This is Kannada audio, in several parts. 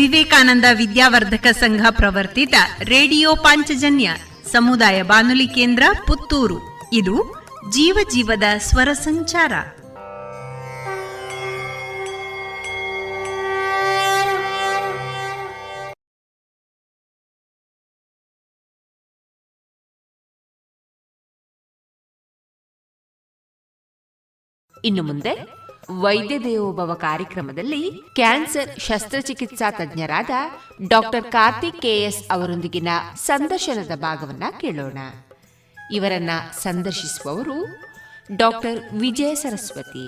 ವಿವೇಕಾನಂದ ವಿದ್ಯಾವರ್ಧಕ ಸಂಘ ಪ್ರವರ್ತಿತ ರೇಡಿಯೋ ಪಾಂಚಜನ್ಯ ಸಮುದಾಯ ಬಾನುಲಿ ಕೇಂದ್ರ ಪುತ್ತೂರು. ಇದು ಜೀವ ಜೀವದ ಸ್ವರ ಸಂಚಾರ. ಇನ್ನು ಮುಂದೆ ವೈದ್ಯ ದೇವೋಭವ ಕಾರ್ಯಕ್ರಮದಲ್ಲಿ ಕ್ಯಾನ್ಸರ್ ಶಸ್ತ್ರಚಿಕಿತ್ಸಾ ತಜ್ಞರಾದ ಡಾಕ್ಟರ್ ಕಾರ್ತಿಕ್ ಕೆಎಸ್ ಅವರೊಂದಿಗಿನ ಸಂದರ್ಶನದ ಭಾಗವನ್ನ ಕೇಳೋಣ. ಇವರನ್ನ ಸಂದರ್ಶಿಸುವವರು ಡಾಕ್ಟರ್ ವಿಜಯ ಸರಸ್ವತಿ.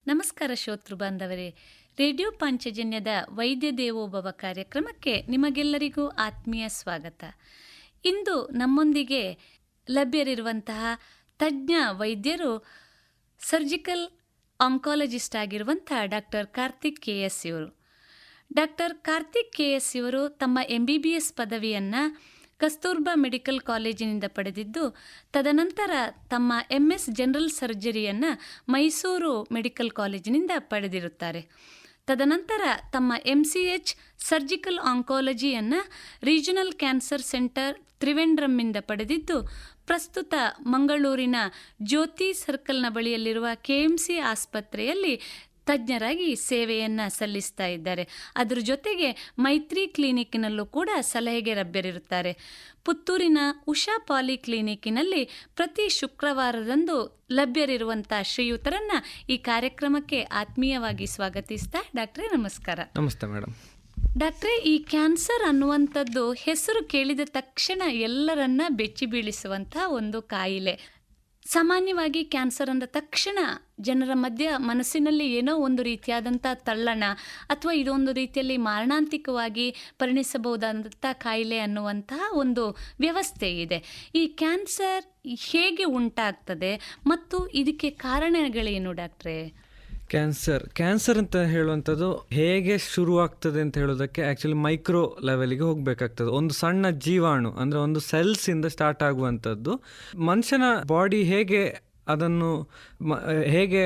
ನಮಸ್ಕಾರ ಶ್ರೋತೃ ಬಾಂಧವರೇ, ರೇಡಿಯೋ ಪಾಂಚಜನ್ಯದ ವೈದ್ಯ ದೇವೋಭವ ಕಾರ್ಯಕ್ರಮಕ್ಕೆ ನಿಮಗೆಲ್ಲರಿಗೂ ಆತ್ಮೀಯ ಸ್ವಾಗತ. ಇಂದು ನಮ್ಮೊಂದಿಗೆ ಲಭ್ಯರಿರುವಂತಹ ತಜ್ಞ ವೈದ್ಯರು ಸರ್ಜಿಕಲ್ ಆಂಕಾಲಜಿಸ್ಟ್ ಆಗಿರುವಂಥ ಡಾಕ್ಟರ್ ಕಾರ್ತಿಕ್ ಕೆಎಸ್ ಇವರು. ಡಾಕ್ಟರ್ ಕಾರ್ತಿಕ್ ಕೆಎಸ್ ಇವರು ತಮ್ಮ MBBS ಪದವಿಯನ್ನು ಕಸ್ತೂರ್ಬಾ ಮೆಡಿಕಲ್ ಕಾಲೇಜಿನಿಂದ ಪಡೆದಿದ್ದು, ತದನಂತರ ತಮ್ಮ MS ಜನರಲ್ ಸರ್ಜರಿಯನ್ನು ಮೈಸೂರು ಮೆಡಿಕಲ್ ಕಾಲೇಜಿನಿಂದ ಪಡೆದಿರುತ್ತಾರೆ. ತದನಂತರ ತಮ್ಮ MCH ಸರ್ಜಿಕಲ್ ಆಂಕಾಲಜಿಯನ್ನು ರೀಜನಲ್ ಕ್ಯಾನ್ಸರ್ ಸೆಂಟರ್ ತ್ರಿವೆಂಡ್ರಮ್ಮಿಂದ ಪಡೆದಿದ್ದು, ಪ್ರಸ್ತುತ ಮಂಗಳೂರಿನ ಜ್ಯೋತಿ ಸರ್ಕಲ್ನ ಬಳಿಯಲ್ಲಿರುವ KMC ಆಸ್ಪತ್ರೆಯಲ್ಲಿ ತಜ್ಞರಾಗಿ ಸೇವೆಯನ್ನು ಸಲ್ಲಿಸ್ತಾ ಇದ್ದಾರೆ. ಅದರ ಜೊತೆಗೆ ಮೈತ್ರಿ ಕ್ಲಿನಿಕ್ನಲ್ಲೂ ಕೂಡ ಸಲಹೆಗೆ ಲಭ್ಯರಿರುತ್ತಾರೆ. ಪುತ್ತೂರಿನ ಉಷಾ ಪಾಲಿ ಕ್ಲಿನಿಕ್ಕಿನಲ್ಲಿ ಪ್ರತಿ ಶುಕ್ರವಾರದಂದು ಲಭ್ಯರಿರುವಂಥ ಶ್ರೀಯುತರನ್ನ ಈ ಕಾರ್ಯಕ್ರಮಕ್ಕೆ ಆತ್ಮೀಯವಾಗಿ ಸ್ವಾಗತಿಸ್ತಾ, ಡಾಕ್ಟ್ರೇ ನಮಸ್ಕಾರ. ನಮಸ್ತೆ ಮೇಡಮ್. ಡಾಕ್ಟ್ರೇ, ಈ ಕ್ಯಾನ್ಸರ್ ಅನ್ನುವಂಥದ್ದು ಹೆಸರು ಕೇಳಿದ ತಕ್ಷಣ ಎಲ್ಲರನ್ನ ಬೆಚ್ಚಿ ಬೀಳಿಸುವಂಥ ಒಂದು ಕಾಯಿಲೆ. ಸಾಮಾನ್ಯವಾಗಿ ಕ್ಯಾನ್ಸರ್ ಅಂದ ತಕ್ಷಣ ಜನರ ಮನಸ್ಸಿನಲ್ಲಿ ಏನೋ ಒಂದು ರೀತಿಯಾದಂಥ ತಳ್ಳಣ ಅಥವಾ ಇದೊಂದು ರೀತಿಯಲ್ಲಿ ಮಾರಣಾಂತಿಕವಾಗಿ ಪರಿಣಿಸಬಹುದಾದಂಥ ಕಾಯಿಲೆ ಅನ್ನುವಂತಹ ಒಂದು ವ್ಯವಸ್ಥೆ ಇದೆ. ಈ ಕ್ಯಾನ್ಸರ್ ಹೇಗೆ ಉಂಟಾಗ್ತದೆ ಮತ್ತು ಇದಕ್ಕೆ ಕಾರಣಗಳೇನು ಡಾಕ್ಟ್ರೇ? ಕ್ಯಾನ್ಸರ್ ಅಂತ ಹೇಳುವಂಥದ್ದು ಹೇಗೆ ಶುರುವಾಗ್ತದೆ ಅಂತ ಹೇಳೋದಕ್ಕೆ ಆ್ಯಕ್ಚುಲಿ ಮೈಕ್ರೋ ಲೆವೆಲಿಗೆ ಹೋಗಬೇಕಾಗ್ತದೆ. ಒಂದು ಸಣ್ಣ ಜೀವಾಣು ಅಂದರೆ ಒಂದು ಸೆಲ್ಸಿಂದ ಸ್ಟಾರ್ಟ್ ಆಗುವಂಥದ್ದು. ಮನುಷ್ಯನ ಬಾಡಿ ಹೇಗೆ ಅದನ್ನು ಹೇಗೆ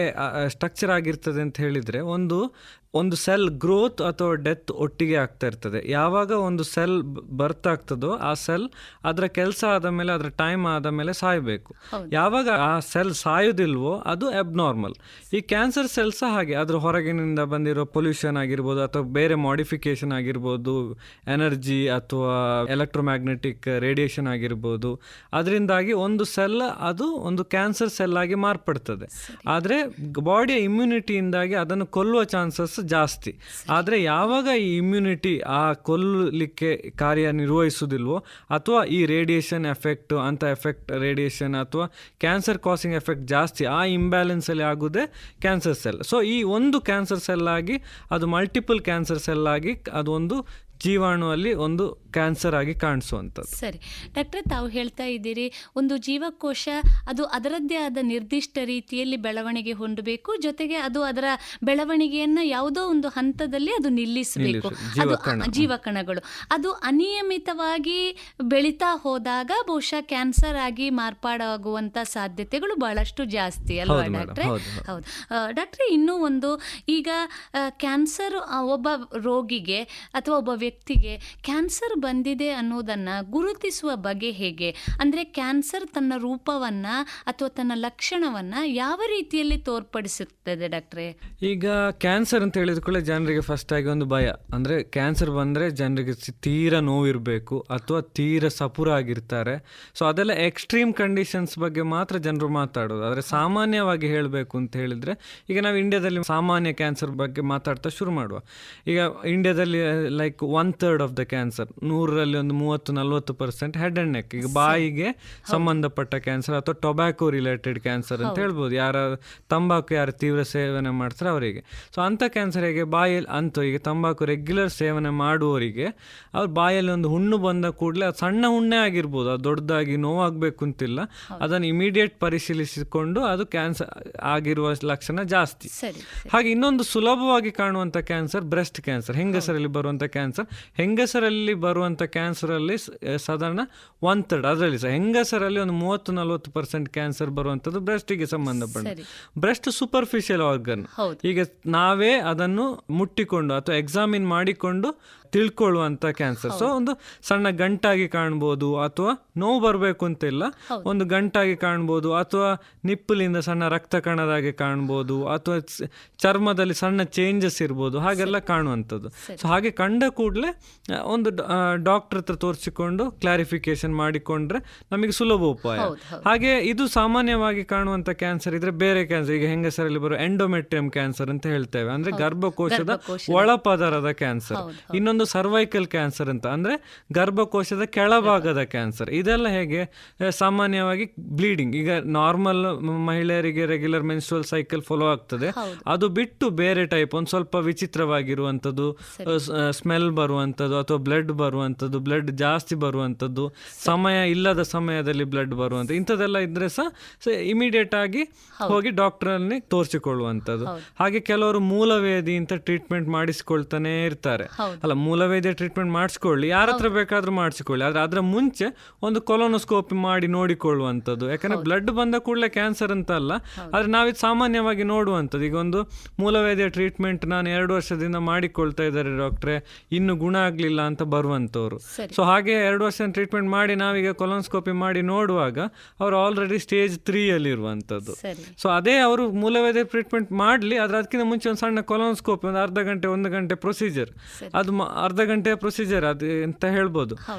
ಸ್ಟ್ರಕ್ಚರ್ ಆಗಿರ್ತದೆ ಅಂತ ಹೇಳಿದರೆ, ಒಂದು ಸೆಲ್ ಗ್ರೋತ್ ಅಥವಾ ಡೆತ್ ಒಟ್ಟಿಗೆ ಆಗ್ತಾ ಇರ್ತದೆ. ಯಾವಾಗ ಒಂದು ಸೆಲ್ ಬರ್ತ್ ಆಗ್ತದೋ ಆ ಸೆಲ್ ಅದರ ಕೆಲಸ ಆದ ಮೇಲೆ, ಅದರ ಟೈಮ್ ಆದ ಮೇಲೆ ಸಾಯಬೇಕು. ಯಾವಾಗ ಆ ಸೆಲ್ ಸಾಯೋದಿಲ್ವೋ ಅದು ಅಬ್ನಾರ್ಮಲ್. ಈ ಕ್ಯಾನ್ಸರ್ ಸೆಲ್ಸ್ ಹಾಗೆ ಅದರ ಹೊರಗಿನಿಂದ ಬಂದಿರೋ ಪೊಲ್ಯೂಷನ್ ಆಗಿರ್ಬೋದು ಅಥವಾ ಬೇರೆ ಮಾಡಿಫಿಕೇಶನ್ ಆಗಿರ್ಬೋದು, ಎನರ್ಜಿ ಅಥವಾ ಎಲೆಕ್ಟ್ರೋಮ್ಯಾಗ್ನೆಟಿಕ್ ರೇಡಿಯೇಷನ್ ಆಗಿರ್ಬೋದು, ಅದರಿಂದಾಗಿ ಒಂದು ಸೆಲ್ ಅದು ಒಂದು ಕ್ಯಾನ್ಸರ್ ಸೆಲ್ ಆಗಿ ಮಾರ್ಪಡ್ತದೆ. ಆದರೆ ಬಾಡಿಯ ಇಮ್ಯುನಿಟಿಯಿಂದಾಗಿ ಅದನ್ನು ಕೊಲ್ಲುವ ಚಾನ್ಸಸ್ ಜಾಸ್ತಿ. ಆದರೆ ಯಾವಾಗ ಈ ಇಮ್ಯುನಿಟಿ ಆ ಕೊಲ್ಲಲಿಕ್ಕೆ ಕಾರ್ಯನಿರ್ವಹಿಸುವುದಿಲ್ವೋ ಅಥವಾ ಈ ರೇಡಿಯೇಷನ್ ಎಫೆಕ್ಟ್ ಅಂತ ಎಫೆಕ್ಟ್ ರೇಡಿಯೇಷನ್ ಅಥವಾ ಕ್ಯಾನ್ಸರ್ ಕಾಸಿಂಗ್ ಎಫೆಕ್ಟ್ ಜಾಸ್ತಿ, ಆ ಇಂಬ್ಯಾಲೆನ್ಸಲ್ಲಿ ಆಗೋದೇ ಕ್ಯಾನ್ಸರ್ ಸೆಲ್. ಸೊ ಈ ಒಂದು ಕ್ಯಾನ್ಸರ್ ಸೆಲ್ ಆಗಿ ಅದು ಮಲ್ಟಿಪಲ್ ಕ್ಯಾನ್ಸರ್ ಸೆಲ್ ಆಗಿ ಅದು ಒಂದು ಜೀವಾಣುವಲ್ಲಿ ಒಂದು ಕ್ಯಾನ್ಸರ್ ಆಗಿ ಕಾಣಿಸುವಂಥದ್ದು. ಸರಿ ಡಾಕ್ಟ್ರೆ, ತಾವು ಹೇಳ್ತಾ ಇದ್ದೀರಿ ಒಂದು ಜೀವಕೋಶ ಅದು ಅದರದ್ದೇ ಆದ ನಿರ್ದಿಷ್ಟ ರೀತಿಯಲ್ಲಿ ಬೆಳವಣಿಗೆ ಹೊಂದಬೇಕು, ಜೊತೆಗೆ ಅದು ಅದರ ಬೆಳವಣಿಗೆಯನ್ನು ಯಾವುದೋ ಒಂದು ಹಂತದಲ್ಲಿ ಅದು ನಿಲ್ಲಿಸಬೇಕು. ಅದು ಜೀವಕಣಗಳು ಅದು ಅನಿಯಮಿತವಾಗಿ ಬೆಳೀತಾ ಹೋದಾಗ ಬಹುಶಃ ಕ್ಯಾನ್ಸರ್ ಆಗಿ ಮಾರ್ಪಾಡಾಗುವಂಥ ಸಾಧ್ಯತೆಗಳು ಬಹಳಷ್ಟು ಜಾಸ್ತಿ ಅಲ್ವಾ ಡಾಕ್ಟ್ರೆ? ಹೌದು ಡಾಕ್ಟ್ರೆ. ಇನ್ನೂ ಒಂದು, ಈಗ ಕ್ಯಾನ್ಸರ್ ಒಬ್ಬ ರೋಗಿಗೆ ಅಥವಾ ಒಬ್ಬ ವ್ಯಕ್ತಿಗೆ ಕ್ಯಾನ್ಸರ್ ಬಂದಿದೆ ಅನ್ನೋದನ್ನು ಗುರುತಿಸುವ ಬಗೆ ಹೇಗೆ? ಅಂದರೆ ಕ್ಯಾನ್ಸರ್ ತನ್ನ ರೂಪವನ್ನು ಅಥವಾ ತನ್ನ ಲಕ್ಷಣವನ್ನು ಯಾವ ರೀತಿಯಲ್ಲಿ ತೋರ್ಪಡಿಸುತ್ತದೆ ಡಾಕ್ಟ್ರೆ? ಈಗ ಕ್ಯಾನ್ಸರ್ ಅಂತ ಹೇಳಿದ ಕೂಡಲೇ ಜನರಿಗೆ ಫಸ್ಟ್ ಆಗಿ ಒಂದು ಭಯ, ಅಂದರೆ ಕ್ಯಾನ್ಸರ್ ಬಂದರೆ ಜನರಿಗೆ ತೀರಾ ನೋವಿರಬೇಕು ಅಥವಾ ತೀರಾ ಸಪುರ ಆಗಿರ್ತಾರೆ. ಸೊ ಅದೆಲ್ಲ ಎಕ್ಸ್ಟ್ರೀಮ್ ಕಂಡೀಷನ್ಸ್ ಬಗ್ಗೆ ಮಾತ್ರ ಜನರು ಮಾತಾಡೋದು. ಆದರೆ ಸಾಮಾನ್ಯವಾಗಿ ಹೇಳಬೇಕು ಅಂತ ಹೇಳಿದರೆ, ಈಗ ನಾವು ಇಂಡಿಯಾದಲ್ಲಿ ಸಾಮಾನ್ಯ ಕ್ಯಾನ್ಸರ್ ಬಗ್ಗೆ ಮಾತಾಡ್ತಾ ಶುರು ಮಾಡುವ. ಈಗ ಇಂಡಿಯಾದಲ್ಲಿ ಲೈಕ್ 1/3 ಆಫ್ ದ ಕ್ಯಾನ್ಸರ್, 100ರಲ್ಲಿ ಒಂದು 30-40% ಹೆಡ್ ಅಂಡ್ ನೆಕ್, ಈಗ ಬಾಯಿಗೆ ಸಂಬಂಧಪಟ್ಟ ಕ್ಯಾನ್ಸರ್ ಅಥವಾ ಟೊಬ್ಯಾಕೋ ರಿಲೇಟೆಡ್ ಕ್ಯಾನ್ಸರ್ ಅಂತ ಹೇಳ್ಬೋದು. ತಂಬಾಕು ಯಾರು ತೀವ್ರ ಸೇವನೆ ಮಾಡ್ತಾರೆ ಅವರಿಗೆ. ಸೊ ಅಂಥ ಕ್ಯಾನ್ಸರ್ ಹೇಗೆ ಬಾಯಲ್ಲಿ ಅಂತೂ ಈಗ ತಂಬಾಕು ರೆಗ್ಯುಲರ್ ಸೇವನೆ ಮಾಡುವವರಿಗೆ ಅವ್ರ ಬಾಯಲ್ಲಿ ಒಂದು ಹುಣ್ಣು ಬಂದ ಕೂಡಲೇ ಅದು ಸಣ್ಣ ಹುಣ್ಣೆ ಆಗಿರ್ಬೋದು, ಅದು ದೊಡ್ಡದಾಗಿ ನೋವಾಗಬೇಕು ಅಂತಿಲ್ಲ, ಅದನ್ನು ಇಮಿಡಿಯೇಟ್ ಪರಿಶೀಲಿಸಿಕೊಂಡು ಅದು ಕ್ಯಾನ್ಸರ್ ಆಗಿರುವ ಲಕ್ಷಣ ಜಾಸ್ತಿ. ಹಾಗೆ ಇನ್ನೊಂದು ಸುಲಭವಾಗಿ ಕಾಣುವಂಥ ಕ್ಯಾನ್ಸರ್ ಬ್ರೆಸ್ಟ್ ಕ್ಯಾನ್ಸರ್, ಹೆಂಗಸರಲ್ಲಿ ಬರುವಂಥ ಕ್ಯಾನ್ಸರ್ ಕ್ಯಾನ್ಸರ್. ಹೆಂಗಸರಲ್ಲಿ ಬರುವಂಥ ಕ್ಯಾನ್ಸರಲ್ಲಿ ಸಾಧಾರಣ 1/3 ಅದರಲ್ಲಿ ಸಹ ಹೆಂಗಸರಲ್ಲಿ ಒಂದು 30-40% ಕ್ಯಾನ್ಸರ್ ಬರುವಂಥದ್ದು ಬ್ರೆಸ್ಟಿಗೆ ಸಂಬಂಧಪಟ್ಟ. Breast superficial organ. ಈಗ ನಾವೇ ಅದನ್ನು ಮುಟ್ಟಿಕೊಂಡು ಅಥವಾ ಎಕ್ಸಾಮಿನ್ ಮಾಡಿಕೊಂಡು ತಿಳ್ಕೊಳ್ಳುವಂಥ ಕ್ಯಾನ್ಸರ್. ಸೊ ಒಂದು ಸಣ್ಣ ಗಂಟಾಗಿ ಕಾಣ್ಬೋದು, ಅಥವಾ ನೋವು ಬರಬೇಕು ಅಂತಿಲ್ಲ, ಒಂದು ಗಂಟಾಗಿ ಕಾಣ್ಬೋದು, ಅಥವಾ ನಿಪ್ಪಲಿಂದ ಸಣ್ಣ ರಕ್ತ ಕಣದಾಗೆ ಕಾಣ್ಬೋದು, ಅಥವಾ ಚರ್ಮದಲ್ಲಿ ಸಣ್ಣ ಚೇಂಜಸ್ ಇರ್ಬೋದು, ಹಾಗೆಲ್ಲ ಕಾಣುವಂಥದ್ದು. ಸೊ ಹಾಗೆ ಕಂಡ ಕೂಡಲೇ ಒಂದು ಡಾಕ್ಟರ್ ಹತ್ರ ತೋರಿಸಿಕೊಂಡು ಕ್ಲಾರಿಫಿಕೇಶನ್ ಮಾಡಿಕೊಂಡ್ರೆ ನಮಗೆ ಸುಲಭ ಉಪಾಯ. ಹಾಗೆ ಇದು ಸಾಮಾನ್ಯವಾಗಿ ಕಾಣುವಂಥ ಕ್ಯಾನ್ಸರ್ ಇದ್ರೆ ಬೇರೆ ಕ್ಯಾನ್ಸರ್, ಈಗ ಹೆಂಗಸರಲ್ಲಿ ಬರೋ ಎಂಡೋಮೆಟ್ರಿಯಂ ಕ್ಯಾನ್ಸರ್ ಅಂತ ಹೇಳ್ತೇವೆ, ಅಂದ್ರೆ ಗರ್ಭಕೋಶದ ಒಳಪದರದ ಕ್ಯಾನ್ಸರ್. ಇನ್ನೊಂದು ಸರ್ವೈಕಲ್ ಕ್ಯಾನ್ಸರ್ ಅಂತ, ಅಂದ್ರೆ ಗರ್ಭಕೋಶದ ಕೆಳಭಾಗದ ಕ್ಯಾನ್ಸರ್. ಇದೆಲ್ಲ ಹೇಗೆ ಸಾಮಾನ್ಯವಾಗಿ ಬ್ಲೀಡಿಂಗ್, ಈಗ ನಾರ್ಮಲ್ ಮಹಿಳೆಯರಿಗೆ ರೆಗ್ಯುಲರ್ ಮೆನ್ಸ್ಟ್ರುವಲ್ ಸೈಕಲ್ ಫಾಲೋ ಆಗ್ತದೆ, ಅದು ಬಿಟ್ಟು ಬೇರೆ ಟೈಪ್ ಒಂದು ಸ್ವಲ್ಪ ವಿಚಿತ್ರವಾಗಿರುವಂಥದ್ದು, ಸ್ಮೆಲ್ ಬರುವಂಥದ್ದು ಅಥವಾ ಬ್ಲಡ್ ಬರುವಂಥದ್ದು, ಬ್ಲಡ್ ಜಾಸ್ತಿ ಬರುವಂಥದ್ದು, ಸಮಯ ಇಲ್ಲದ ಸಮಯದಲ್ಲಿ ಬ್ಲಡ್ ಬರುವಂಥದ್ದು, ಇಂಥದ್ದೆಲ್ಲ ಇದ್ರೆ ಸಹ ಇಮಿಡಿಯೇಟ್ ಆಗಿ ಹೋಗಿ ಡಾಕ್ಟರ್ನಲ್ಲಿ ತೋರಿಸಿಕೊಳ್ಳುವಂಥದ್ದು. ಹಾಗೆ ಕೆಲವರು ಮೂಲವೇದಿ ಅಂತ ಟ್ರೀಟ್ಮೆಂಟ್ ಮಾಡಿಸಿಕೊಳ್ತಾನೆ ಇರ್ತಾರೆ. ಅಲ್ಲ, ಮೂಲವೇದ್ಯ ಟ್ರೀಟ್ಮೆಂಟ್ ಮಾಡಿಸ್ಕೊಳ್ಳಿ, ಯಾರ ಹತ್ರ ಬೇಕಾದ್ರೂ ಮಾಡಿಸಿಕೊಳ್ಳಿ, ಆದ್ರೆ ಅದರ ಮುಂಚೆ ಒಂದು ಕೊಲೊನೋಸ್ಕೋಪಿ ಮಾಡಿ ನೋಡಿಕೊಳ್ಳುವಂಥದ್ದು. ಯಾಕಂದ್ರೆ ಬ್ಲಡ್ ಬಂದ ಕೂಡಲೇ ಕ್ಯಾನ್ಸರ್ ಅಂತ ಅಲ್ಲ, ಆದ್ರೆ ನಾವಿದು ಸಾಮಾನ್ಯವಾಗಿ ನೋಡುವಂಥದ್ದು. ಈಗ ಒಂದು ಮೂಲವೇದ್ಯ ಟ್ರೀಟ್ಮೆಂಟ್ ನಾನು 2 ವರ್ಷದಿಂದ ಮಾಡಿಕೊಳ್ತಾ ಇದ್ದಾರೆ ಡಾಕ್ಟ್ರೆ, ಇನ್ನು ಗುಣ ಆಗ್ಲಿಲ್ಲ ಅಂತ ಬರುವಂಥವ್ರು. ಸೊ ಹಾಗೆ 2 ವರ್ಷ ಟ್ರೀಟ್ಮೆಂಟ್ ಮಾಡಿ ನಾವೀಗ ಕೊಲೊನೋಸ್ಕೋಪಿ ಮಾಡಿ ನೋಡುವಾಗ ಅವರು ಆಲ್ರೆಡಿ ಸ್ಟೇಜ್ 3 ಅಲ್ಲಿ ಇರುವಂಥದ್ದು. ಸೊ ಅದೇ ಅವರು ಮೂಲವೇದ್ಯ ಟ್ರೀಟ್ಮೆಂಟ್ ಮಾಡಲಿ, ಆದ್ರೆ ಅದಕ್ಕಿಂತ ಮುಂಚೆ ಒಂದು ಸಣ್ಣ ಕೊಲೊನೋಸ್ಕೋಪಿ, ಒಂದು ಅರ್ಧ ಗಂಟೆ 1 ಗಂಟೆ ಪ್ರೊಸೀಜರ್, ಅದು ಅರ್ಧ ಗಂಟೆಯ ಪ್ರೊಸೀಜರ್ ಅದು ಅಂತ ಹೇಳ್ಬೋದು,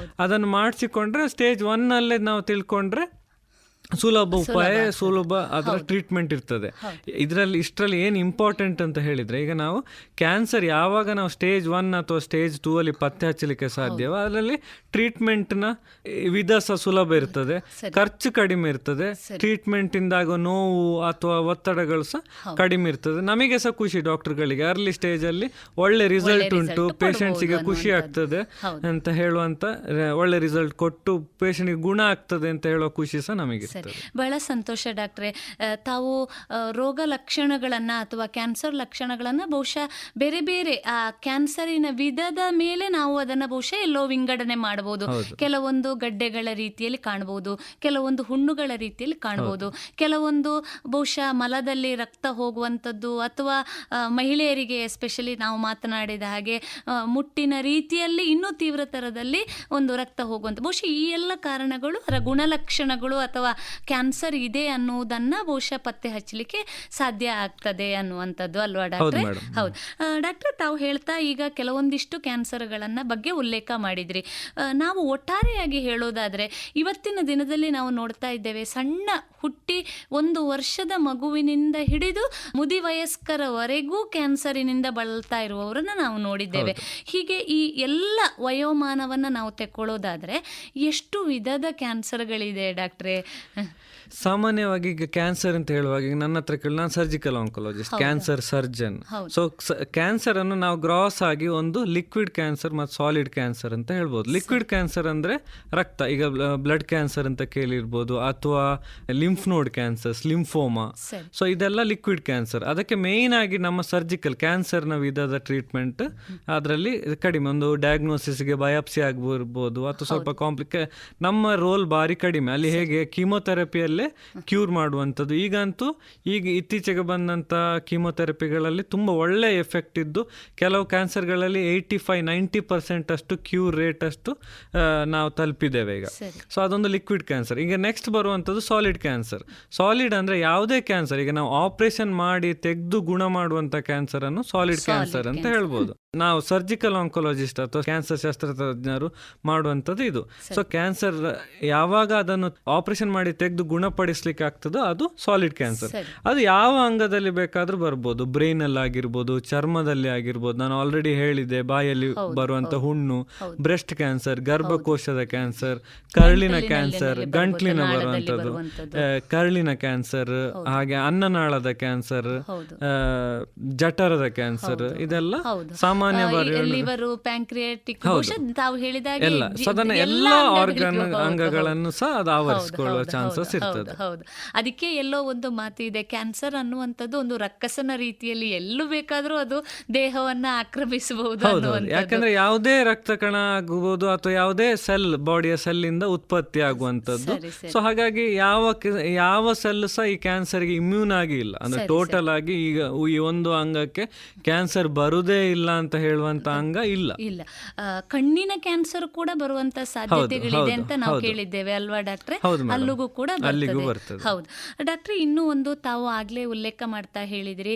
ಅದನ್ನು ಮಾಡಿಸಿಕೊಂಡ್ರೆ ಸ್ಟೇಜ್ 1 ಅಲ್ಲೇ ನಾವು ತಿಳ್ಕೊಂಡ್ರೆ ಸುಲಭ ಉಪಾಯ, ಸುಲಭ ಅದರ ಟ್ರೀಟ್ಮೆಂಟ್ ಇರ್ತದೆ. ಇಷ್ಟರಲ್ಲಿ ಏನು ಇಂಪಾರ್ಟೆಂಟ್ ಅಂತ ಹೇಳಿದ್ರೆ, ಈಗ ನಾವು ಕ್ಯಾನ್ಸರ್ ಯಾವಾಗ ನಾವು ಸ್ಟೇಜ್ 1 ಅಥವಾ ಸ್ಟೇಜ್ 2 ಅಲ್ಲಿ ಪತ್ತೆ ಹಚ್ಚಲಿಕ್ಕೆ ಸಾಧ್ಯವೋ ಅದರಲ್ಲಿ ಟ್ರೀಟ್ಮೆಂಟ್ನ ವಿಧ ಸಹ ಸುಲಭ ಇರ್ತದೆ, ಖರ್ಚು ಕಡಿಮೆ ಇರ್ತದೆ, ಟ್ರೀಟ್ಮೆಂಟ್ ಇಂದಾಗ ನೋವು ಅಥವಾ ಒತ್ತಡಗಳು ಸಹ ಕಡಿಮೆ ಇರ್ತದೆ. ನಮಗೆ ಸಹ ಖುಷಿ, ಡಾಕ್ಟರ್ಗಳಿಗೆ ಅರ್ಲಿ ಸ್ಟೇಜ್ ಅಲ್ಲಿ ಒಳ್ಳೆ ರಿಸಲ್ಟ್ ಉಂಟು, ಪೇಷಂಟ್ಸಿಗೆ ಖುಷಿ ಆಗ್ತದೆ ಅಂತ ಹೇಳುವಂತ, ಒಳ್ಳೆ ರಿಸಲ್ಟ್ ಕೊಟ್ಟು ಪೇಷಂಟ್ಗೆ ಗುಣ ಆಗ್ತದೆ ಅಂತ ಹೇಳುವ ಖುಷಿ ಸಹ ನಮಗೆ. ಬಹಳ ಸಂತೋಷ ಡಾಕ್ಟ್ರೆ. ತಾವು ರೋಗ ಲಕ್ಷಣಗಳನ್ನು ಅಥವಾ ಕ್ಯಾನ್ಸರ್ ಲಕ್ಷಣಗಳನ್ನು ಬಹುಶಃ ಬೇರೆ ಬೇರೆ ಆ ಕ್ಯಾನ್ಸರಿನ ವಿಧದ ಮೇಲೆ ನಾವು ಅದನ್ನು ಬಹುಶಃ ಎಲ್ಲೋ ವಿಂಗಡಣೆ ಮಾಡಬಹುದು. ಕೆಲವೊಂದು ಗಡ್ಡೆಗಳ ರೀತಿಯಲ್ಲಿ ಕಾಣಬಹುದು, ಕೆಲವೊಂದು ಹುಣ್ಣುಗಳ ರೀತಿಯಲ್ಲಿ ಕಾಣಬಹುದು, ಕೆಲವೊಂದು ಬಹುಶಃ ಮಲದಲ್ಲಿ ರಕ್ತ ಹೋಗುವಂಥದ್ದು, ಅಥವಾ ಮಹಿಳೆಯರಿಗೆ ಎಸ್ಪೆಷಲಿ ನಾವು ಮಾತನಾಡಿದ ಹಾಗೆ ಮುಟ್ಟಿನ ರೀತಿಯಲ್ಲಿ ಇನ್ನೂ ತೀವ್ರತರದಲ್ಲಿ ಒಂದು ರಕ್ತ ಹೋಗುವಂಥ, ಬಹುಶಃ ಈ ಎಲ್ಲ ಕಾರಣಗಳು ಗುಣಲಕ್ಷಣಗಳು ಅಥವಾ ಕ್ಯಾನ್ಸರ್ ಇದೆ ಅನ್ನುವುದನ್ನ ಬಹುಶಃ ಪತ್ತೆ ಹಚ್ಚಲಿಕ್ಕೆ ಸಾಧ್ಯ ಆಗ್ತದೆ ಅನ್ನುವಂಥದ್ದು ಅಲ್ವಾ ಡಾಕ್ಟ್ರೆ? ಹೌದು ಡಾಕ್ಟ್ರೆ, ತಾವು ಹೇಳ್ತಾ ಈಗ ಕೆಲವೊಂದಿಷ್ಟು ಕ್ಯಾನ್ಸರ್ಗಳನ್ನ ಬಗ್ಗೆ ಉಲ್ಲೇಖ ಮಾಡಿದ್ರಿ. ನಾವು ಒಟ್ಟಾರೆಯಾಗಿ ಹೇಳೋದಾದ್ರೆ ಇವತ್ತಿನ ದಿನದಲ್ಲಿ ನಾವು ನೋಡ್ತಾ ಇದ್ದೇವೆ, ಸಣ್ಣ ಹುಟ್ಟಿ 1 ವರ್ಷದ ಮಗುವಿನಿಂದ ಹಿಡಿದು ಮುದಿ ವಯಸ್ಕರವರೆಗೂ ಕ್ಯಾನ್ಸರಿನಿಂದ ಬಳಲ್ತಾ ಇರುವವರನ್ನ ನಾವು ನೋಡಿದ್ದೇವೆ. ಹೀಗೆ ಈ ಎಲ್ಲ ವಯೋಮಾನವನ್ನ ನಾವು ತೆಕ್ಕೊಳ್ಳೋದಾದ್ರೆ ಎಷ್ಟು ವಿಧದ ಕ್ಯಾನ್ಸರ್ಗಳಿದೆ ಡಾಕ್ಟ್ರೆ? ಸಾಮಾನ್ಯವಾಗಿ ಈಗ ಕ್ಯಾನ್ಸರ್ ಅಂತ ಹೇಳುವಾಗ ಈಗ ನನ್ನ ಹತ್ರ ಕೇಳಿ, ನಾನು surgical oncologist, cancer surgeon. So cancer ಅನ್ನು ನಾವು ಗ್ರಾಸ್ ಆಗಿ ಒಂದು ಲಿಕ್ವಿಡ್ ಕ್ಯಾನ್ಸರ್ ಮತ್ತು ಸಾಲಿಡ್ ಕ್ಯಾನ್ಸರ್ ಅಂತ ಹೇಳ್ಬೋದು. ಲಿಕ್ವಿಡ್ ಕ್ಯಾನ್ಸರ್ ಅಂದ್ರೆ ರಕ್ತ, ಈಗ ಬ್ಲಡ್ ಕ್ಯಾನ್ಸರ್ ಅಂತ ಕೇಳಿರ್ಬೋದು, ಅಥವಾ ಲಿಂಫ್ ನೋಡ್ ಕ್ಯಾನ್ಸರ್ಸ್, ಲಿಂಫೋಮಾ. ಸೊ ಇದೆಲ್ಲ ಲಿಕ್ವಿಡ್ ಕ್ಯಾನ್ಸರ್. ಅದಕ್ಕೆ ಮೇಯ್ನ್ ಆಗಿ ನಮ್ಮ ಸರ್ಜಿಕಲ್ ಕ್ಯಾನ್ಸರ್ನ ವಿಧದ ಟ್ರೀಟ್ಮೆಂಟ್ ಅದರಲ್ಲಿ ಕಡಿಮೆ, ಒಂದು ಡಯಾಗ್ನೋಸಿಸ್ಗೆ ಬಯಾಪ್ಸಿ ಆಗಿರ್ಬೋದು, ಅಥವಾ ಸ್ವಲ್ಪ ನಮ್ಮ ರೋಲ್ ಬಾರಿ ಕಡಿಮೆ. ಅಲ್ಲಿ ಹೇಗೆ ಕೀಮೋಥೆರಪಿಯಲ್ಲೇ ಕ್ಯೂರ್ ಮಾಡುವಂಥದ್ದು. ಈಗ ಇತ್ತೀಚೆಗೆ ಬಂದಂಥ ಕೀಮೋಥೆರಪಿಗಳಲ್ಲಿ ತುಂಬ ಒಳ್ಳೆ ಎಫೆಕ್ಟ್ ಇದ್ದು, ಕೆಲವು ಕ್ಯಾನ್ಸರ್ಗಳಲ್ಲಿ 85-90% ಅಷ್ಟು ಕ್ಯೂರ್ ರೇಟ್ ಅಷ್ಟು ನಾವು ತಲುಪಿದ್ದೇವೆ ಈಗ. ಸೊ ಅದೊಂದು ಲಿಕ್ವಿಡ್ ಕ್ಯಾನ್ಸರ್. ಈಗ ನೆಕ್ಸ್ಟ್ ಬರುವಂಥದ್ದು ಸಾಲಿಡ್ ಕ್ಯಾನ್ಸರ್. ಸಾಲಿಡ್ ಅಂದರೆ ಯಾವುದೇ ಕ್ಯಾನ್ಸರ್, ಈಗ ನಾವು ಆಪರೇಷನ್ ಮಾಡಿ ತೆಗೆದು ಗುಣ ಮಾಡುವಂಥ ಕ್ಯಾನ್ಸರ್ ಅನ್ನು ಸಾಲಿಡ್ ಕ್ಯಾನ್ಸರ್ ಅಂತ ಹೇಳ್ಬೋದು. ನಾವು ಸರ್ಜಿಕಲ್ ಆಂಕೊಲಾಜಿಸ್ಟ್ ಅಥವಾ ಕ್ಯಾನ್ಸರ್ ಶಾಸ್ತ್ರಜ್ಞರು ಮಾಡುವಂಥದ್ದು ಇದು. ಸೊ ಕ್ಯಾನ್ಸರ್ ಯಾವಾಗ ಅದನ್ನು ಆಪರೇಷನ್ ಮಾಡಿ ತೆಗೆದು ಗುಣಪಡಿಸ್ಲಿಕ್ಕೆ ಆಗ್ತದೋ ಅದು ಸಾಲಿಡ್ ಕ್ಯಾನ್ಸರ್. ಅದು ಯಾವ ಅಂಗದಲ್ಲಿ ಬೇಕಾದ್ರೂ ಬರ್ಬೋದು, ಬ್ರೈನ್ ಅಲ್ಲಿ ಆಗಿರ್ಬೋದು, ಚರ್ಮದಲ್ಲಿ ಆಗಿರ್ಬೋದು, ನಾನು ಆಲ್ರೆಡಿ ಹೇಳಿದೆ, ಬಾಯಲ್ಲಿ ಬರುವಂತ ಹುಣ್ಣು, ಬ್ರೆಸ್ಟ್ ಕ್ಯಾನ್ಸರ್, ಗರ್ಭಕೋಶದ ಕ್ಯಾನ್ಸರ್, ಕರುಳಿನ ಕ್ಯಾನ್ಸರ್, ಗಂಟ್ಲಿನ ಬರುವಂಥದ್ದು ಕರುಳಿನ ಕ್ಯಾನ್ಸರ್, ಹಾಗೆ ಅನ್ನನಾಳದ ಕ್ಯಾನ್ಸರ್, ಜಠರದ ಕ್ಯಾನ್ಸರ್, ಇದೆಲ್ಲ ಸಾಮಾನ್ಯ ಸಾಮಾನ್ಯ ಲಿವರು, ಪ್ಯಾಂಕ್ರಿಯಾಟಿಕ್, ತಾವು ಹೇಳಿದಾಗೆ ಎಲ್ಲ ಸಾಧಾರಣ ಎಲ್ಲ ಅಂಗಗಳನ್ನು ಸಹ ಅದು ಆವರಿಸಿಕೊಳ್ಳುವ ಚಾನ್ಸಸ್ ಇರ್ತದೆ. ಹೌದು, ಅದಕ್ಕೆ ಎಲ್ಲೋ ಒಂದು ಮಾತು ಇದೆ, ಕ್ಯಾನ್ಸರ್ ಅನ್ನುವಂಥದ್ದು ಒಂದು ರಕ್ಕಸನ ರೀತಿಯಲ್ಲಿ ಎಲ್ಲೂ ಬೇಕಾದ್ರೂ ಅದು ದೇಹವನ್ನ ಆಕ್ರಮಿಸಬಹುದು. ಯಾಕಂದ್ರೆ ಯಾವುದೇ ರಕ್ತ ಕಣ ಆಗಬಹುದು ಅಥವಾ ಯಾವುದೇ ಸೆಲ್, ಬಾಡಿಯ ಸೆಲ್ ಇಂದ ಉತ್ಪತ್ತಿ ಆಗುವಂತದ್ದು. ಸೊ ಹಾಗಾಗಿ ಯಾವ ಸೆಲ್ ಸಹ ಈ ಕ್ಯಾನ್ಸರ್ಗೆ ಇಮ್ಯೂನ್ ಆಗಿ ಇಲ್ಲ. ಅಂದ್ರೆ ಟೋಟಲ್ ಆಗಿ ಈಗ ಈ ಒಂದು ಅಂಗಕ್ಕೆ ಕ್ಯಾನ್ಸರ್ ಬರುದೇ ಇಲ್ಲ ಅಂತ ಹೇಳುವಂತ ಅಂಗ ಇಲ್ಲ. ಕಣ್ಣಿನ ಕ್ಯಾನ್ಸರ್ ಕೂಡ ಬರುವಂತ ಸಾಧ್ಯತೆಗಳಿದೆ ಅಂತ ನಾವು ಕೇಳಿದ್ದೇವೆ ಅಲ್ವಾ ಡಾಕ್ಟ್ರೆ? ಅಲ್ಲಿಗೂ ಕೂಡ ಬರ್ತದೆ. ಹೌದು ಡಾಕ್ಟ್ರೆ, ಇನ್ನೂ ಒಂದು ತಾವು ಆಗ್ಲೇ ಉಲ್ಲೇಖ ಮಾಡ್ತಾ ಹೇಳಿದ್ರಿ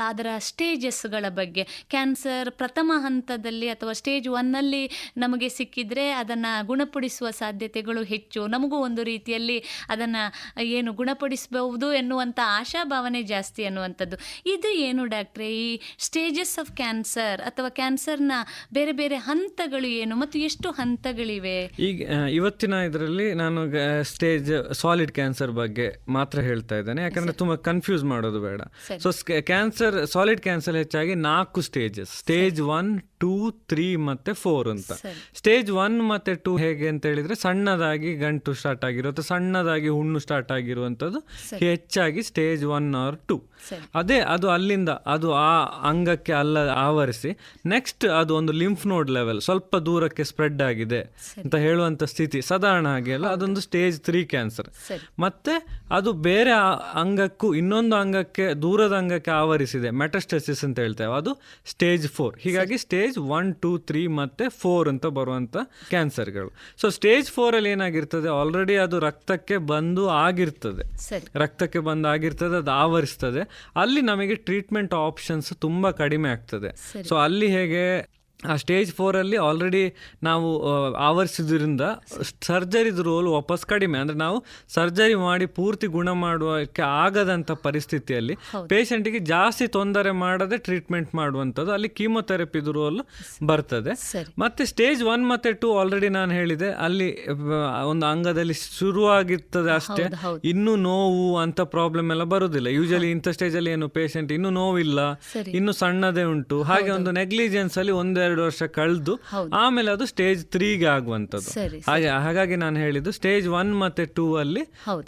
ಅದರ ಸ್ಟೇಜಸ್ಗಳ ಬಗ್ಗೆ. ಕ್ಯಾನ್ಸರ್ ಪ್ರಥಮ ಹಂತದಲ್ಲಿ ಅಥವಾ ಸ್ಟೇಜ್ 1 ಅಲ್ಲಿ ನಮಗೆ ಸಿಕ್ಕಿದ್ರೆ ಅದನ್ನ ಗುಣಪಡಿಸುವ ಸಾಧ್ಯತೆಗಳು ಹೆಚ್ಚು, ನಮಗೂ ಒಂದು ರೀತಿಯಲ್ಲಿ ಅದನ್ನ ಏನು ಗುಣಪಡಿಸಬಹುದು ಎನ್ನುವಂತ ಆಶಾಭಾವನೆ ಜಾಸ್ತಿ ಅನ್ನುವಂಥದ್ದು. ಇದು ಏನು ಡಾಕ್ಟ್ರೆ, ಈ ಸ್ಟೇಜಸ್ ಆಫ್ ಕ್ಯಾನ್ಸರ್ ಅಥವಾ ಕ್ಯಾನ್ಸರ್ನ ಬೇರೆ ಬೇರೆ ಹಂತಗಳು ಏನು ಮತ್ತು ಎಷ್ಟು ಹಂತಗಳಿವೆ? ಈಗ ಇವತ್ತಿನ ಇದರಲ್ಲಿ ನಾನು ಸ್ಟೇಜ್ ಸಾಲಿಡ್ ಕ್ಯಾನ್ಸರ್ ಬಗ್ಗೆ ಮಾತ್ರ ಹೇಳ್ತಾ ಇದ್ದೇನೆ, ಯಾಕಂದ್ರೆ ತುಂಬಾ ಕನ್ಫ್ಯೂಸ್ ಮಾಡೋದು ಬೇಡ. ಸೊ ಕ್ಯಾನ್ಸರ್, ಸಾಲಿಡ್ ಕ್ಯಾನ್ಸರ್ ಹೆಚ್ಚಾಗಿ 4 ಸ್ಟೇಜಸ್, ಸ್ಟೇಜ್ 1, 2, 3 ಮತ್ತೆ 4 ಅಂತ. ಸ್ಟೇಜ್ 1 ಮತ್ತೆ 2 ಹೇಗೆ ಅಂತ ಹೇಳಿದ್ರೆ ಸಣ್ಣದಾಗಿ ಗಂಟು ಸ್ಟಾರ್ಟ್ ಆಗಿರುತ್ತೆ, ಸಣ್ಣದಾಗಿ ಹುಣ್ಣು ಸ್ಟಾರ್ಟ್ ಆಗಿರುವಂತದ್ದು ಹೆಚ್ಚಾಗಿ ಸ್ಟೇಜ್ 1 or 2. ಅದು ಅಲ್ಲಿಂದ ಅದು ಆ ಅಂಗಕ್ಕೆ ಆವರಿಸಿ ನೆಕ್ಸ್ಟ್ ಅದು ಒಂದು ಲಿಂಫ್ ನೋಡ್ ಲೆವೆಲ್ ಸ್ವಲ್ಪ ದೂರಕ್ಕೆ ಸ್ಪ್ರೆಡ್ ಆಗಿದೆ ಅಂತ ಹೇಳುವಂತ ಸ್ಥಿತಿ ಸಾಧಾರಣ ಹಾಗೆ ಅಲ್ಲ, ಅದೊಂದು ಸ್ಟೇಜ್ 3 ಕ್ಯಾನ್ಸರ್. ಮತ್ತೆ ಅದು ಬೇರೆ ಅಂಗಕ್ಕೂ ಇನ್ನೊಂದು ಅಂಗಕ್ಕೆ ದೂರದ ಅಂಗಕ್ಕೆ ಆವರಿಸಿದೆ, ಮೆಟಾಸ್ಟಸಿಸ್ ಅಂತ ಹೇಳ್ತೇವೆ, ಅದು ಸ್ಟೇಜ್ 4. ಹೀಗಾಗಿ ಸ್ಟೇಜ್ 1, 2, 3 ಮತ್ತೆ 4 ಅಂತ ಬರುವಂತ ಕ್ಯಾನ್ಸರ್ಗಳು. ಸೊ ಸ್ಟೇಜ್ 4 ಅಲ್ಲಿ ಏನಾಗಿರ್ತದೆ, ಆಲ್ರೆಡಿ ಅದು ರಕ್ತಕ್ಕೆ ಬಂದು ಆಗಿರ್ತದೆ, ಅದು ಆವರಿಸ್ತದೆ. ಅಲ್ಲಿ ನಮಗೆ ಟ್ರೀಟ್ಮೆಂಟ್ ಆಪ್ಷನ್ಸ್ ತುಂಬಾ ಕಡಿಮೆ ಆಗ್ತದೆ. ಸೊ ಅಲ್ಲಿ ಹೇಗೆ ಆ ಸ್ಟೇಜ್ 4 ಅಲ್ಲಿ ಆಲ್ರೆಡಿ ನಾವು ಆವರಿಸಿದ್ರಿಂದ ಸರ್ಜರಿದ ರೋಲ್ ವಾಪಸ್ ಕಡಿಮೆ. ಅಂದರೆ ನಾವು ಸರ್ಜರಿ ಮಾಡಿ ಪೂರ್ತಿ ಗುಣ ಮಾಡುವಕ್ಕೆ ಆಗದಂಥ ಪರಿಸ್ಥಿತಿಯಲ್ಲಿ ಪೇಷಂಟಿಗೆ ಜಾಸ್ತಿ ತೊಂದರೆ ಮಾಡದೆ ಟ್ರೀಟ್ಮೆಂಟ್ ಮಾಡುವಂಥದ್ದು, ಅಲ್ಲಿ ಕೀಮೊಥೆರಪಿದು ರೋಲ್ ಬರ್ತದೆ. ಮತ್ತು ಸ್ಟೇಜ್ 1 ಮತ್ತು 2 ಆಲ್ರೆಡಿ ನಾನು ಹೇಳಿದೆ, ಅಲ್ಲಿ ಒಂದು ಅಂಗದಲ್ಲಿ ಶುರುವಾಗಿರ್ತದೆ ಅಷ್ಟೇ, ಇನ್ನೂ ನೋವು ಅಂತ ಪ್ರಾಬ್ಲಮ್ ಎಲ್ಲ ಬರೋದಿಲ್ಲ. ಯೂಶಲಿ ಇಂಥ ಸ್ಟೇಜಲ್ಲಿ ಏನು ಪೇಷಂಟ್ ಇನ್ನೂ ನೋವಿಲ್ಲ, ಇನ್ನು ಸಣ್ಣದೇ ಉಂಟು, ಹಾಗೆ ಒಂದು ನೆಗ್ಲಿಜೆನ್ಸ್ ಅಲ್ಲಿ 1-2 ವರ್ಷ ಕಳೆದು ಆಮೇಲೆ ಅದು ಸ್ಟೇಜ್ 3ಗೆ ಆಗುವಂಥದ್ದು. ಹಾಗಾಗಿ ನಾನು ಹೇಳಿದ್ದು ಸ್ಟೇಜ್ 1 ಮತ್ತೆ 2 ಅಲ್ಲಿ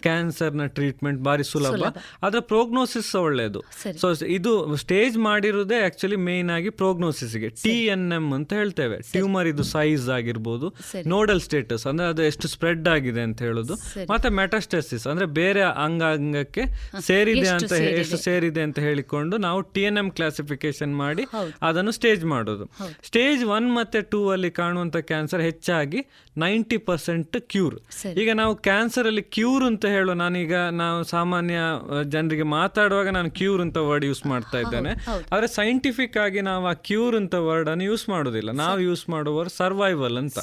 ಕ್ಯಾನ್ಸರ್ ನ ಟ್ರೀಟ್ಮೆಂಟ್ ಬಾರಿ ಸುಲಭ, ಅದರ ಪ್ರೋಗ್ನೋಸಿಸ್ ಒಳ್ಳೆಯದು. ಸೊ ಇದು ಸ್ಟೇಜ್ ಮಾಡಿರುವುದೇ ಆಕ್ಚುಲಿ ಮೇನ್ ಆಗಿ ಪ್ರೋಗ್ನೋಸಿಸ್ಗೆ. TNM ಅಂತ ಹೇಳ್ತೇವೆ, ಟ್ಯೂಮರ್ ಇದು ಸೈಜ್ ಆಗಿರ್ಬೋದು, ನೋಡಲ್ ಸ್ಟೇಟಸ್ ಅಂದ್ರೆ ಅದು ಎಷ್ಟು ಸ್ಪ್ರೆಡ್ ಆಗಿದೆ ಅಂತ ಹೇಳುದು, ಮತ್ತೆ ಮೆಟಾಸ್ಟಸಿಸ್ ಅಂದ್ರೆ ಬೇರೆ ಅಂಗಕ್ಕೆ ಸೇರಿದೆ ಅಂತ ಎಷ್ಟು ಸೇರಿದೆ ಅಂತ ಹೇಳಿಕೊಂಡು ನಾವು TNM ಕ್ಲಾಸಿಫಿಕೇಶನ್ ಮಾಡಿ ಅದನ್ನು ಸ್ಟೇಜ್ ಮಾಡೋದು. ಸ್ಟೇಜ್ 1 ಮತ್ತೆ 2 ಅಲ್ಲಿ ಕಾಣುವಂತ ಕ್ಯಾನ್ಸರ್ ಹೆಚ್ಚಾಗಿ 90% ಕ್ಯೂರ್. ಈಗ ನಾವು ಕ್ಯಾನ್ಸರ್ ಅಲ್ಲಿ ಕ್ಯೂರ್ ಅಂತ ಹೇಳೋ, ನಾವು ಸಾಮಾನ್ಯ ಜನರಿಗೆ ಮಾತಾಡುವಾಗ ನಾನು ಕ್ಯೂರ್ ಅಂತ ವರ್ಡ್ ಯೂಸ್ ಮಾಡ್ತಾ ಇದ್ದೇನೆ, ಆದ್ರೆ ಸೈಂಟಿಫಿಕ್ ಆಗಿ ನಾವು ಆ ಕ್ಯೂರ್ ಅಂತ ವರ್ಡ್ ಅನ್ನು ಯೂಸ್ ಮಾಡೋದಿಲ್ಲ. ನಾವು ಯೂಸ್ ಮಾಡುವ ಸರ್ವೈವಲ್ ಅಂತ.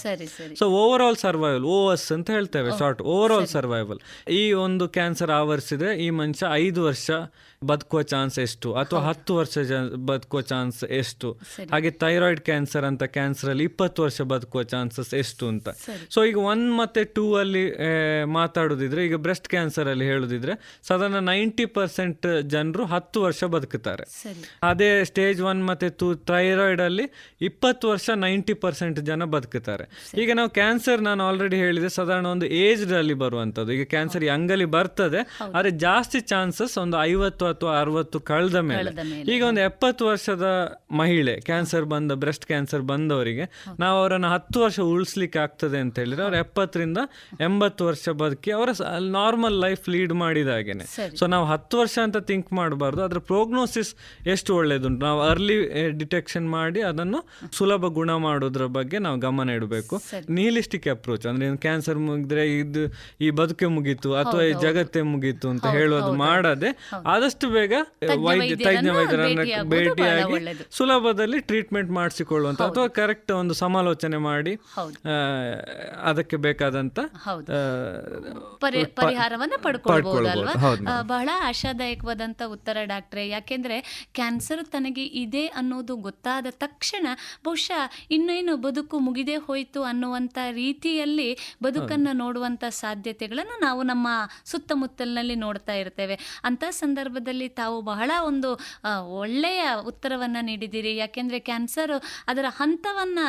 So over all survival, OS ಅಂತ ಹೇಳ್ತೇವೆ ಶಾರ್ಟ್, ಓವರ್ ಆಲ್ ಸರ್ವೈವಲ್. ಈ ಒಂದು ಕ್ಯಾನ್ಸರ್ ಆವರಿಸಿದ್ರೆ ಈ ಮನುಷ್ಯ 5 ವರ್ಷ ಬದುಕುವ ಚಾನ್ಸ್ ಎಷ್ಟು ಅಥವಾ 10 ವರ್ಷ ಬದುಕುವ ಚಾನ್ಸ್ ಎಷ್ಟು, ಹಾಗೆ ಥೈರಾಯ್ಡ್ ಕ್ಯಾನ್ಸರ್ ಅಂತ ಕ್ಯಾನ್ಸರ್ ಅಲ್ಲಿ 20 ವರ್ಷ ಬದುಕುವ ಚಾನ್ಸಸ್ ಎಷ್ಟು ಅಂತ. ಸೊ ಈಗ 1 ಮತ್ತೆ 2 ಅಲ್ಲಿ ಮಾತಾಡೋದಿದ್ರೆ, ಈಗ ಬ್ರೆಸ್ಟ್ ಕ್ಯಾನ್ಸರ್ ಅಲ್ಲಿ ಹೇಳುದಿದ್ರೆ ಸಾಧಾರಣ 90% ಜನರು 10 ವರ್ಷ ಬದುಕುತ್ತಾರೆ. ಅದೇ ಸ್ಟೇಜ್ 1 ಮತ್ತೆ 2 ಥೈರಾಯ್ಡ್ ಅಲ್ಲಿ 20 ವರ್ಷ 90% ಜನ ಬದುಕುತ್ತಾರೆ. ಈಗ ನಾವು ಕ್ಯಾನ್ಸರ್, ನಾನು ಆಲ್ರೆಡಿ ಹೇಳಿದೆ, ಸಾಧಾರಣ ಒಂದು ಏಜ್ ಅಲ್ಲಿ ಬರುವಂತದ್ದು. ಈಗ ಕ್ಯಾನ್ಸರ್ ಯಂಗಲ್ಲಿ ಬರ್ತದೆ, ಆದ್ರೆ ಜಾಸ್ತಿ ಚಾನ್ಸಸ್ ಒಂದು 50 ಅಥವಾ 60 ಕಳೆದ ಮೇಲೆ. ಈಗ ಒಂದು 70 ವರ್ಷದ ಮಹಿಳೆ ಕ್ಯಾನ್ಸರ್ ಬ್ರೆಸ್ಟ್ ಕ್ಯಾನ್ಸರ್ ಬಂದವರಿಗೆ ನಾವು ಅವರನ್ನು 10 ವರ್ಷ ಉಳಿಸ್ಲಿಕ್ಕೆ ಆಗ್ತದೆ ಅಂತ ಹೇಳಿದ್ರೆ ಅವ್ರು 70ರಿಂದ 80 ವರ್ಷ ಬದುಕಿ ಅವರ ನಾರ್ಮಲ್ ಲೈಫ್ ಲೀಡ್ ಮಾಡಿದಾಗೇನೆ. ಸೊ ನಾವು 10 ವರ್ಷ ಅಂತ ಥಿಂಕ್ ಮಾಡಬಾರ್ದು, ಅದ್ರ ಪ್ರೋಗ್ನೋಸಿಸ್ ಎಷ್ಟು ಒಳ್ಳೇದುಂಟು, ನಾವು ಅರ್ಲಿ ಡಿಟೆಕ್ಷನ್ ಮಾಡಿ ಅದನ್ನು ಸುಲಭ ಗುಣ ಮಾಡೋದ್ರ ಬಗ್ಗೆ ನಾವು ಗಮನ ಇಡಬೇಕು. ನಿಹಿಲಿಸ್ಟಿಕ್ ಅಪ್ರೋಚ್ ಅಂದ್ರೆ ಕ್ಯಾನ್ಸರ್ ಮುಗಿದ್ರೆ ಈ ಬದುಕೆ ಮುಗೀತು ಅಥವಾ ಈ ಜಗತ್ತೇ ಮುಗೀತು ಅಂತ ಹೇಳೋದು ಮಾಡದೆ ಆದಷ್ಟು ಬೇಗ ತಜ್ಞ ವೈದ್ಯರನ್ನು ಭೇಟಿಯಾಗಿ ಸುಲಭದಲ್ಲಿ ಟ್ರೀಟ್ಮೆಂಟ್ ಮಾಡಿಸಿಕೊಳ್ಳುವ ಪಡ್ಕೊಳ್ಳುವಂತ ಅಥವಾ ಕರೆಕ್ಟ್ ಒಂದು ಸಮಾಲೋಚನೆ ಮಾಡಿ ಅದಕ್ಕೆ ಬೇಕಾದಂತ ಪರಿಹಾರವನ್ನ ಪಡ್ಕೊಳ್ಬಹುದು ಅಲ್ವಾ. ಬಹಳ ಆಶಾದಾಯಕವಾದಂತ ಉತ್ತರ ಡಾಕ್ಟ್ರೆ. ಯಾಕೆಂದ್ರೆ ಕ್ಯಾನ್ಸರ್ ತನಗೆ ಇದೆ ಅನ್ನೋದು ಗೊತ್ತಾದ ತಕ್ಷಣ ಬಹುಶಃ ಇನ್ನೇನು ಬದುಕು ಮುಗಿದೇ ಹೋಯ್ತು ಅನ್ನುವಂತ ರೀತಿಯಲ್ಲಿ ಬದುಕನ್ನ ನೋಡುವಂತ ಸಾಧ್ಯತೆಗಳನ್ನು ನಾವು ನಮ್ಮ ಸುತ್ತಮುತ್ತಲಿನಲ್ಲಿ ನೋಡ್ತಾ ಇರ್ತೇವೆ. ಅಂತ ಸಂದರ್ಭದಲ್ಲಿ ತಾವು ಬಹಳ ಒಂದು ಒಳ್ಳೆಯ ಉತ್ತರವನ್ನ ನೀಡಿದ್ದೀರಿ. ಯಾಕೆಂದ್ರೆ ಕ್ಯಾನ್ಸರ್ ಅದರ ಹಂತವನ್ನ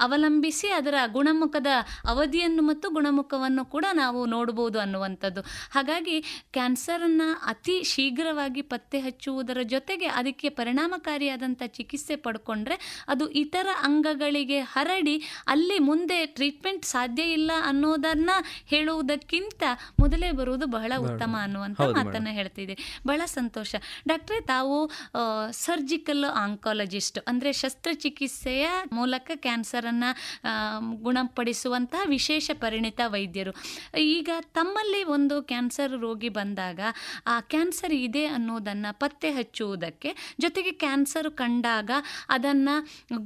ಅವಲಂಬಿಸಿ ಅದರ ಗುಣಮುಖದ ಅವಧಿಯನ್ನು ಮತ್ತು ಗುಣಮುಖವನ್ನು ಕೂಡ ನಾವು ನೋಡಬಹುದು ಅನ್ನುವಂಥದ್ದು. ಹಾಗಾಗಿ ಕ್ಯಾನ್ಸರನ್ನ ಅತಿ ಶೀಘ್ರವಾಗಿ ಪತ್ತೆ ಹಚ್ಚುವುದರ ಜೊತೆಗೆ ಅದಕ್ಕೆ ಪರಿಣಾಮಕಾರಿಯಾದಂಥ ಚಿಕಿತ್ಸೆ ಪಡ್ಕೊಂಡ್ರೆ ಅದು ಇತರ ಅಂಗಗಳಿಗೆ ಹರಡಿ ಅಲ್ಲಿ ಮುಂದೆ ಟ್ರೀಟ್ಮೆಂಟ್ ಸಾಧ್ಯ ಇಲ್ಲ ಅನ್ನೋದನ್ನ ಹೇಳುವುದಕ್ಕಿಂತ ಮೊದಲೇ ಬರುವುದು ಬಹಳ ಉತ್ತಮ ಅನ್ನುವಂಥ ಮಾತನ್ನ ಹೇಳ್ತಿದೆ. ಬಹಳ ಸಂತೋಷ ಡಾಕ್ಟ್ರೆ. ತಾವು ಸರ್ಜಿಕಲ್ ಆಂಕಾಲಜಿಸ್ಟ್ ಅಂದ್ರೆ ಶಸ್ತ್ರಚಿಕಿತ್ಸೆಯ ಮೂಲಕ ಕ್ಯಾನ್ಸರ್ ಅನ್ನ ಗುಣಪಡಿಸುವಂತಹ ವಿಶೇಷ ಪರಿಣಿತ ವೈದ್ಯರು. ಈಗ ತಮ್ಮಲ್ಲಿ ಒಂದು ಕ್ಯಾನ್ಸರ್ ರೋಗಿ ಬಂದಾಗ ಆ ಕ್ಯಾನ್ಸರ್ ಇದೆ ಅನ್ನೋದನ್ನ ಪತ್ತೆ ಹಚ್ಚುವುದಕ್ಕೆ ಜೊತೆಗೆ ಕ್ಯಾನ್ಸರ್ ಕಂಡಾಗ ಅದನ್ನ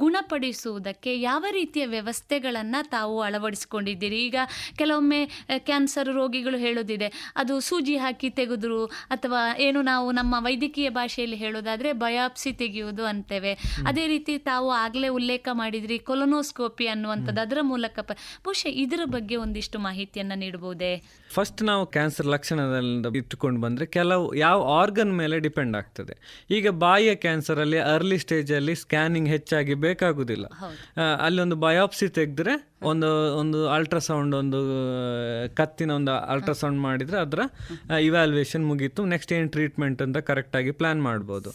ಗುಣಪಡಿಸುವುದಕ್ಕೆ ಯಾವ ರೀತಿಯ ವ್ಯವಸ್ಥೆಗಳನ್ನ ತಾವು ಅಳವಡಿಸಿಕೊಂಡಿದ್ದೀರಿ? ಈಗ ಕೆಲವೊಮ್ಮೆ ಕ್ಯಾನ್ಸರ್ ರೋಗಿಗಳು ಹೇಳೋದಿದೆ, ಅದು ಸೂಜಿ ಹಾಕಿ ತೆಗೆದ್ರು ಅಥವಾ ಏನು ನಾವು ನಮ್ಮ ವೈದ್ಯಕೀಯ ಭಾಷೆಯಲ್ಲಿ ಹೇಳೋದಾದ್ರೆ ಬಯಾಪ್ಸಿ ತೆಗೆಯುವುದು ಅಂತೇವೆ. ಅದೇ ರೀತಿ ತಾವು ಆಗಲೇ ಉಲ್ಲೇಖ ಮಾಡಿದ್ರಿ ಕೊಲೊನೋಸ್ಕೋಪಿ ಅನ್ನುವಂಥದ್ದು, ಅದರ ಮೂಲಕ ಬಹುಶಃ ಇದರ ಬಗ್ಗೆ ಒಂದಿಷ್ಟು ಮಾಹಿತಿಯನ್ನ ನೀಡಬಹುದೇ? ಫಸ್ಟ್ ನಾವು ಕ್ಯಾನ್ಸರ್ ಲಕ್ಷಣದಲ್ಲಿ ಇಟ್ಟುಕೊಂಡು ಬಂದರೆ ಕೆಲವು ಯಾವ ಆರ್ಗನ್ ಮೇಲೆ ಡಿಪೆಂಡ್ ಆಗ್ತದೆ. ಈಗ ಬಾಯಿಯ ಕ್ಯಾನ್ಸರಲ್ಲಿ ಅರ್ಲಿ ಸ್ಟೇಜಲ್ಲಿ ಸ್ಕ್ಯಾನಿಂಗ್ ಹೆಚ್ಚಾಗಿ ಬೇಕಾಗುವುದಿಲ್ಲ. ಅಲ್ಲಿ ಒಂದು ಬಯಾಪ್ಸಿ ತೆಗೆದ್ರೆ ಒಂದು ಅಲ್ಟ್ರಾಸೌಂಡ್, ಒಂದು ಕತ್ತಿನ ಒಂದು ಅಲ್ಟ್ರಾಸೌಂಡ್ ಮಾಡಿದರೆ ಅದರ ಇವ್ಯಾಲ್ಯೂಯೇಷನ್ ಮುಗೀತು, ನೆಕ್ಸ್ಟ್ ಏನು ಟ್ರೀಟ್ಮೆಂಟ್ ಅಂತ ಕರೆಕ್ಟಾಗಿ ಪ್ಲಾನ್ ಮಾಡ್ಬೋದು.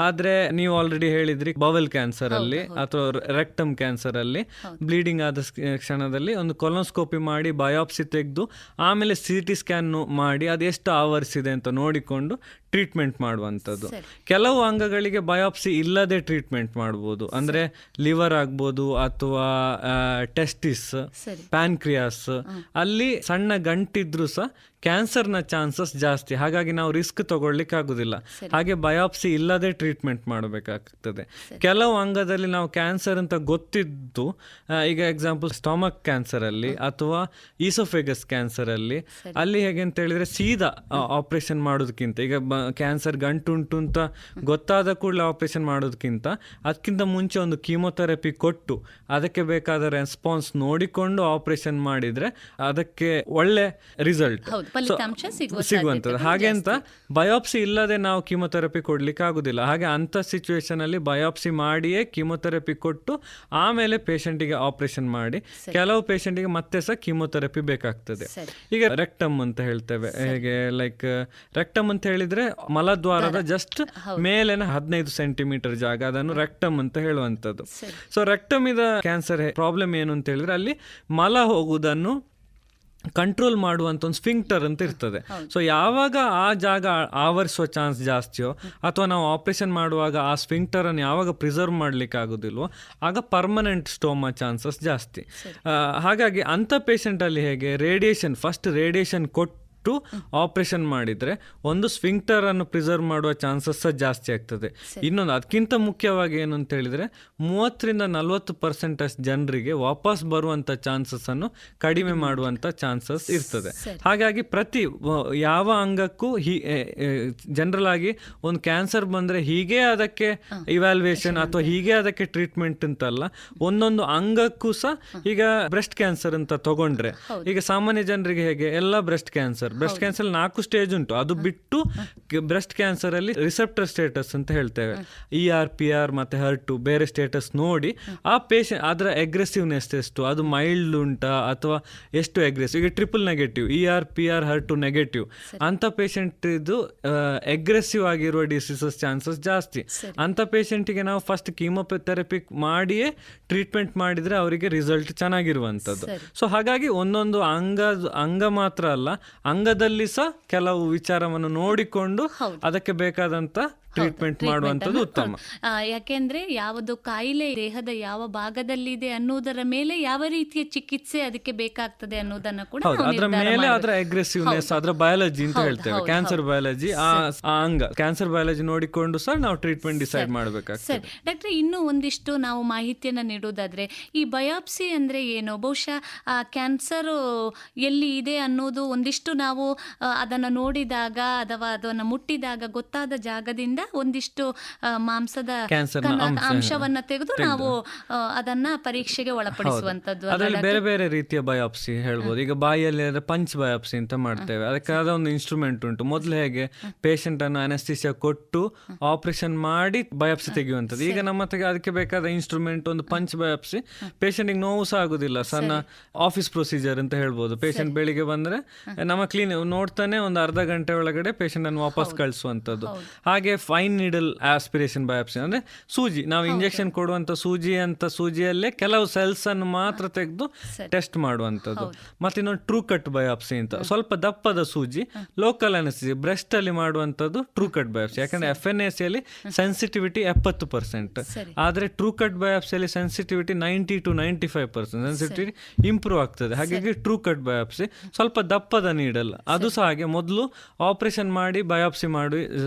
ಆದರೆ ನೀವು ಆಲ್ರೆಡಿ ಹೇಳಿದ್ರಿ ಬವೆಲ್ ಕ್ಯಾನ್ಸರಲ್ಲಿ ಅಥವಾ ರೆಕ್ಟಮ್ ಕ್ಯಾನ್ಸರಲ್ಲಿ ಬ್ಲೀಡಿಂಗ್ ಆದ ಕ್ಷಣದಲ್ಲಿ ಒಂದು ಕೊಲೊನೋಸ್ಕೋಪಿ ಮಾಡಿ ಬಯಾಪ್ಸಿ ತೆಗೆದು ಆಮೇಲೆ CT ಸ್ಕ್ಯಾನ್ ಮಾಡಿ ಅದೆಷ್ಟು ಆವರಿಸಿದೆ ಅಂತ ನೋಡಿಕೊಂಡು ಟ್ರೀಟ್ಮೆಂಟ್ ಮಾಡುವಂಥದ್ದು. ಕೆಲವು ಅಂಗಗಳಿಗೆ ಬಯಾಪ್ಸಿ ಇಲ್ಲದೆ ಟ್ರೀಟ್ಮೆಂಟ್ ಮಾಡ್ಬೋದು. ಅಂದರೆ ಲಿವರ್ ಆಗ್ಬೋದು ಅಥವಾ ಟೆಸ್ಟಿಸ್, ಪ್ಯಾನ್ಕ್ರಿಯಾಸ್, ಅಲ್ಲಿ ಸಣ್ಣ ಗಂಟಿದ್ರೂ ಸಹ ಕ್ಯಾನ್ಸರ್ನ ಚಾನ್ಸಸ್ ಜಾಸ್ತಿ. ಹಾಗಾಗಿ ನಾವು ರಿಸ್ಕ್ ತಗೊಳ್ಲಿಕ್ಕೆ ಆಗುದಿಲ್ಲ. ಹಾಗೆ ಬಯಾಪ್ಸಿ ಇಲ್ಲದೆ ಟ್ರೀಟ್ಮೆಂಟ್ ಮಾಡಬೇಕಾಗ್ತದೆ. ಕೆಲವು ಅಂಗದಲ್ಲಿ ನಾವು ಕ್ಯಾನ್ಸರ್ ಅಂತ ಗೊತ್ತಿದ್ದು, ಈಗ ಎಕ್ಸಾಂಪಲ್ ಸ್ಟಮಕ್ ಕ್ಯಾನ್ಸರಲ್ಲಿ ಅಥವಾ ಈಸೋಫೆಗಸ್ ಕ್ಯಾನ್ಸರಲ್ಲಿ, ಅಲ್ಲಿ ಹೇಗೆ ಅಂತ ಹೇಳಿದ್ರೆ ಸೀದಾ ಆಪರೇಷನ್ ಮಾಡೋದಕ್ಕಿಂತ, ಈಗ ಕ್ಯಾನ್ಸರ್ ಗಂಟುಂಟು ಅಂತ ಗೊತ್ತಾದ ಕೂಡಲೇ ಆಪರೇಷನ್ ಮಾಡೋದಕ್ಕಿಂತ ಅದಕ್ಕಿಂತ ಮುಂಚೆ ಒಂದು ಕೀಮೊಥೆರಪಿ ಕೊಟ್ಟು ಅದಕ್ಕೆ ಬೇಕಾದ ರೆಸ್ಪಾನ್ಸ್ ನೋಡಿಕೊಂಡು ಆಪರೇಷನ್ ಮಾಡಿದ್ರೆ ಅದಕ್ಕೆ ಒಳ್ಳೆ ರಿಸಲ್ಟ್ ಸಿಗುವಂಥದ್ದು. ಹಾಗೆ ಅಂತ ಬಯಾಪ್ಸಿ ಇಲ್ಲದೆ ನಾವು ಕೀಮೊಥೆರಪಿ ಕೊಡ್ಲಿಕ್ಕೆ ಆಗುದಿಲ್ಲ. ಹಾಗೆ ಅಂತ ಸಿಚುವೇಶನ್ ಅಲ್ಲಿ ಬಯಾಪ್ಸಿ ಮಾಡಿಯೇ ಕೀಮೊಥೆರಪಿ ಕೊಟ್ಟು ಆಮೇಲೆ ಪೇಷಂಟಿಗೆ ಆಪರೇಷನ್ ಮಾಡಿ, ಕೆಲವು ಪೇಷಂಟಿಗೆ ಮತ್ತೆ ಸಹ ಕೀಮೊಥೆರಪಿ ಬೇಕಾಗ್ತದೆ. ಈಗ ರೆಕ್ಟಮ್ ಅಂತ ಹೇಳ್ತೇವೆ. ಹೇಗೆ ಲೈಕ್ ರೆಕ್ಟಮ್ ಅಂತ ಹೇಳಿದ್ರೆ ಮಲದ್ವಾರದ ಜಸ್ಟ್ ಮೇಲಿನ 15 ಸೆಂಟಿಮೀಟರ್ ಜಾಗ, ಅದನ್ನು ರೆಕ್ಟಮ್ ಅಂತ ಹೇಳುವಂಥದ್ದು. ಸೊ ರೆಕ್ಟಮ್ ಇದ ಕ್ಯಾನ್ಸರ್ ಪ್ರಾಬ್ಲಮ್ ಏನು ಅಂತ ಹೇಳಿದ್ರೆ ಅಲ್ಲಿ ಮಲ ಹೋಗುವುದನ್ನು ಕಂಟ್ರೋಲ್ ಮಾಡುವಂಥ ಒಂದು ಸ್ಫಿಂಕ್ಟರ್ ಅಂತ ಇರ್ತದೆ. ಸೊ ಯಾವಾಗ ಆ ಜಾಗ ಆವರಿಸುವ ಚಾನ್ಸ್ ಜಾಸ್ತಿಯೋ ಅಥವಾ ನಾವು ಆಪರೇಷನ್ ಮಾಡುವಾಗ ಆ ಸ್ಫಿಂಕ್ಟರ್ ಅನ್ನು ಯಾವಾಗ ಪ್ರಿಸರ್ವ್ ಮಾಡ್ಲಿಕ್ಕೆ ಆಗೋದಿಲ್ವೋ ಆಗ ಪರ್ಮನೆಂಟ್ ಸ್ಟೋಮಾ ಚಾನ್ಸಸ್ ಜಾಸ್ತಿ. ಹಾಗಾಗಿ ಅಂಥ ಪೇಷಂಟಲ್ಲಿ ಹೇಗೆ ಫಸ್ಟ್ ರೇಡಿಯೇಷನ್ ಕೊಟ್ಟು ಆಪರೇಷನ್ ಮಾಡಿದ್ರೆ ಒಂದು ಸ್ಫಿಂಕ್ಟರ್ ಅನ್ನು ಪ್ರಿಸರ್ವ್ ಮಾಡುವ ಚಾನ್ಸಸ್ ಜಾಸ್ತಿ ಆಗ್ತದೆ. ಇನ್ನೊಂದು ಅದಕ್ಕಿಂತ ಮುಖ್ಯವಾಗಿ ಏನು ಅಂತ ಹೇಳಿದ್ರೆ 30-40% ಜನರಿಗೆ ವಾಪಸ್ ಬರುವಂತ ಚಾನ್ಸಸ್ ಅನ್ನು ಕಡಿಮೆ ಮಾಡುವಂತ ಚಾನ್ಸಸ್ ಇರ್ತದೆ. ಹಾಗಾಗಿ ಪ್ರತಿ ಯಾವ ಅಂಗಕ್ಕೂ ಜನರಲ್ ಆಗಿ ಒಂದು ಕ್ಯಾನ್ಸರ್ ಬಂದ್ರೆ ಹೀಗೆ ಅದಕ್ಕೆ ಇವ್ಯಾಲ್ಯೂಯೇಷನ್ ಅಥವಾ ಹೀಗೆ ಅದಕ್ಕೆ ಟ್ರೀಟ್ಮೆಂಟ್ ಅಂತಲ್ಲ, ಒಂದೊಂದು ಅಂಗಕ್ಕೂ ಸಹ. ಈಗ ಬ್ರೆಸ್ಟ್ ಕ್ಯಾನ್ಸರ್ ಅಂತ ತಗೊಂಡ್ರೆ, ಈಗ ಸಾಮಾನ್ಯ ಜನರಿಗೆ ಹೇಗೆ ಎಲ್ಲ ಬ್ರೆಸ್ಟ್ ಕ್ಯಾನ್ಸರ್ 4 ಸ್ಟೇಜ್ ಉಂಟು. ಅದು ಬಿಟ್ಟು ಬ್ರೆಸ್ಟ್ ಕ್ಯಾನ್ಸರ್ ಅಲ್ಲಿ ರಿಸೆಪ್ಟರ್ ಸ್ಟೇಟಸ್ ಅಂತ ಹೇಳ್ತೇವೆ, ER, PR ಮತ್ತೆ HER2 ಬೇರೆ ಸ್ಟೇಟಸ್ ನೋಡಿ ಆ ಪೇಷಂಟ್ ಅದರ ಅಗ್ರೆಸಿವ್ನೆಸ್ ಎಷ್ಟು, ಅದು ಮೈಲ್ಡ್ ಉಂಟಾ ಅಥವಾ ಎಷ್ಟು ಅಗ್ರೆಸಿವ್. ಈಗ triple negative, ER, PR, HER2 negative ಅಂತ ಪೇಷಂಟ್ ಇದು ಅಗ್ರೆಸಿವ್ ಆಗಿರುವ ಡಿಸೀಸಸ್ ಚಾನ್ಸಸ್ ಜಾಸ್ತಿ. ಅಂತ ಪೇಷಂಟಿಗೆ ನಾವು ಫಸ್ಟ್ ಕೀಮೊಥೆರಪಿ ಮಾಡಿಯೇ ಟ್ರೀಟ್ಮೆಂಟ್ ಮಾಡಿದ್ರೆ ಅವರಿಗೆ ರಿಸಲ್ಟ್ ಚೆನ್ನಾಗಿರುವಂಥದ್ದು. ಸೊ ಹಾಗಾಗಿ ಒಂದೊಂದು ಅಂಗ ಮಾತ್ರ ಅಲ್ಲ, ಅಂಗದಲ್ಲಿ ಸಹ ಕೆಲವು ವಿಚಾರವನ್ನು ನೋಡಿಕೊಂಡು ಅದಕ್ಕೆ ಬೇಕಾದಂತ ಟ್ರೀಟ್ಮೆಂಟ್ ಮಾಡುವಂಥದ್ದು ಉತ್ತಮ. ಯಾಕೆಂದ್ರೆ ಯಾವುದು ಕಾಯಿಲೆ ದೇಹದ ಯಾವ ಭಾಗದಲ್ಲಿದೆ ಅನ್ನೋದರ ಮೇಲೆ ಯಾವ ರೀತಿಯ ಚಿಕಿತ್ಸೆ ಅದಕ್ಕೆ ಬೇಕಾಗ್ತದೆ ಅನ್ನೋದನ್ನ ಕೂಡ ಅದರ ಮೇಲೆ ಅದರ ಅಗ್ರೆಸಿವ್ನೆಸ್, ಅದರ ಬಯಾಲಜಿ ಅಂತ ಹೇಳ್ತೇವೆ, ಕ್ಯಾನ್ಸರ್ ಬಯಾಲಜಿ, ಆ ಅಂಗ ಕ್ಯಾನ್ಸರ್ ಬಯಾಲಜಿ ನೋಡಿಕೊಂಡು ಸಹ ನಾವು ಟ್ರೀಟ್ಮೆಂಟ್ ಡಿಸೈಡ್ ಮಾಡಬೇಕಾಗ್ತದೆ. ಸರಿ ಡಾಕ್ಟ್ರೆ, ಇನ್ನೂ ಒಂದಿಷ್ಟು ನಾವು ಮಾಹಿತಿಯನ್ನ ನೀಡೋದಾದ್ರೆ ಈ ಬಯಾಪ್ಸಿ ಅಂದ್ರೆ ಏನು? ಬಹುಶಃ ಕ್ಯಾನ್ಸರ್ ಎಲ್ಲಿ ಇದೆ ಅನ್ನೋದು ಒಂದಿಷ್ಟು ನಾವು ಅದನ್ನು ನೋಡಿದಾಗ ಅಥವಾ ಅದನ್ನು ಮುಟ್ಟಿದಾಗ ಗೊತ್ತಾದ ಜಾಗದಿಂದ ಒಂದಿಷ್ಟು ಮಾಂಸದ ಅಂಶವನ್ನ ತೆಗೆದು ನಾವು ಅದನ್ನ ಪರೀಕ್ಷೆಗೆ ಒಳಪಡಿಸುವಂತದ್ದು. ಅದರಲ್ಲಿ ಬೇರೆ ಬೇರೆ ರೀತಿಯ ಬಯಾಪ್ಸಿ ಹೇಳ್ಬೋದು. ಈಗ ಬಾಯಿಯಲ್ಲಿ ಪಂಚ್ ಬಯಾಪ್ಸಿ ಅಂತ ಮಾಡ್ತೇವೆ, ಅದಕ್ಕಾದ ಒಂದು ಇನ್ಸ್ಟ್ರೂಮೆಂಟ್ ಉಂಟು. ಮೊದಲು ಹೇಗೆ ಪೇಷಂಟ್ ಅನ್ನು ಅನೆಸ್ಥಿಸಿಯಾ ಕೊಟ್ಟು ಆಪರೇಷನ್ ಮಾಡಿ ಬಯಾಪ್ಸಿ ತೆಗೆಯುವಂಥದ್ದು, ಈಗ ನಮ್ಮ ಅದಕ್ಕೆ ಬೇಕಾದ ಇನ್ಸ್ಟ್ರೂಮೆಂಟ್ ಒಂದು ಪಂಚ್ ಬಯಾಪ್ಸಿ. ಪೇಷಂಟಿಗೆ ನೋವು ಸಹ ಆಗುದಿಲ್ಲ, ಸಣ್ಣ ಆಫೀಸ್ ಪ್ರೊಸೀಜರ್ ಅಂತ ಹೇಳ್ಬೋದು. ಪೇಷಂಟ್ ಬೆಳಿಗ್ಗೆ ಬಂದ್ರೆ ನಮ್ಮ ಕ್ಲಿನಿಕ್ ನೋಡ್ತಾನೆ ಒಂದು ಅರ್ಧ ಗಂಟೆ ಒಳಗಡೆ ಪೇಷಂಟ್ ಅನ್ನು ವಾಪಸ್ ಕಳಿಸುವಂಥದ್ದು. ಹಾಗೆ ಫೈನ್ ನೀಡಲ್ ಆಸ್ಪಿರೇಷನ್ ಬಯಾಪ್ಸಿ ಅಂದ್ರೆ ಸೂಜಿ, ನಾವು ಇಂಜೆಕ್ಷನ್ ಕೊಡುವಂತ ಸೂಜಿಯಲ್ಲೇ ಕೆಲವು ಸೆಲ್ಸ್ ಅನ್ನು ಮಾತ್ರ ತೆಗೆದು ಟೆಸ್ಟ್ ಮಾಡುವಂಥದ್ದು. ಮತ್ತೆ ಇನ್ನೊಂದು ಟ್ರೂ ಕಟ್ ಬಯಾಪ್ಸಿ ಅಂತ, ಸ್ವಲ್ಪ ದಪ್ಪದ ಸೂಜಿ, ಲೋಕಲ್ ಅನೆಸ್ಥಿಸಿಯಾ ಬ್ರೆಸ್ಟ್ ಅಲ್ಲಿ ಮಾಡುವಂಥದ್ದು ಟ್ರೂ ಕಟ್ ಬಯಾಪ್ಸಿ. ಯಾಕಂದ್ರೆ FNAC ಅಲ್ಲಿ ಸೆನ್ಸಿಟಿವಿಟಿ 70%, ಆದ್ರೆ ಟ್ರೂ ಕಟ್ ಬಯಾಪ್ಸಿಯಲ್ಲಿ ಸೆನ್ಸಿಟಿವಿಟಿ 90 to 95% ಸೆನ್ಸಿಟಿವಿಟಿ ಇಂಪ್ರೂವ್ ಆಗ್ತದೆ. ಹಾಗಾಗಿ ಟ್ರೂ ಕಟ್ ಬಯಾಪ್ಸಿ ಸ್ವಲ್ಪ ದಪ್ಪದ ನೀಡಲ್, ಅದು ಸಹ ಹಾಗೆ ಮೊದಲು ಆಪರೇಷನ್ ಮಾಡಿ ಬಯಾಪ್ಸಿ ಮಾಡಿ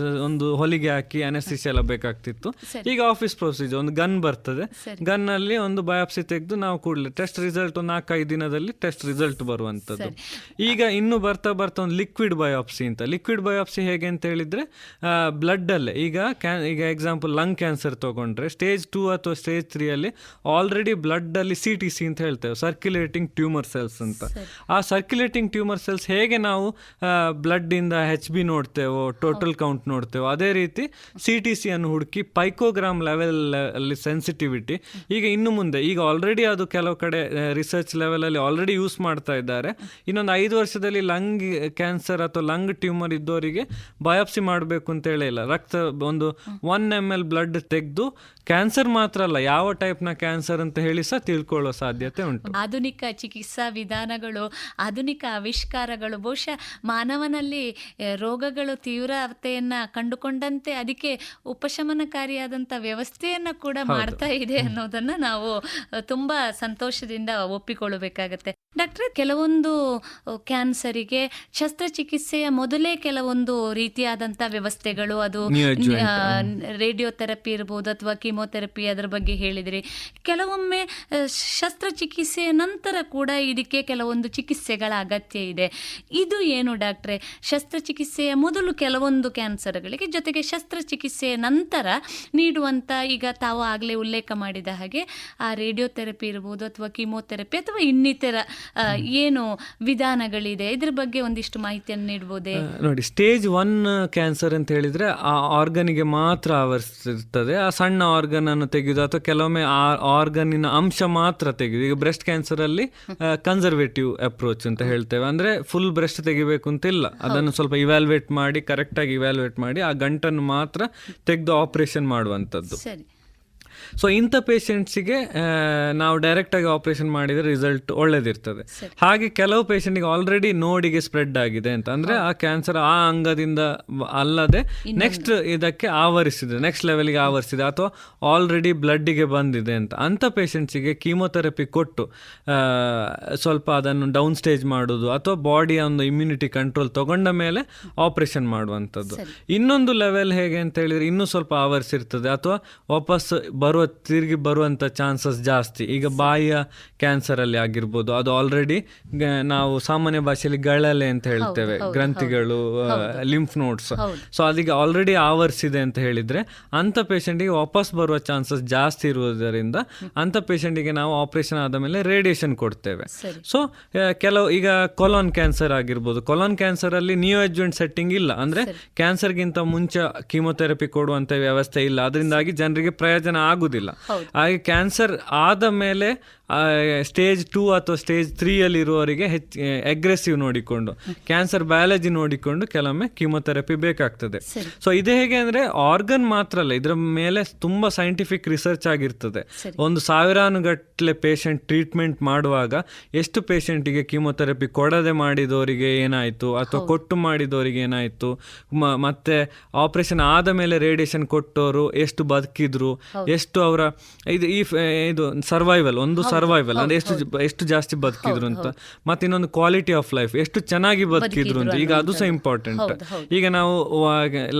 ಒಂದು ಹೊಲಿಗೆ ಹಾಕಿ ಅನೆಸ್ಥಿಸಿಯಾ ಎಲ್ಲ ಬೇಕಾಗ್ತಿತ್ತು. ಈಗ ಆಫೀಸ್ ಪ್ರೊಸೀಜರ್, ಒಂದು ಗನ್ ಬರ್ತದೆ, ಗನ್ ಅಲ್ಲಿ ಒಂದು ಬಯಾಪ್ಸಿ ತೆಗೆದು ನಾವು ಕೂಡಲೇ ಟೆಸ್ಟ್ ರಿಸಲ್ಟ್ 4-5 ದಿನದಲ್ಲಿ ಟೆಸ್ಟ್ ರಿಸಲ್ಟ್ ಬರುವಂತದ್ದು. ಈಗ ಇನ್ನು ಬರ್ತಾ ಒಂದು ಲಿಕ್ವಿಡ್ ಬಯಾಪ್ಸಿ ಅಂತ. ಲಿಕ್ವಿಡ್ ಬಯಾಪ್ಸಿ ಹೇಗೆ ಅಂತ ಹೇಳಿದ್ರೆ ಬ್ಲಡ್ ಅಲ್ಲೇ, ಈಗ ಎಕ್ಸಾಂಪಲ್ ಲಂಗ್ ಕ್ಯಾನ್ಸರ್ ತಗೊಂಡ್ರೆ ಸ್ಟೇಜ್ 2 ಅಥವಾ ಸ್ಟೇಜ್ 3 ಅಲ್ಲಿ ಆಲ್ರೆಡಿ ಬ್ಲಡ್ ಅಲ್ಲಿ CTC ಅಂತ ಹೇಳ್ತೇವೆ, ಸರ್ಕ್ಯುಲೇಟಿಂಗ್ ಟ್ಯೂಮರ್ ಸೆಲ್ಸ್ ಅಂತ. ಆ ಸರ್ಕ್ಯುಲೇಟಿಂಗ್ ಟ್ಯೂಮರ್ ಸೆಲ್ಸ್ ಹೇಗೆ ನಾವು ಬ್ಲಡ್ ಇಂದ HB ನೋಡ್ತೇವೋ, ಟೋಟಲ್ ಕೌಂಟ್ ನೋಡ್ತೇವೋ, ಅದೇ ರೀತಿ CTC ಅನ್ನು ಹುಡುಕಿ ಪೈಕೋಗ್ರಾಮ್ ಲೆವೆಲ್ ಅಲ್ಲಿ ಸೆನ್ಸಿಟಿವಿಟಿ ಈಗ ಇನ್ನು ಮುಂದೆ, ಈಗ ಆಲ್ರೆಡಿ ಅದು ಕೆಲವು ಕಡೆ ರಿಸರ್ಚ್ ಲೆವೆಲ್ ಅಲ್ಲಿ ಆಲ್ರೆಡಿ ಯೂಸ್ ಮಾಡ್ತಾ ಇದ್ದಾರೆ. ಇನ್ನೊಂದು 5 ವರ್ಷದಲ್ಲಿ ಲಂಗ್ ಕ್ಯಾನ್ಸರ್ ಅಥವಾ ಲಂಗ್ ಟ್ಯೂಮರ್ ಇದ್ದವರಿಗೆ ಬಯಾಪ್ಸಿ ಮಾಡಬೇಕು ಅಂತ ಹೇಳಿಲ್ಲ. ರಕ್ತ ಒಂದು 1 ml ಬ್ಲಡ್ ತೆಗೆದು ಕ್ಯಾನ್ಸರ್ ಮಾತ್ರ ಅಲ್ಲ, ಯಾವ ಟೈಪ್ನ ಕ್ಯಾನ್ಸರ್ ಅಂತ ಹೇಳಿ ಸಹ ತಿಳ್ಕೊಳ್ಳೋ ಸಾಧ್ಯತೆ ಉಂಟು. ಆಧುನಿಕ ಚಿಕಿತ್ಸಾ ವಿಧಾನಗಳು, ಆಧುನಿಕ ಆವಿಷ್ಕಾರಗಳು ಬಹುಶಃ ಮಾನವನಲ್ಲಿ ರೋಗಗಳು ತೀವ್ರತೆಯನ್ನ ಕಂಡುಕೊಂಡಂತೆ ಅದಕ್ಕೆ ಉಪಶಮನಕಾರಿಯಾದಂಥ ವ್ಯವಸ್ಥೆಯನ್ನ ಕೂಡ ಮಾಡ್ತಾ ಇದೆ ಅನ್ನೋದನ್ನ ನಾವು ತುಂಬಾ ಸಂತೋಷದಿಂದ ಒಪ್ಪಿಕೊಳ್ಳಬೇಕಾಗತ್ತೆ. ಡಾಕ್ಟ್ರೆ, ಕೆಲವೊಂದು ಕ್ಯಾನ್ಸರಿಗೆ ಶಸ್ತ್ರಚಿಕಿತ್ಸೆಯ ಮೊದಲೇ ಕೆಲವೊಂದು ರೀತಿಯಾದಂಥ ವ್ಯವಸ್ಥೆಗಳು, ಅದು ರೇಡಿಯೋಥೆರಪಿ ಇರ್ಬೋದು ಅಥವಾ ಕೀಮೋಥೆರಪಿ, ಅದರ ಬಗ್ಗೆ ಹೇಳಿದ್ರಿ. ಕೆಲವೊಮ್ಮೆ ಶಸ್ತ್ರಚಿಕಿತ್ಸೆಯ ನಂತರ ಕೂಡ ಇದಕ್ಕೆ ಕೆಲವೊಂದು ಚಿಕಿತ್ಸೆಗಳ ಅಗತ್ಯ ಇದೆ. ಇದು ಏನು ಡಾಕ್ಟ್ರೆ? ಶಸ್ತ್ರಚಿಕಿತ್ಸೆಯ ಮೊದಲು ಕೆಲವೊಂದು ಕ್ಯಾನ್ಸರ್ಗಳಿಗೆ, ಜೊತೆಗೆ ಶಸ್ತ್ರಚಿಕಿತ್ಸೆಯ ನಂತರ ನೀಡುವಂಥ, ಈಗ ತಾವು ಆಗಲೇ ಉಲ್ಲೇಖ ಮಾಡಿದ ಹಾಗೆ ಆ ರೇಡಿಯೋಥೆರಪಿ ಇರ್ಬೋದು ಅಥವಾ ಕೀಮೋಥೆರಪಿ ಅಥವಾ ಇನ್ನಿತರ ಏನು ವಿಧಾನಗಳಿದೆ, ಇದ್ರ ಬಗ್ಗೆ ಒಂದಿಷ್ಟು ಮಾಹಿತಿಯನ್ನು ನೀಡಬಹುದೇ? ನೋಡಿ, ಸ್ಟೇಜ್ 1 ಕ್ಯಾನ್ಸರ್ ಅಂತ ಹೇಳಿದ್ರೆ ಆ ಆರ್ಗನಿಗೆ ಮಾತ್ರ ಆವರಿಸಿರ್ತದೆ. ಆ ಸಣ್ಣ ಆರ್ಗನ್ ಅನ್ನು ತೆಗೆದು ಅಥವಾ ಕೆಲವೊಮ್ಮೆ ಆ ಆರ್ಗನ್ನಿನ ಅಂಶ ಮಾತ್ರ ತೆಗೆದು. ಈಗ ಬ್ರೆಸ್ಟ್ ಕ್ಯಾನ್ಸರ್ ಅಲ್ಲಿ ಕನ್ಸರ್ವೇಟಿವ್ ಅಪ್ರೋಚ್ ಅಂತ ಹೇಳ್ತೇವೆ, ಅಂದ್ರೆ ಫುಲ್ ಬ್ರೆಸ್ಟ್ ತೆಗಿಬೇಕು ಅಂತ ಇಲ್ಲ, ಅದನ್ನು ಸ್ವಲ್ಪ ಇವ್ಯಾಲ್ಯೂಯೇಟ್ ಮಾಡಿ, ಕರೆಕ್ಟ್ ಆಗಿ ಇವ್ಯಾಲ್ಯೂಯೇಟ್ ಮಾಡಿ ಆ ಗಂಟನ್ನು ಮಾತ್ರ ತೆಗೆದು ಆಪರೇಷನ್ ಮಾಡುವಂಥದ್ದು. ಸೊ ಇಂಥ ಪೇಷಂಟ್ಸಿಗೆ ನಾವು ಡೈರೆಕ್ಟಾಗಿ ಆಪರೇಷನ್ ಮಾಡಿದರೆ ರಿಸಲ್ಟ್ ಒಳ್ಳೇದಿರ್ತದೆ. ಹಾಗೆ ಕೆಲವು ಪೇಷಂಟಿಗೆ ಆಲ್ರೆಡಿ ನೋಡಿಗೆ ಸ್ಪ್ರೆಡ್ ಆಗಿದೆ ಅಂತ, ಅಂದರೆ ಆ ಕ್ಯಾನ್ಸರ್ ಆ ಅಂಗದಿಂದ ಅಲ್ಲದೆ ನೆಕ್ಸ್ಟ್ ಇದಕ್ಕೆ ಆವರಿಸಿದೆ, ನೆಕ್ಸ್ಟ್ ಲೆವೆಲ್ಗೆ ಆವರಿಸಿದೆ, ಅಥವಾ ಆಲ್ರೆಡಿ ಬ್ಲಡ್ಡಿಗೆ ಬಂದಿದೆ ಅಂತ. ಅಂಥ ಪೇಷಂಟ್ಸಿಗೆ ಕೀಮೋಥೆರಪಿ ಕೊಟ್ಟು ಸ್ವಲ್ಪ ಅದನ್ನು ಡೌನ್ ಸ್ಟೇಜ್ ಮಾಡೋದು, ಅಥವಾ ಬಾಡಿಯ ಒಂದು ಇಮ್ಯುನಿಟಿ ಕಂಟ್ರೋಲ್ ತಗೊಂಡ ಮೇಲೆ ಆಪರೇಷನ್ ಮಾಡುವಂಥದ್ದು. ಇನ್ನೊಂದು ಲೆವೆಲ್ ಹೇಗೆ ಅಂತ ಹೇಳಿದರೆ ಇನ್ನೂ ಸ್ವಲ್ಪ ಆವರಿಸಿರ್ತದೆ ಅಥವಾ ವಾಪಸ್ ತಿರುಗಿ ಬರುವಂಥ ಚಾನ್ಸಸ್ ಜಾಸ್ತಿ. ಈಗ ಬಾಯಿಯ ಕ್ಯಾನ್ಸರಲ್ಲಿ ಆಗಿರ್ಬೋದು, ಅದು ಆಲ್ರೆಡಿ ನಾವು ಸಾಮಾನ್ಯ ಭಾಷೆಯಲ್ಲಿ ಗಳಲೆ ಅಂತ ಹೇಳ್ತೇವೆ, ಗ್ರಂಥಿಗಳು, ಲಿಂಫ್ ನೋಡ್ಸ್. ಸೊ ಅದಕ್ಕೆ ಆಲ್ರೆಡಿ ಆವರಿಸಿದೆ ಅಂತ ಹೇಳಿದರೆ ಅಂಥ ಪೇಷಂಟಿಗೆ ವಾಪಸ್ ಬರುವ ಚಾನ್ಸಸ್ ಜಾಸ್ತಿ ಇರುವುದರಿಂದ ಅಂಥ ಪೇಷಂಟಿಗೆ ನಾವು ಆಪರೇಷನ್ ಆದ ಮೇಲೆ ರೇಡಿಯೇಷನ್ ಕೊಡ್ತೇವೆ. ಸೊ ಕೆಲವು ಈಗ ಕೊಲಾನ್ ಕ್ಯಾನ್ಸರ್ ಆಗಿರ್ಬೋದು, ಕೊಲಾನ್ ಕ್ಯಾನ್ಸರಲ್ಲಿ ನಿಯೋ ಅಡ್ಜುವೆಂಟ್ ಸೆಟ್ಟಿಂಗ್ ಇಲ್ಲ, ಅಂದರೆ ಕ್ಯಾನ್ಸರ್ಗಿಂತ ಮುಂಚೆ ಕೀಮೋಥೆರಪಿ ಕೊಡುವಂಥ ವ್ಯವಸ್ಥೆ ಇಲ್ಲ, ಅದರಿಂದಾಗಿ ಜನರಿಗೆ ಪ್ರಯೋಜನ ಆಗುದಿಲ್ಲ. ಹಾಗೆ ಕ್ಯಾನ್ಸರ್ ಆದ ಮೇಲೆ ಸ್ಟೇಜ್ 2 ಅಥವಾ ಸ್ಟೇಜ್ 3 ಇರುವವರಿಗೆ ಅಗ್ರೆಸಿವ್ ನೋಡಿಕೊಂಡು ಕ್ಯಾನ್ಸರ್ ಬಯಾಲಜಿ ನೋಡಿಕೊಂಡು ಕೆಲವೊಮ್ಮೆ ಕೀಮೊಥೆರಪಿ ಬೇಕಾಗ್ತದೆ. ಸೊ ಇದು ಹೇಗೆ ಅಂದರೆ ಆರ್ಗನ್ ಮಾತ್ರ ಅಲ್ಲ, ಇದರ ಮೇಲೆ ತುಂಬ ಸೈಂಟಿಫಿಕ್ ರಿಸರ್ಚ್ ಆಗಿರ್ತದೆ. ಒಂದು ಸಾವಿರಾನುಗಟ್ಟಲೆ ಪೇಷಂಟ್ ಟ್ರೀಟ್ಮೆಂಟ್ ಮಾಡುವಾಗ ಎಷ್ಟು ಪೇಷಂಟಿಗೆ ಕೀಮೊಥೆರಪಿ ಕೊಡದೆ ಮಾಡಿದವರಿಗೆ ಏನಾಯಿತು ಅಥವಾ ಕೊಟ್ಟು ಮಾಡಿದವರಿಗೆ ಏನಾಯಿತು, ಮತ್ತೆ ಆಪರೇಷನ್ ಆದ ಮೇಲೆ ರೇಡಿಯೇಷನ್ ಕೊಟ್ಟವರು ಎಷ್ಟು ಬದುಕಿದ್ರು, ಎಷ್ಟು ಅವರ ಇದು ಸರ್ವೈವಲ್ ಅಂದ್ರೆ ಎಷ್ಟು ಜಾಸ್ತಿ ಬದುಕಿದ್ರು ಅಂತ, ಮತ್ತೆ ಇನ್ನೊಂದು ಕ್ವಾಲಿಟಿ ಆಫ್ ಲೈಫ್ ಎಷ್ಟು ಚೆನ್ನಾಗಿ ಬದುಕಿದ್ರು ಅಂತ. ಈಗ ಅದು ಸಹ ಇಂಪಾರ್ಟೆಂಟ್. ಈಗ ನಾವು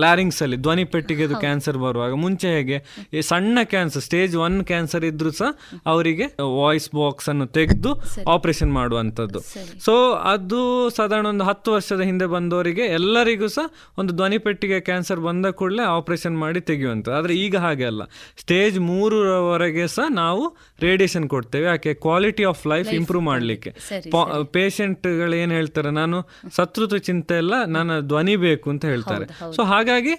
ಲ್ಯಾರಿಂಗ್ಸ್ ಅಲ್ಲಿ ಧ್ವನಿ ಪೆಟ್ಟಿಗೆ ಕ್ಯಾನ್ಸರ್ ಬರುವಾಗ ಮುಂಚೆ ಹೇಗೆ ಈ ಸಣ್ಣ ಕ್ಯಾನ್ಸರ್ ಸ್ಟೇಜ್ 1 ಕ್ಯಾನ್ಸರ್ ಇದ್ರು ಸಹ ಅವರಿಗೆ ವಾಯ್ಸ್ ಬಾಕ್ಸ್ ಅನ್ನು ತೆಗೆದು ಆಪರೇಷನ್ ಮಾಡುವಂಥದ್ದು. ಸೊ ಅದು ಸಾಧಾರಣ ಒಂದು 10 ವರ್ಷದ ಹಿಂದೆ ಬಂದವರಿಗೆ ಎಲ್ಲರಿಗೂ ಸಹ ಒಂದು ಧ್ವನಿ ಪೆಟ್ಟಿಗೆ ಕ್ಯಾನ್ಸರ್ ಬಂದ ಕೂಡಲೇ ಆಪರೇಷನ್ ಮಾಡಿ ತೆಗೆಯುವಂಥದ್ದು. ಆದರೆ ಈಗ ಹಾಗೆ ಅಲ್ಲ, ಸ್ಟೇಜ್ 3 ಸಹ ನಾವು ರೇಡಿಯೇಷನ್ ಕೊಡ್ತೇವೆ. ಯಾಕೆ? ಕ್ವಾಲಿಟಿ ಆಫ್ ಲೈಫ್ ಇಂಪ್ರೂವ್ ಮಾಡಲಿಕ್ಕೆ. ಪೇಷಂಟ್ಗಳು ಏನು ಹೇಳ್ತಾರೆ, ನಾನು ಸತ್ರುತ ಚಿಂತೆ ಇಲ್ಲ, ನನ್ನ ಧ್ವನಿ ಬೇಕು ಅಂತ ಹೇಳ್ತಾರೆ. ಸೊ ಹಾಗಾಗಿ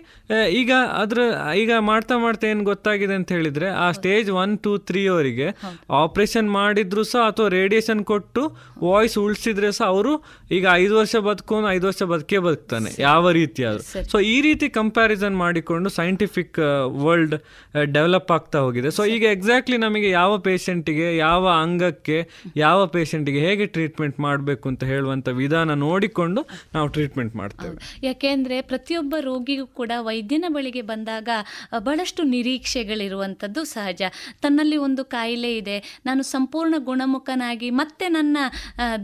ಈಗ ಮಾಡ್ತಾ ಏನು ಗೊತ್ತಾಗಿದೆ ಅಂತ ಹೇಳಿದ್ರೆ, ಆ ಸ್ಟೇಜ್ 1, 2, 3 ಅವರಿಗೆ ಆಪರೇಷನ್ ಮಾಡಿದ್ರು ಸಹ ಅಥವಾ ರೇಡಿಯೇಷನ್ ಕೊಟ್ಟು ವಾಯ್ಸ್ ಉಳಿಸಿದ್ರೆ ಸಹ ಅವರು ಈಗ 5 ವರ್ಷ ಬದುಕೊಂಡು 5 ವರ್ಷ ಬದುಕ್ತಾನೆ ಯಾವ ರೀತಿ ಆದರೂ. ಸೊ ಈ ರೀತಿ ಕಂಪ್ಯಾರಿಸನ್ ಮಾಡಿಕೊಂಡು ಸೈಂಟಿಫಿಕ್ ವರ್ಲ್ಡ್ ಡೆವಲಪ್ ಆಗ್ತಾ ಹೋಗಿದೆ. ಸೊ ಈಗ ಎಕ್ಸಾಕ್ಟ್ಲಿ ನಮಗೆ ಯಾವ ಪೇಷಂಟಿಗೆ, ಯಾವ ಅಂಗಕ್ಕೆ, ಯಾವ ಪೇಷಂಟಿಗೆ ಹೇಗೆ ಟ್ರೀಟ್ಮೆಂಟ್ ಮಾಡಬೇಕು ಅಂತ ಹೇಳುವಂಥ ವಿಧಾನ ನೋಡಿಕೊಂಡು ನಾವು ಟ್ರೀಟ್ಮೆಂಟ್ ಮಾಡ್ತೇವೆ. ಯಾಕೆಂದರೆ ಪ್ರತಿಯೊಬ್ಬ ರೋಗಿಗೂ ಕೂಡ ವೈದ್ಯನ ಬಳಿಗೆ ಬಂದಾಗ ಬಹಳಷ್ಟು ನಿರೀಕ್ಷೆಗಳಿರುವಂಥದ್ದು ಸಹಜ. ತನ್ನಲ್ಲಿ ಒಂದು ಕಾಯಿಲೆ ಇದೆ, ನಾನು ಸಂಪೂರ್ಣ ಗುಣಮುಖನಾಗಿ ಮತ್ತೆ ನನ್ನ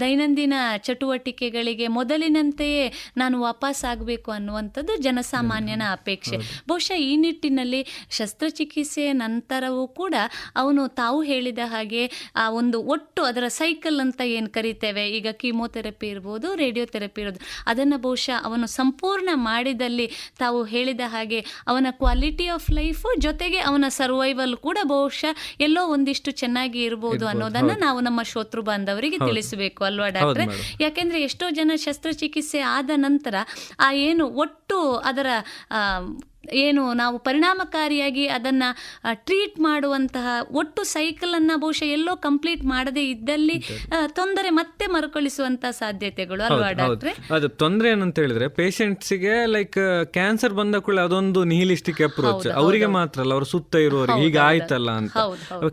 ದೈನಂದಿನ ಚಟುವಟಿಕೆಗಳಿಗೆ ಮೊದಲಿನಂತೆಯೇ ನಾನು ವಾಪಸ್ ಆಗಬೇಕು ಅನ್ನುವಂಥದ್ದು ಜನಸಾಮಾನ್ಯನ ಅಪೇಕ್ಷೆ. ಬಹುಶಃ ಈ ನಿಟ್ಟಿನಲ್ಲಿ ಶಸ್ತ್ರಚಿಕಿತ್ಸೆಯ ನಂತರವೂ ಕೂಡ ಅವನು ತಾವು ಹೇಳಿದ ಹಾಗೆ ಆ ಒಂದು ಒಟ್ಟು ಅದರ ಸೈಕಲ್ ಅಂತ ಏನು ಕರಿತೇವೆ, ಈಗ ಕೀಮೋಥೆರಪಿ ಇರ್ಬೋದು, ರೇಡಿಯೋಥೆರಪಿ ಇರ್ಬೋದು, ಅದನ್ನು ಬಹುಶಃ ಅವನು ಸಂಪೂರ್ಣ ಮಾಡಿದಲ್ಲಿ ತಾವು ಹೇಳಿದ ಹಾಗೆ ಅವನ ಕ್ವಾಲಿಟಿ ಆಫ್ ಲೈಫು ಜೊತೆಗೆ ಅವನ ಸರ್ವೈವಲ್ ಕೂಡ ಬಹುಶಃ ಎಲ್ಲೋ ಒಂದಿಷ್ಟು ಚೆನ್ನಾಗಿ ಇರ್ಬೋದು ಅನ್ನೋದನ್ನ ನಾವು ನಮ್ಮ ಶ್ರೋತೃ ಬಾಂಧವರಿಗೆ ತಿಳಿಸಬೇಕು ಅಲ್ವಾ ಡಾಕ್ಟ್ರೆ? ಯಾಕೆಂದ್ರೆ ಎಷ್ಟೋ ಜನ ಶಸ್ತ್ರಚಿಕಿತ್ಸೆ ಆದ ನಂತರ ಆ ಏನು ಒಟ್ಟು ಅದರ ಏನು ನಾವು ಪರಿಣಾಮಕಾರಿಯಾಗಿ ಅದನ್ನು ಟ್ರೀಟ್ ಮಾಡುವಂತಹ ಒಟ್ಟು ಸೈಕಲನ್ನು ಬಹುಶಃ ಎಲ್ಲೋ ಕಂಪ್ಲೀಟ್ ಮಾಡದೇ ಇದ್ದಲ್ಲಿ ತೊಂದರೆ ಮತ್ತೆ ಮರುಕಳಿಸುವಂಥ ಸಾಧ್ಯತೆಗಳು ಅಲ್ವಾ ಡಾಕ್ಟ್ರೆ? ಅದು ತೊಂದರೆ ಏನಂತ ಹೇಳಿದ್ರೆ ಪೇಷಂಟ್ಸಿಗೆ ಲೈಕ್ ಕ್ಯಾನ್ಸರ್ ಬಂದ ಕೂಡ ಅದೊಂದು ನಿಹಿಲಿಸ್ಟಿಕ್ ಅಪ್ರೋಚ್, ಅವರಿಗೆ ಮಾತ್ರ ಅಲ್ಲ ಅವ್ರ ಸುತ್ತ ಇರುವವರಿಗೆ ಈಗ ಆಯ್ತಲ್ಲ ಅಂತ.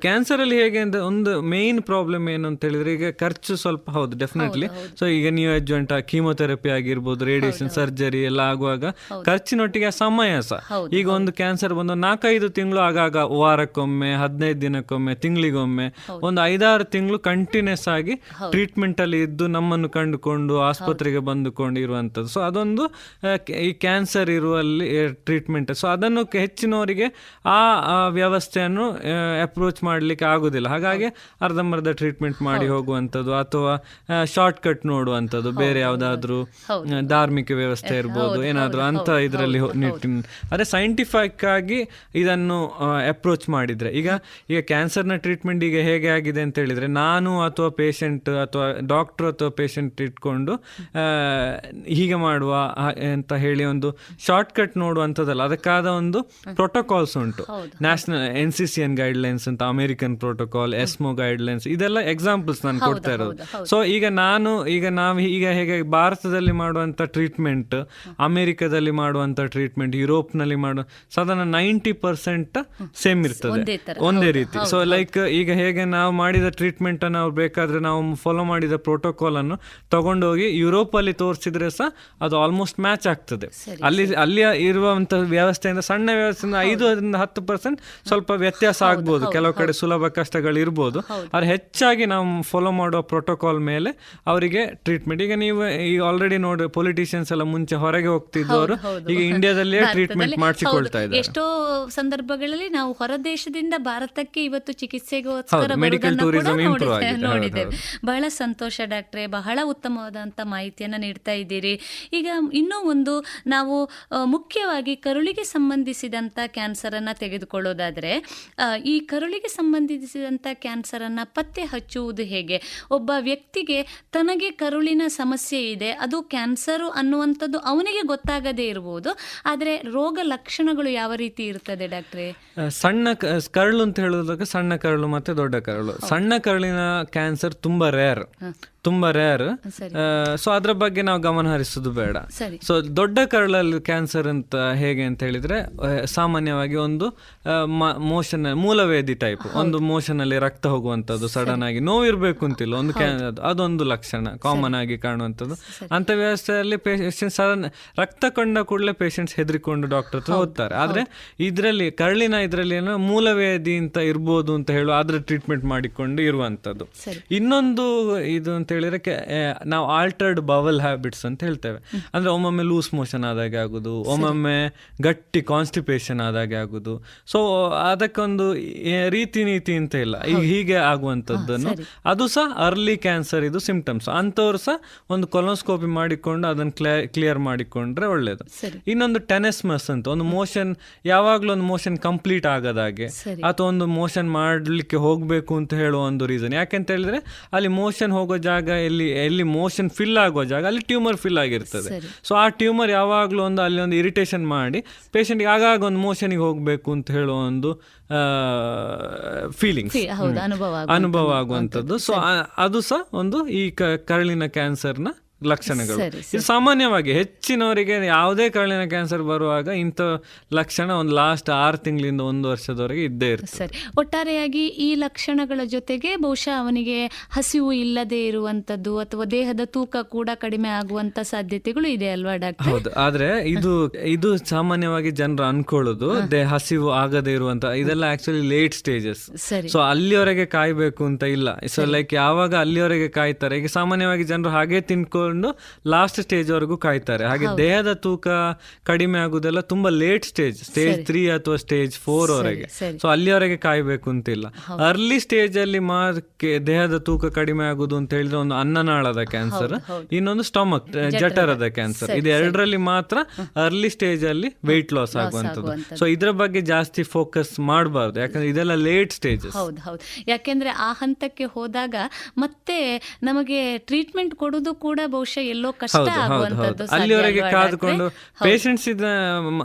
ಕ್ಯಾನ್ಸರ್ ಅಲ್ಲಿ ಹೇಗೆ ಅಂತ ಒಂದು ಮೇನ್ ಪ್ರಾಬ್ಲಮ್ ಏನು ಅಂತ ಹೇಳಿದ್ರೆ ಈಗ ಖರ್ಚು ಸ್ವಲ್ಪ ಹೌದು ಡೆಫಿನೆಟ್ಲಿ. ಸೊ ಈಗ ನೀವು ಅಡ್ಜೆಂಟ್ ಕೀಮೋಥೆರಪಿ ಆಗಿರ್ಬೋದು, ರೇಡಿಯೇಷನ್ ಸರ್ಜರಿ ಎಲ್ಲ ಆಗುವಾಗ ಖರ್ಚಿನೊಟ್ಟಿಗೆ ಸಮಯ ಸಹ. ಈಗ ಒಂದು ಕ್ಯಾನ್ಸರ್ ಬಂದು 4-5 ತಿಂಗಳು ಆಗಾಗ ವಾರಕ್ಕೊಮ್ಮೆ, 15 ದಿನಕ್ಕೊಮ್ಮೆ, ತಿಂಗಳಿಗೊಮ್ಮೆ, ಒಂದು 5-6 ತಿಂಗಳು ಕಂಟಿನ್ಯೂಸ್ ಆಗಿ ಟ್ರೀಟ್ಮೆಂಟ್ ಅಲ್ಲಿ ಇದ್ದು ನಮ್ಮನ್ನು ಕಂಡುಕೊಂಡು ಆಸ್ಪತ್ರೆಗೆ ಬಂದುಕೊಂಡು ಇರುವಂಥದ್ದು. ಸೊ ಅದೊಂದು ಈ ಕ್ಯಾನ್ಸರ್ ಇರುವಲ್ಲಿ ಟ್ರೀಟ್ಮೆಂಟ್. ಸೊ ಅದನ್ನು ಹೆಚ್ಚಿನವರಿಗೆ ಆ ವ್ಯವಸ್ಥೆಯನ್ನು ಅಪ್ರೋಚ್ ಮಾಡಲಿಕ್ಕೆ ಆಗುದಿಲ್ಲ. ಹಾಗಾಗಿ ಅರ್ಧಂಬರ್ಧ ಟ್ರೀಟ್ಮೆಂಟ್ ಮಾಡಿ ಹೋಗುವಂಥದ್ದು ಅಥವಾ ಶಾರ್ಟ್ ಕಟ್ ನೋಡುವಂಥದ್ದು, ಬೇರೆ ಯಾವುದಾದ್ರೂ ಧಾರ್ಮಿಕ ವ್ಯವಸ್ಥೆ ಇರ್ಬೋದು ಏನಾದರೂ ಅಂತ ಇದರಲ್ಲಿ ಅದೇ ಸೈಂಟಿಫಿಕ್ ಆಗಿ ಇದನ್ನು ಅಪ್ರೋಚ್ ಮಾಡಿದರೆ. ಈಗ ಕ್ಯಾನ್ಸರ್ನ ಟ್ರೀಟ್ಮೆಂಟ್ ಈಗ ಹೇಗೆ ಆಗಿದೆ ಅಂತ ಹೇಳಿದರೆ, ನಾನು ಅಥವಾ ಪೇಷಂಟ್ ಅಥವಾ ಡಾಕ್ಟ್ರು ಅಥವಾ ಪೇಷಂಟ್ ಇಟ್ಕೊಂಡು ಹೀಗೆ ಮಾಡುವ ಅಂತ ಹೇಳಿ ಒಂದು ಶಾರ್ಟ್ ಕಟ್ ನೋಡುವಂಥದ್ದಲ್ಲ, ಅದಕ್ಕಾದ ಒಂದು ಪ್ರೋಟೋಕಾಲ್ಸ್ ಉಂಟು. ನ್ಯಾಷನಲ್ NCCN ಗೈಡ್ಲೈನ್ಸ್ ಅಂತ, ಅಮೆರಿಕನ್ ಪ್ರೋಟೋಕಾಲ್, ಎಸ್ಮೋ ಗೈಡ್ಲೈನ್ಸ್, ಇದೆಲ್ಲ ಎಕ್ಸಾಂಪಲ್ಸ್ ನಾನು ಕೊಡ್ತಾ ಇರೋದು. ಸೊ ಈಗ ನಾವು ಹೇಗೆ ಭಾರತದಲ್ಲಿ ಮಾಡುವಂಥ ಟ್ರೀಟ್ಮೆಂಟ್, ಅಮೆರಿಕದಲ್ಲಿ ಮಾಡುವಂಥ ಟ್ರೀಟ್ಮೆಂಟ್, ಯುರೋಪ್ನಲ್ಲಿ ಮಾಡೋ ಸಾಧಾರಣ 90% ಸೇಮ್ ಇರ್ತದೆ, ಒಂದೇ ರೀತಿ. ಸೊ ಲೈಕ್ ಈಗ ಹೇಗೆ ನಾವು ಮಾಡಿದ ಟ್ರೀಟ್ಮೆಂಟ್ ಅನ್ನು ಅವ್ರು ಬೇಕಾದ್ರೆ ನಾವು ಫಾಲೋ ಮಾಡಿದ ಪ್ರೋಟೋಕಾಲ್ ಅನ್ನು ತಗೊಂಡೋಗಿ ಯುರೋಪ್ ಅಲ್ಲಿ ತೋರಿಸಿದ್ರೆ ಸಹ ಅದು ಆಲ್ಮೋಸ್ಟ್ ಮ್ಯಾಚ್ ಆಗ್ತದೆ. ಅಲ್ಲಿ ಇರುವಂತಹ ವ್ಯವಸ್ಥೆಯಿಂದ, ಸಣ್ಣ ವ್ಯವಸ್ಥೆಯಿಂದ 5-10% ಸ್ವಲ್ಪ ವ್ಯತ್ಯಾಸ ಆಗ್ಬೋದು, ಕೆಲವು ಕಡೆ ಸುಲಭ ಕಷ್ಟಗಳು ಇರ್ಬೋದು. ಆದ್ರೆ ಹೆಚ್ಚಾಗಿ ನಾವು ಫಾಲೋ ಮಾಡುವ ಪ್ರೋಟೋಕಾಲ್ ಮೇಲೆ ಅವರಿಗೆ ಟ್ರೀಟ್ಮೆಂಟ್. ಈಗ ನೀವು ಈಗ ಆಲ್ರೆಡಿ ನೋಡಿ ಪೊಲಿಟಿಷಿಯನ್ಸ್ ಎಲ್ಲ ಮುಂಚೆ ಹೊರಗೆ ಹೋಗ್ತಿದ್ದವರು ಈಗ ಇಂಡಿಯಾದಲ್ಲೇ ಟ್ರೀಟ್ಮೆಂಟ್ ಮಾಡಿಸಿಕೊಳ್ತಾ ಇದ್ದಾರೆ. ಎಷ್ಟೋ ಸಂದರ್ಭಗಳಲ್ಲಿ ನಾವು ಹೊರ ದೇಶದಿಂದ ಭಾರತಕ್ಕೆ ಇವತ್ತು ಚಿಕಿತ್ಸೆಗೋಸ್ಕರ ಮೆಡಿಕಲ್ ಟೂರಿಸಂ ನೋಡಿದ್ದೇವೆ. ಬಹಳ ಸಂತೋಷ ಡಾಕ್ಟ್ರೆ, ಬಹಳ ಉತ್ತಮವಾದಂಥ ಮಾಹಿತಿಯನ್ನು ನೀಡ್ತಾ ಇದ್ದೀರಿ. ಈಗ ಇನ್ನೂ ಒಂದು ನಾವು ಮುಖ್ಯವಾಗಿ ಕರುಳಿಗೆ ಸಂಬಂಧಿಸಿದಂಥ ಕ್ಯಾನ್ಸರನ್ನು ತೆಗೆದುಕೊಳ್ಳೋದಾದರೆ, ಈ ಕರುಳಿಗೆ ಸಂಬಂಧಿಸಿದಂಥ ಕ್ಯಾನ್ಸರನ್ನು ಪತ್ತೆ ಹಚ್ಚುವುದು ಹೇಗೆ? ಒಬ್ಬ ವ್ಯಕ್ತಿಗೆ ತನಗೆ ಕರುಳಿನ ಸಮಸ್ಯೆ ಇದೆ, ಅದು ಕ್ಯಾನ್ಸರು ಅನ್ನುವಂಥದ್ದು ಅವನಿಗೆ ಗೊತ್ತಾಗದೇ ಇರ್ಬೋದು, ಆದರೆ ರೋಗ ಲಕ್ಷಣಗಳು ಯಾವ ರೀತಿ ಇರ್ತದೆ ಡಾಕ್ಟ್ರೆ? ಸಣ್ಣ ಕರಳು ಅಂತ ಹೇಳೋದಾಗ ಸಣ್ಣ ಕರಳು ಮತ್ತೆ ದೊಡ್ಡ ಕರಳು. ಸಣ್ಣ ಕರಳಿನ ಕ್ಯಾನ್ಸರ್ ತುಂಬಾ ರೇರ್. ಸೊ ಅದ್ರ ಬಗ್ಗೆ ನಾವು ಗಮನ ಹರಿಸೋದು ಬೇಡ. ಸೊ ದೊಡ್ಡ ಕರಳಲ್ಲಿ ಕ್ಯಾನ್ಸರ್ ಅಂತ ಹೇಗೆ ಅಂತ ಹೇಳಿದ್ರೆ ಸಾಮಾನ್ಯವಾಗಿ ಒಂದು ಮೋಷನ್ ಮೂಲವೇದಿ ಟೈಪ್, ಒಂದು ಮೋಷನ್ ಅಲ್ಲಿ ರಕ್ತ ಹೋಗುವಂತದ್ದು, ಸಡನ್ ಆಗಿ ನೋವಿರ್ಬೇಕು ಅಂತಿಲ್ಲ, ಒಂದು ಅದೊಂದು ಲಕ್ಷಣ ಕಾಮನ್ ಆಗಿ ಕಾಣುವಂಥದ್ದು. ಅಂತ ವ್ಯವಸ್ಥೆಯಲ್ಲಿ ಪೇಷಂಟ್ ಸಡನ್ ರಕ್ತ ಕಂಡ ಕೂಡಲೇ ಪೇಷಂಟ್ಸ್ ಹೆದರಿಕೊಂಡು ಡಾಕ್ಟರ್ ಹತ್ರ ಹೋಗ್ತಾರೆ. ಆದ್ರೆ ಇದರಲ್ಲಿ ಕರಳಿನ ಇದರಲ್ಲಿ ಏನೋ ಮೂಲವೇದಿ ಅಂತ ಇರ್ಬೋದು ಅಂತ ಹೇಳುವ ಅದ್ರ ಟ್ರೀಟ್ಮೆಂಟ್ ಮಾಡಿಕೊಂಡು ಇರುವಂತದ್ದು. ಇನ್ನೊಂದು ಇದು ಅಂತ ಹೇಳಿದ್ರೆ ನಾವು ಆಲ್ಟರ್ಡ್ ಬವಲ್ ಹ್ಯಾಬಿಟ್ಸ್ ಅಂತ ಹೇಳ್ತೇವೆ. ಅಂದ್ರೆ ಒಮ್ಮೊಮ್ಮೆ ಲೂಸ್ ಮೋಷನ್ ಆದಾಗೆ ಆಗುದು, ಒಮ್ಮೊಮ್ಮೆ ಗಟ್ಟಿ ಕಾನ್ಸ್ಟಿಪೇಷನ್ ಆದಾಗೆ ಆಗುದು. ಸೊ ಅದಕ್ಕೊಂದು ರೀತಿ ನೀತಿ ಅಂತ ಇಲ್ಲ, ಹೀಗೆ ಆಗುವಂಥದ್ದನ್ನು ಅದು ಸಹ ಅರ್ಲಿ ಕ್ಯಾನ್ಸರ್ ಇದು ಸಿಂಪ್ಟಮ್ಸ್. ಅಂಥವ್ರು ಸಹ ಒಂದು ಕೊಲೋಸ್ಕೋಪಿ ಮಾಡಿಕೊಂಡು ಅದನ್ನು ಕ್ಲಿಯರ್ ಮಾಡಿಕೊಂಡ್ರೆ ಒಳ್ಳೇದು. ಇನ್ನೊಂದು ಟೆನೆಸ್ಮಸ್ ಅಂತ ಒಂದು ಮೋಷನ್, ಯಾವಾಗ್ಲೂ ಒಂದು ಮೋಷನ್ ಕಂಪ್ಲೀಟ್ ಆಗದಾಗೆ ಅಥವಾ ಒಂದು ಮೋಷನ್ ಮಾಡ್ಲಿಕ್ಕೆ ಹೋಗ್ಬೇಕು ಅಂತ ಹೇಳುವ ಒಂದು ರೀಸನ್. ಯಾಕೆಂತ ಹೇಳಿದ್ರೆ ಅಲ್ಲಿ ಮೋಷನ್ ಹೋಗೋ ಜಾಗ ಎಲ್ಲಿ ಮೋಷನ್ ಫಿಲ್ ಆಗೋ ಜಾಗ ಅಲ್ಲಿ ಟ್ಯೂಮರ್ ಫಿಲ್ ಆಗಿರ್ತದೆ. ಸೊ ಆ ಟ್ಯೂಮರ್ ಯಾವಾಗಲೂ ಅಲ್ಲಿ ಒಂದು ಇರಿಟೇಷನ್ ಮಾಡಿ ಪೇಷಂಟ್ಗೆ ಆಗಾಗ ಒಂದು ಮೋಷನ್ಗೆ ಹೋಗಬೇಕು ಅಂತ ಹೇಳೋ ಒಂದು ಫೀಲಿಂಗ್ಸ್ ಅನುಭವ ಆಗುವಂಥದ್ದು. ಸೊ ಅದು ಸಹ ಒಂದು ಈ ಕರಳಿನ ಕ್ಯಾನ್ಸರ್ನ ಲಕ್ಷಣಗಳು. ಇದು ಸಾಮಾನ್ಯವಾಗಿ ಹೆಚ್ಚಿನವರಿಗೆ ಯಾವುದೇ ಕರಳಿನ ಕ್ಯಾನ್ಸರ್ ಬರುವಾಗ ಇಂಥ ಲಕ್ಷಣ ಒಂದು ಲಾಸ್ಟ್ 6 ತಿಂಗಳಿಂದ 1 ವರ್ಷದವರೆಗೆ ಇದ್ದೇ ಇರ್ತದೆ. ಸರಿ, ಒಟ್ಟಾರೆಯಾಗಿ ಈ ಲಕ್ಷಣಗಳ ಜೊತೆಗೆ ಬಹುಶಃ ಅವನಿಗೆ ಹಸಿವು ಇಲ್ಲದೆ ಇರುವಂತದ್ದು ಅಥವಾ ದೇಹದ ತೂಕ ಕೂಡ ಕಡಿಮೆ ಆಗುವಂತ ಸಾಧ್ಯತೆಗಳು ಇದೆ ಅಲ್ವಾ ಡಾಕ್ಟರ್? ಹೌದು. ಆದ್ರೆ ಇದು ಸಾಮಾನ್ಯವಾಗಿ ಜನರು ಅನ್ಕೊಳ್ಳೋದು ಹಸಿವು ಆಗದೆ ಇರುವಂತ, ಇದೆಲ್ಲ ಆಕ್ಚುಲಿ ಲೇಟ್ ಸ್ಟೇಜಸ್. ಸೊ ಅಲ್ಲಿವರೆಗೆ ಕಾಯ್ಬೇಕು ಅಂತ ಇಲ್ಲ. ಸೊ ಲೈಕ್ ಯಾವಾಗ ಅಲ್ಲಿವರೆಗೆ ಕಾಯ್ತಾರೆ, ಈಗ ಸಾಮಾನ್ಯವಾಗಿ ಜನರು ಹಾಗೆ ತಿನ್ಕೊಂಡು ಲಾಸ್ಟ್ ಸ್ಟೇಜ್ ವರೆಗೂ ಕಾಯ್ತಾರೆ. ಹಾಗೆ ದೇಹದ ತೂಕ ಕಡಿಮೆ ಆಗುದೆಲ್ಲ ತುಂಬಾ ಲೇಟ್ ಸ್ಟೇಜ್ 3 ಅಥವಾ ಸ್ಟೇಜ್ 4 ವರೆಗೆ. ಸೊ ಅಲ್ಲಿವರೆಗೆ ಕಾಯ್ಬೇಕು ಅಂತಿಲ್ಲ. ಅರ್ಲಿ ಸ್ಟೇಜ್ ಅಲ್ಲಿ ದೇಹದ ತೂಕ ಕಡಿಮೆ ಆಗುದು ಅಂತ ಹೇಳಿದ್ರೆ ಒಂದು ಅನ್ನನಾಳದ ಕ್ಯಾನ್ಸರ್, ಇನ್ನೊಂದು ಸ್ಟಮಕ್ ಜಠರದ ಕ್ಯಾನ್ಸರ್, ಇದು ಎರಡರಲ್ಲಿ ಮಾತ್ರ ಅರ್ಲಿ ಸ್ಟೇಜ್ ಅಲ್ಲಿ ವೆಯ್ಟ್ ಲಾಸ್ ಆಗುವಂಥದ್ದು. ಸೊ ಇದ್ರ ಬಗ್ಗೆ ಜಾಸ್ತಿ ಫೋಕಸ್ ಮಾಡಬಾರ್ದು, ಯಾಕಂದ್ರೆ ಇದೆಲ್ಲ ಲೇಟ್ ಸ್ಟೇಜಸ್. ಹೌದು, ಯಾಕೆಂದ್ರೆ ಆ ಹಂತಕ್ಕೆ ಹೋದಾಗ ಮತ್ತೆ ನಮಗೆ ಟ್ರೀಟ್ಮೆಂಟ್ ಕೊಡುವುದು ಕೂಡ ಬಹುಶಃ ಎಲ್ಲೋ ಕಷ್ಟ ಆಗುವಂತದ್ದು. ಅಲ್ಲಿವರೆಗೆ ಕಾದುಕೊಂಡು ಪೇಷಂಟ್ಸ್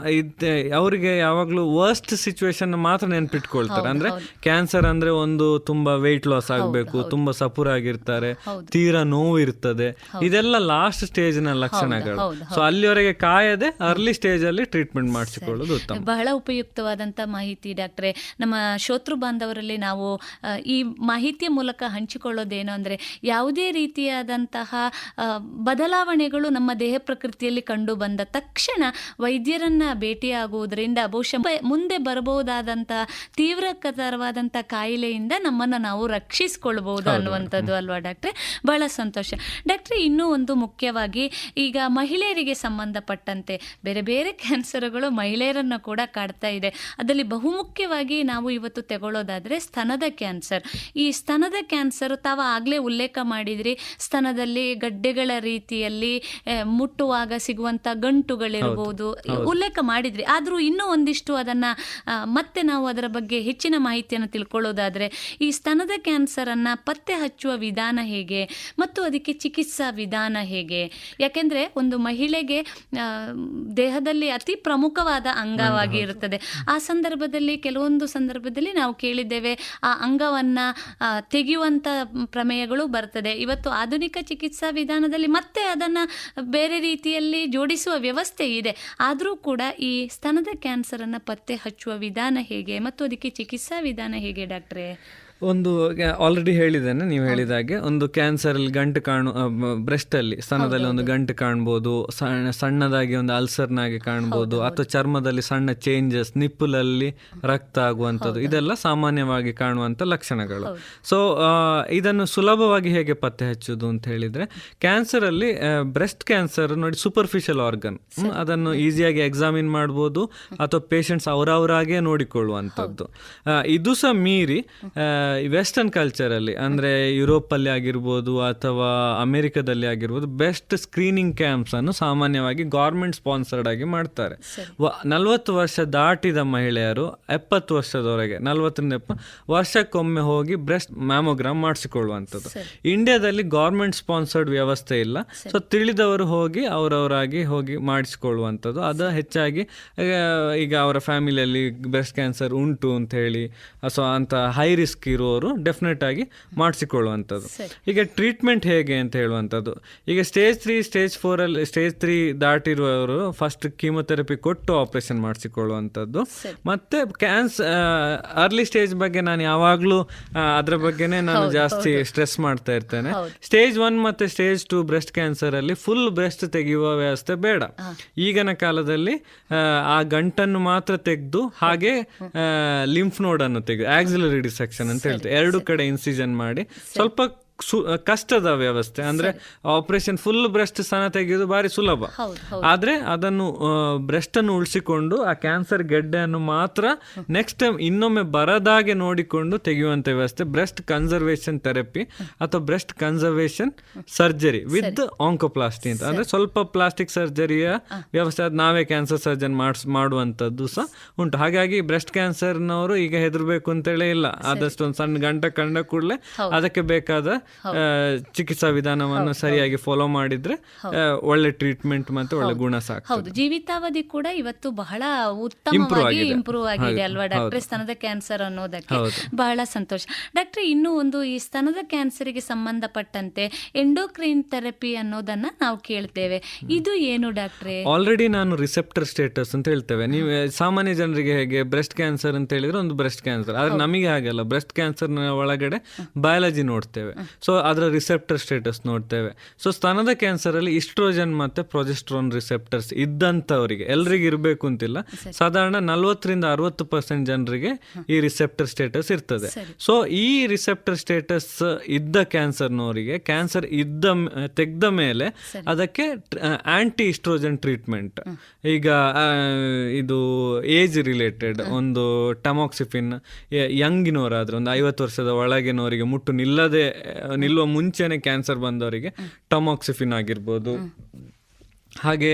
ಅವರಿಗೆ ಯಾವಾಗ್ಲೂ ವರ್ಸ್ಟ್ ಸಿಚುವೇಶನ್ ಮಾತ್ರ ನೆನ್ಪಿಟ್ಕೊಳ್ತಾರೆ. ಅಂದ್ರೆ ಕ್ಯಾನ್ಸರ್ ಅಂದ್ರೆ ಒಂದು ತುಂಬಾ ವೆಯ್ಟ್ ಲಾಸ್ ಆಗ್ಬೇಕು, ತುಂಬಾ ಸಪೂರ್ ಆಗಿರ್ತಾರೆ, ತೀರಾ ನೋವು ಇರ್ತದೆ, ಇದೆಲ್ಲ ಲಾಸ್ಟ್ ಸ್ಟೇಜ್ ನ ಲಕ್ಷಣಗಳು. ಸೊ ಅಲ್ಲಿವರೆಗೆ ಕಾಯದೆ ಅರ್ಲಿ ಸ್ಟೇಜ್ ಅಲ್ಲಿ ಟ್ರೀಟ್ಮೆಂಟ್ ಮಾಡಿಸಿಕೊಳ್ಳೋದು ಉತ್ತಮ. ಬಹಳ ಉಪಯುಕ್ತವಾದಂತ ಮಾಹಿತಿ ಡಾಕ್ಟ್ರೆ. ನಮ್ಮ ಶ್ರೋತೃ ಬಾಂಧವರಲ್ಲಿ ನಾವು ಈ ಮಾಹಿತಿಯ ಮೂಲಕ ಹಂಚಿಕೊಳ್ಳೋದೇನು ಅಂದ್ರೆ, ಯಾವುದೇ ರೀತಿಯಾದಂತಹ ಬದಲಾವಣೆಗಳು ನಮ್ಮ ದೇಹ ಪ್ರಕೃತಿಯಲ್ಲಿ ಕಂಡು ಬಂದ ತಕ್ಷಣ ವೈದ್ಯರನ್ನ ಭೇಟಿಯಾಗುವುದರಿಂದ ಬಹುಶಃ ಮುಂದೆ ಬರಬಹುದಾದಂತಹ ತೀವ್ರತರವಾದಂಥ ಕಾಯಿಲೆಯಿಂದ ನಮ್ಮನ್ನು ನಾವು ರಕ್ಷಿಸಿಕೊಳ್ಬಹುದು ಅನ್ನುವಂಥದ್ದು ಅಲ್ವಾ ಡಾಕ್ಟ್ರೆ? ಬಹಳ ಸಂತೋಷ ಡಾಕ್ಟ್ರೆ. ಇನ್ನೂ ಒಂದು ಮುಖ್ಯವಾಗಿ ಈಗ ಮಹಿಳೆಯರಿಗೆ ಸಂಬಂಧಪಟ್ಟಂತೆ ಬೇರೆ ಬೇರೆ ಕ್ಯಾನ್ಸರ್ಗಳು ಮಹಿಳೆಯರನ್ನು ಕೂಡ ಕಾಡ್ತಾ ಇದೆ. ಅದರಲ್ಲಿ ಬಹುಮುಖ್ಯವಾಗಿ ನಾವು ಇವತ್ತು ತಗೊಳ್ಳೋದಾದರೆ ಸ್ತನದ ಕ್ಯಾನ್ಸರ್. ಈ ಸ್ತನದ ಕ್ಯಾನ್ಸರ್ ತಾವು ಆಗಲೇ ಉಲ್ಲೇಖ ಮಾಡಿದ್ರಿ, ಸ್ತನದಲ್ಲಿ ಗಡ್ಡೆಗಳ ರೀತಿಯಲ್ಲಿ ಮುಟ್ಟುವಾಗ ಸಿಗುವಂಥ ಗಂಟುಗಳಿರ್ಬೋದು, ಉಲ್ಲೇಖ ಮಾಡಿದ್ರಿ. ಆದರೂ ಇನ್ನೂ ಒಂದಿಷ್ಟು ಅದನ್ನು ಮತ್ತೆ ನಾವು ಅದರ ಬಗ್ಗೆ ಹೆಚ್ಚಿನ ಮಾಹಿತಿಯನ್ನು ತಿಳ್ಕೊಳ್ಳೋದಾದರೆ, ಈ ಸ್ತನದ ಕ್ಯಾನ್ಸರನ್ನು ಪತ್ತೆ ಹಚ್ಚುವ ವಿಧಾನ ಹೇಗೆ ಮತ್ತು ಅದಕ್ಕೆ ಚಿಕಿತ್ಸಾ ವಿಧಾನ ಹೇಗೆ? ಯಾಕೆಂದರೆ ಒಂದು ಮಹಿಳೆಗೆ ದೇಹದಲ್ಲಿ ಅತಿ ಪ್ರಮುಖವಾದ ಅಂಗವಾಗಿ ಇರುತ್ತದೆ. ಆ ಸಂದರ್ಭದಲ್ಲಿ ಕೆಲವೊಂದು ಸಂದರ್ಭದಲ್ಲಿ ನಾವು ಕೇಳಿದ್ದೇವೆ ಆ ಅಂಗವನ್ನು ತೆಗೆಯುವಂಥ ಪ್ರಮೇಯಗಳು ಬರ್ತದೆ. ಇವತ್ತು ಆಧುನಿಕ ಚಿಕಿತ್ಸಾ ವಿಧಾನದಲ್ಲಿ ಮತ್ತೆ ಅದನ್ನು ಬೇರೆ ರೀತಿಯಲ್ಲಿ ಜೋಡಿಸುವ ವ್ಯವಸ್ಥೆ ಇದೆ. ಆದರೂ ಕೂಡ ಈ ಸ್ತನದ ಕ್ಯಾನ್ಸರನ್ನು ಪತ್ತೆ ಹಚ್ಚುವ ವಿಧಾನ ಹೇಗೆ ಮತ್ತು ಅದಕ್ಕೆ ಚಿಕಿತ್ಸಾ ವಿಧಾನ ಹೇಗೆ ಡಾಕ್ಟ್ರೇ? ಒಂದು ಆಲ್ರೆಡಿ ಹೇಳಿದ್ದೇನೆ, ನೀವು ಹೇಳಿದಾಗೆ ಒಂದು ಕ್ಯಾನ್ಸರ್ ಅಲ್ಲಿ ಗಂಟು ಬ್ರೆಸ್ಟ್ ಅಲ್ಲಿ ಸ್ತನದಲ್ಲಿ ಒಂದು ಗಂಟು ಕಾಣ್ಬೋದು, ಸಣ್ಣದಾಗಿ ಒಂದು ಅಲ್ಸರ್ನಾಗಿ ಕಾಣ್ಬೋದು, ಅಥವಾ ಚರ್ಮದಲ್ಲಿ ಸಣ್ಣ ಚೇಂಜಸ್, ನಿಪ್ಪಲಲ್ಲಿ ರಕ್ತ ಆಗುವಂಥದ್ದು, ಇದೆಲ್ಲ ಸಾಮಾನ್ಯವಾಗಿ ಕಾಣುವಂಥ ಲಕ್ಷಣಗಳು. ಸೊ ಇದನ್ನು ಸುಲಭವಾಗಿ ಹೇಗೆ ಪತ್ತೆ ಹಚ್ಚುದು ಅಂತ ಹೇಳಿದ್ರೆ, ಕ್ಯಾನ್ಸರ್ ಅಲ್ಲಿ ಬ್ರೆಸ್ಟ್ ಕ್ಯಾನ್ಸರ್ ನೋಡಿ ಸೂಪರ್ಫಿಷಿಯಲ್ ಆರ್ಗನ್, ಅದನ್ನು ಈಸಿಯಾಗಿ ಎಕ್ಸಾಮಿನ್ ಮಾಡ್ಬೋದು ಅಥವಾ ಪೇಷಂಟ್ಸ್ ಅವರವರಾಗೆ ನೋಡಿಕೊಳ್ಳುವಂಥದ್ದು. ಇದು ಸಹ ಮೀರಿ ವೆಸ್ಟರ್ನ್ ಕಲ್ಚರಲ್ಲಿ ಅಂದರೆ ಯುರೋಪಲ್ಲಿ ಆಗಿರ್ಬೋದು ಅಥವಾ ಅಮೆರಿಕದಲ್ಲಿ ಆಗಿರ್ಬೋದು ಬೆಸ್ಟ್ ಸ್ಕ್ರೀನಿಂಗ್ ಕ್ಯಾಂಪ್ಸನ್ನು ಸಾಮಾನ್ಯವಾಗಿ ಗೌರ್ಮೆಂಟ್ ಸ್ಪಾನ್ಸರ್ಡ್ ಆಗಿ ಮಾಡ್ತಾರೆ. 40 ವರ್ಷ ದಾಟಿದ ಮಹಿಳೆಯರು 70 ವರ್ಷದವರೆಗೆ 40 ವರ್ಷಕ್ಕೊಮ್ಮೆ ಹೋಗಿ ಬ್ರೆಸ್ಟ್ ಮ್ಯಾಮೋಗ್ರಾಮ್ ಮಾಡಿಸಿಕೊಳ್ಳುವಂಥದ್ದು. ಇಂಡಿಯಾದಲ್ಲಿ ಗೌರ್ಮೆಂಟ್ ಸ್ಪಾನ್ಸರ್ಡ್ ವ್ಯವಸ್ಥೆ ಇಲ್ಲ. ಸೊ ತಿಳಿದವರು ಹೋಗಿ ಅವರವರಾಗಿ ಹೋಗಿ ಮಾಡಿಸಿಕೊಳ್ಳುವಂಥದ್ದು. ಅದು ಹೆಚ್ಚಾಗಿ ಈಗ ಅವರ ಫ್ಯಾಮಿಲಿಯಲ್ಲಿ ಬ್ರೆಸ್ಟ್ ಕ್ಯಾನ್ಸರ್ ಉಂಟು ಅಂತ ಹೇಳಿ ಸೊ ಅಂತ ಹೈ ರಿಸ್ಕ್ ಇರುವವರು ಡೆಫಿನೆಟ್ ಆಗಿ ಮಾಡಿಸಿಕೊಳ್ಳುವಂಥದ್ದು. ಈಗ ಟ್ರೀಟ್ಮೆಂಟ್ ಹೇಗೆ ಅಂತ ಹೇಳುವಂಥದ್ದು, ಈಗ ಸ್ಟೇಜ್ 3 ಸ್ಟೇಜ್ 4 ಸ್ಟೇಜ್ 3 ದಾಟಿರುವವರು ಫಸ್ಟ್ ಕೀಮೊಥೆರಪಿ ಕೊಟ್ಟು ಆಪರೇಷನ್ ಮಾಡಿಸಿಕೊಳ್ಳುವಂಥದ್ದು. ಮತ್ತೆ ಅರ್ಲಿ ಸ್ಟೇಜ್ ಬಗ್ಗೆ ನಾನು ಯಾವಾಗಲೂ ಅದರ ಬಗ್ಗೆನೇ ನಾನು ಜಾಸ್ತಿ ಸ್ಟ್ರೆಸ್ ಮಾಡ್ತಾ ಇರ್ತೇನೆ. ಸ್ಟೇಜ್ 1 ಮತ್ತೆ ಸ್ಟೇಜ್ 2 ಬ್ರೆಸ್ಟ್ ಕ್ಯಾನ್ಸರ್ ಅಲ್ಲಿ ಫುಲ್ ಬ್ರೆಸ್ಟ್ ತೆಗೆಯುವ ವ್ಯವಸ್ಥೆ ಬೇಡ. ಈಗಿನ ಕಾಲದಲ್ಲಿ ಆ ಗಂಟನ್ನು ಮಾತ್ರ ತೆಗೆದು ಹಾಗೆ ಲಿಂಫ್ ನೋಡ್ ಅನ್ನು ತೆಗೆದು ಆಕ್ಸಿಲರಿ ಡಿಸೆಕ್ಷನ್ ಅಂತ ಹೇಳ್ತೇವೆ, 2 ಕಡೆ ಇನ್ಸಿಷನ್ ಮಾಡಿ ಸ್ವಲ್ಪ ಕಷ್ಟದ ವ್ಯವಸ್ಥೆ. ಅಂದ್ರೆ ಆಪರೇಷನ್ ಫುಲ್ ಬ್ರೆಸ್ಟ್ ಸ್ತನ ತೆಗೆಯೋದು ಬಾರಿ ಸುಲಭ, ಆದ್ರೆ ಅದನ್ನು ಬ್ರೆಸ್ಟ್ ಅನ್ನು ಉಳಿಸಿಕೊಂಡು ಆ ಕ್ಯಾನ್ಸರ್ ಗೆಡ್ಡೆಯನ್ನು ಮಾತ್ರ ನೆಕ್ಸ್ಟ್ ಟೈಮ್ ಇನ್ನೊಮ್ಮೆ ಬರದಾಗೆ ನೋಡಿಕೊಂಡು ತೆಗೆಯುವಂತ ವ್ಯವಸ್ಥೆ ಬ್ರೆಸ್ಟ್ ಕನ್ಸರ್ವೇಷನ್ ಥೆರಪಿ ಅಥವಾ ಬ್ರೆಸ್ಟ್ ಕನ್ಸರ್ವೇಷನ್ ಸರ್ಜರಿ ವಿತ್ ಆಂಕೋಪ್ಲಾಸ್ಟಿ ಅಂತ. ಅಂದ್ರೆ ಸ್ವಲ್ಪ ಪ್ಲಾಸ್ಟಿಕ್ ಸರ್ಜರಿಯ ವ್ಯವಸ್ಥೆ ಅದು ನಾವೇ ಕ್ಯಾನ್ಸರ್ ಸರ್ಜನ್ ಮಾಡುವಂಥದ್ದು ಸಹ ಉಂಟು. ಹಾಗಾಗಿ ಬ್ರೆಸ್ಟ್ ಕ್ಯಾನ್ಸರ್ನವರು ಈಗ ಹೆದರ್ಬೇಕು ಅಂತೇಳಿ ಇಲ್ಲ, ಆದಷ್ಟು ಒಂದು ಸಣ್ಣ ಗಂಟ ಕಂಡ ಕೂಡಲೇ ಅದಕ್ಕೆ ಬೇಕಾದ ಚಿಕಿತ್ಸಾ ವಿಧಾನವನ್ನು ಸರಿಯಾಗಿ ಫಾಲೋ ಮಾಡಿದ್ರೆ ಒಳ್ಳೆ ಟ್ರೀಟ್ಮೆಂಟ್ ಮತ್ತೆ ಒಳ್ಳೆ ಗುಣ ಸಾಕು. ಹೌದು, ಜೀವಿತಾವಧಿ ಕೂಡ ಇವತ್ತು ಬಹಳ ಉತ್ತಮವಾಗಿ ಇಂಪ್ರೂವ್ ಆಗಿದೆ ಅಲ್ವಾ ಡಾಕ್ಟ್ರೆ? ಸ್ತನದ ಕ್ಯಾನ್ಸರ್ ಅನ್ನೋದಕ್ಕೆ ಬಹಳ ಸಂತೋಷ ಡಾಕ್ಟ್ರೆ. ಇನ್ನೂ ಒಂದು ಈ ಸ್ತನದ ಕ್ಯಾನ್ಸರ್ಗೆ ಸಂಬಂಧಪಟ್ಟಂತೆ ಎಂಡೋಕ್ರೈನ್ ಥೆರಪಿ ಅನ್ನೋದನ್ನ ನಾವು ಕೇಳ್ತೇವೆ, ಇದು ಏನು ಡಾಕ್ಟ್ರೆ? ಆಲ್ರೆಡಿ ನಾನು ರಿಸೆಪ್ಟರ್ ಸ್ಟೇಟಸ್ ಅಂತ ಹೇಳ್ತೇವೆ. ನೀವು ಸಾಮಾನ್ಯ ಜನರಿಗೆ ಹೇಗೆ ಬ್ರೆಸ್ಟ್ ಕ್ಯಾನ್ಸರ್ ಅಂತ ಹೇಳಿದ್ರೆ ಒಂದು ಬ್ರೆಸ್ಟ್ ಕ್ಯಾನ್ಸರ್, ಆದ್ರೆ ನಮಗೆ ಹಾಗೆಲ್ಲ. ಬ್ರೆಸ್ಟ್ ಕ್ಯಾನ್ಸರ್ ಒಳಗಡೆ ಬಯಾಲಜಿ ನೋಡ್ತೇವೆ, ಸೊ ಅದರ ರಿಸೆಪ್ಟರ್ ಸ್ಟೇಟಸ್ ನೋಡ್ತೇವೆ. ಸೊ ಸ್ತನದ ಕ್ಯಾನ್ಸರ್ ಅಲ್ಲಿ ಇಸ್ಟ್ರೋಜನ್ ಮತ್ತೆ ಪ್ರೊಜೆಸ್ಟ್ರಾನ್ ರಿಸೆಪ್ಟರ್ಸ್ ಇದ್ದಂಥವರಿಗೆ, ಎಲ್ರಿಗೂ ಇರಬೇಕು ಅಂತಿಲ್ಲ, ಸಾಧಾರಣ 40-60% ಜನರಿಗೆ ಈ ರಿಸೆಪ್ಟರ್ ಸ್ಟೇಟಸ್ ಇರ್ತದೆ. ಸೊ ಈ ರಿಸೆಪ್ಟರ್ ಸ್ಟೇಟಸ್ ಇದ್ದ ಕ್ಯಾನ್ಸರ್ನವರಿಗೆ ಕ್ಯಾನ್ಸರ್ ತೆಗೆದ ಮೇಲೆ ಅದಕ್ಕೆ ಆಂಟಿ ಇಸ್ಟ್ರೋಜನ್ ಟ್ರೀಟ್ಮೆಂಟ್, ಈಗ ಇದು ಏಜ್ ರಿಲೇಟೆಡ್ ಒಂದು ಟಮಾಕ್ಸಿಫಿನ್, ಯಂಗಿನವರಾದ್ರೆ ಒಂದು 50 ವರ್ಷದ ಒಳಗಿನವರಿಗೆ ಮುಟ್ಟು ನಿಲ್ಲುವ ಮುಂಚೆನೆ ಕ್ಯಾನ್ಸರ್ ಬಂದವರಿಗೆ ಟಮಾಕ್ಸಿಫಿನ್ ಆಗಿರ್ಬೋದು. ಹಾಗೆ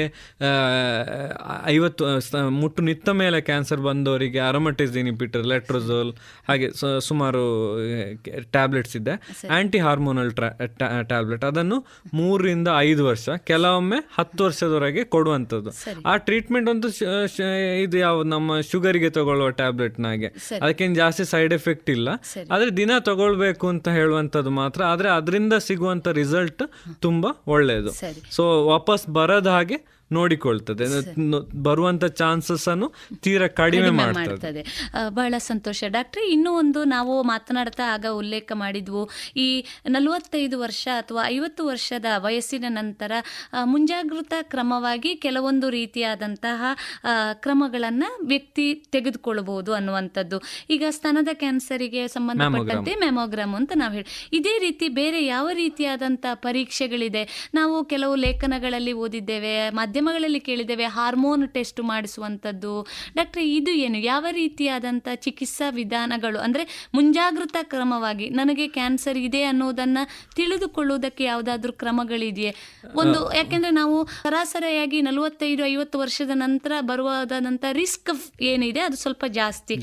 50 ಮುಟ್ಟು ನಿತ್ತ ಮೇಲೆ ಕ್ಯಾನ್ಸರ್ ಬಂದವರಿಗೆ ಅರೋಮಟೇಸ್ ಇನ್ಹಿಬಿಟರ್, ಲೆಟ್ರೋಜೋಲ್, ಹಾಗೆ ಸುಮಾರು ಟ್ಯಾಬ್ಲೆಟ್ಸ್ ಇದೆ. ಆಂಟಿ ಹಾರ್ಮೋನಲ್ ಟ್ಯಾಬ್ಲೆಟ್ ಅದನ್ನು 3-5 ವರ್ಷ, ಕೆಲವೊಮ್ಮೆ 10 ವರ್ಷದವರೆಗೆ ಕೊಡುವಂಥದ್ದು. ಆ ಟ್ರೀಟ್ಮೆಂಟ್ ಒಂದು ಇದು ಯಾವ ನಮ್ಮ ಶುಗರಿಗೆ ತಗೊಳ್ಳುವ ಟ್ಯಾಬ್ಲೆಟ್ನಾಗೆ, ಅದಕ್ಕೇನು ಜಾಸ್ತಿ ಸೈಡ್ ಎಫೆಕ್ಟ್ ಇಲ್ಲ, ಆದರೆ ದಿನ ತಗೊಳ್ಬೇಕು ಅಂತ ಹೇಳುವಂಥದ್ದು ಮಾತ್ರ. ಆದರೆ ಅದರಿಂದ ಸಿಗುವಂಥ ರಿಸಲ್ಟ್ ತುಂಬಾ ಒಳ್ಳೆಯದು. ಸೊ ವಾಪಸ್ ಬರದ ಹಾಗೆ ನೋಡಿಕೊಳ್ತದೆ, ಬರುವಂತ ಚಾನ್ಸಸ್ ಅನ್ನು ತೀರಾ ಕಡಿಮೆ ಮಾಡ್ತದೆ. ಬಹಳ ಸಂತೋಷ ಡಾಕ್ಟ್ರೆ. ಇನ್ನೂ ಒಂದು ನಾವು ಮಾತನಾಡ್ತಾ ಆಗ ಉಲ್ಲೇಖ ಮಾಡಿದ್ವು, ಈ 45 ವರ್ಷ ಅಥವಾ 50 ವರ್ಷದ ವಯಸ್ಸಿನ ನಂತರ ಮುಂಜಾಗೃತಾ ಕ್ರಮವಾಗಿ ಕೆಲವೊಂದು ರೀತಿಯಾದಂತಹ ಕ್ರಮಗಳನ್ನು ವ್ಯಕ್ತಿ ತೆಗೆದುಕೊಳ್ಳಬಹುದು ಅನ್ನುವಂಥದ್ದು. ಈಗ ಸ್ತನದ ಕ್ಯಾನ್ಸರಿಗೆ ಸಂಬಂಧಪಟ್ಟಂತೆ ಮ್ಯಾಮೋಗ್ರಾಮ್ ಅಂತ ನಾವು ಹೇಳಿ, ಇದೇ ರೀತಿ ಬೇರೆ ಯಾವ ರೀತಿಯಾದಂಥ ಪರೀಕ್ಷೆಗಳಿದೆ? ನಾವು ಕೆಲವು ಲೇಖನಗಳಲ್ಲಿ ಓದಿದ್ದೇವೆ, ಮಾಧ್ಯಮಗಳಲ್ಲಿ ಕೇಳಿದ್ದೇವೆ, ಹಾರ್ಮೋನ್ ಟೆಸ್ಟ್ ಮಾಡಿಸುವಂಥದ್ದು. ಡಾಕ್ಟ್ರೆ, ಇದು ಏನು, ಯಾವ ರೀತಿಯಾದಂಥ ಚಿಕಿತ್ಸಾ ವಿಧಾನಗಳು, ಅಂದರೆ ಮುಂಜಾಗೃತಾ ಕ್ರಮವಾಗಿ ನನಗೆ ಕ್ಯಾನ್ಸರ್ ಇದೆ ಅನ್ನೋದನ್ನು ತಿಳಿದುಕೊಳ್ಳುವುದಕ್ಕೆ ಯಾವುದಾದ್ರೂ ಕ್ರಮಗಳಿದೆಯೇ? ಒಂದು ಯಾಕೆಂದರೆ ನಾವು ಸರಾಸರಿಯಾಗಿ 45-50 ವರ್ಷದ ನಂತರ ಬರುವುದಾದಂಥ ರಿಸ್ಕ್ ಏನಿದೆ ಅದು ಸ್ವಲ್ಪ ಜಾಸ್ತಿ.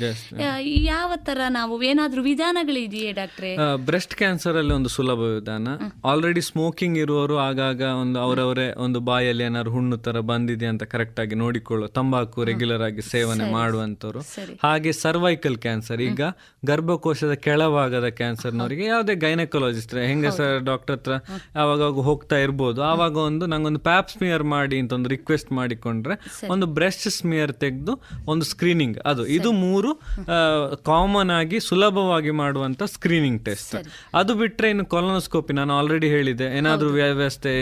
ಯಾವ ಥರ ನಾವು ಏನಾದರೂ ವಿಧಾನಗಳಿದೆಯೇ ಡಾಕ್ಟ್ರೆ? ಬ್ರೆಸ್ಟ್ ಕ್ಯಾನ್ಸರ್ ಅಲ್ಲಿ ಒಂದು ಸುಲಭ ವಿಧಾನ, ಆಲ್ರೆಡಿ ಸ್ಮೋಕಿಂಗ್ ಇರುವವರು ಆಗಾಗ ಒಂದು ಅವರವರೇ ಒಂದು ಬಾಯಲ್ಲಿ ಏನಾದ್ರು ಹುಣ್ಣು ತರ ಬಂದಿದೆ ಅಂತ ಕರೆಕ್ಟ್ ಆಗಿ ನೋಡಿಕೊಳ್ಳೋ, ತಂಬಾಕು ರೆಗ್ಯುಲರ್ ಆಗಿ ಸೇವನೆ ಮಾಡುವಂತವ್ರು. ಹಾಗೆ ಸರ್ವೈಕಲ್ ಕ್ಯಾನ್ಸರ್, ಈಗ ಗರ್ಭಕೋಶದ ಕೆಳಭಾಗದ ಕ್ಯಾನ್ಸರ್ನವರಿಗೆ ಯಾವುದೇ ಗೈನಕಾಲಜಿಸ್ಟ್ ಹೆಂಗಸರ್ ಡಾಕ್ಟರ್ ಹತ್ರ ಯಾವಾಗ ಹೋಗ್ತಾ ಇರ್ಬೋದು, ಆವಾಗ ನಂಗೊಂದು ಪ್ಯಾಪ್ ಸ್ಮಿಯರ್ ಮಾಡಿ ಅಂತ ಒಂದು ರಿಕ್ವೆಸ್ಟ್ ಮಾಡಿಕೊಂಡ್ರೆ ಒಂದು ಬ್ರೆಸ್ಟ್ ಸ್ಮಿಯರ್ ತೆಗೆದು ಒಂದು ಸ್ಕ್ರೀನಿಂಗ್, ಇದು 3 ಕಾಮನ್ ಆಗಿ ಸುಲಭವಾಗಿ ಮಾಡುವಂತ ಸ್ಕ್ರೀನಿಂಗ್ ಟೆಸ್ಟ್. ಅದು ಬಿಟ್ರೆ ಇನ್ನು ಕೊಲೊನೋಸ್ಕೋಪಿ, ನಾನು ಆಲ್ರೆಡಿ ಹೇಳಿದೆ, ಏನಾದ್ರೂ ವ್ಯವಸ್ಥೆ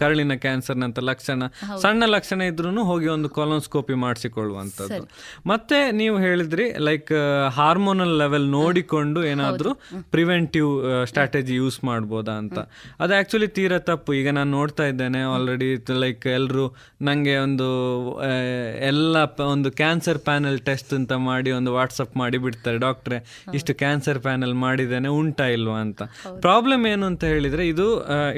ಕರಳಿನ ಕ್ಯಾನ್ಸರ್ ನಂತ ಲಕ್ಷಣ ಸಣ್ಣ ಲಕ್ಷಣ ಇದ್ರೂ ಹೋಗಿ ಒಂದು ಕೊಲೋನ್ಸ್ಕೋಪಿ ಮಾಡಿಸಿಕೊಳ್ಳುವಂಥದ್ದು. ಮತ್ತೆ ನೀವು ಹೇಳಿದ್ರಿ ಲೈಕ್ ಹಾರ್ಮೋನಲ್ ಲೆವೆಲ್ ನೋಡಿಕೊಂಡು ಏನಾದರೂ ಪ್ರಿವೆಂಟಿವ್ ಸ್ಟ್ರಾಟಜಿ ಯೂಸ್ ಮಾಡ್ಬೋದಾ ಅಂತ. ಅದು ಆ್ಯಕ್ಚುಲಿ ತೀರಾ ತಪ್ಪು. ಈಗ ನಾನು ನೋಡ್ತಾ ಇದ್ದೇನೆ ಆಲ್ರೆಡಿ ಲೈಕ್ ಎಲ್ಲರೂ ನನಗೆ ಒಂದು ಕ್ಯಾನ್ಸರ್ ಪ್ಯಾನಲ್ ಟೆಸ್ಟ್ ಅಂತ ಮಾಡಿ ಒಂದು ವಾಟ್ಸಪ್ ಮಾಡಿ ಬಿಡ್ತಾರೆ, ಡಾಕ್ಟ್ರೆ ಇಷ್ಟು ಕ್ಯಾನ್ಸರ್ ಪ್ಯಾನಲ್ ಮಾಡಿದ್ದೇನೆ ಉಂಟಾ ಇಲ್ವಾ ಅಂತ. ಪ್ರಾಬ್ಲಮ್ ಏನು ಅಂತ ಹೇಳಿದರೆ ಇದು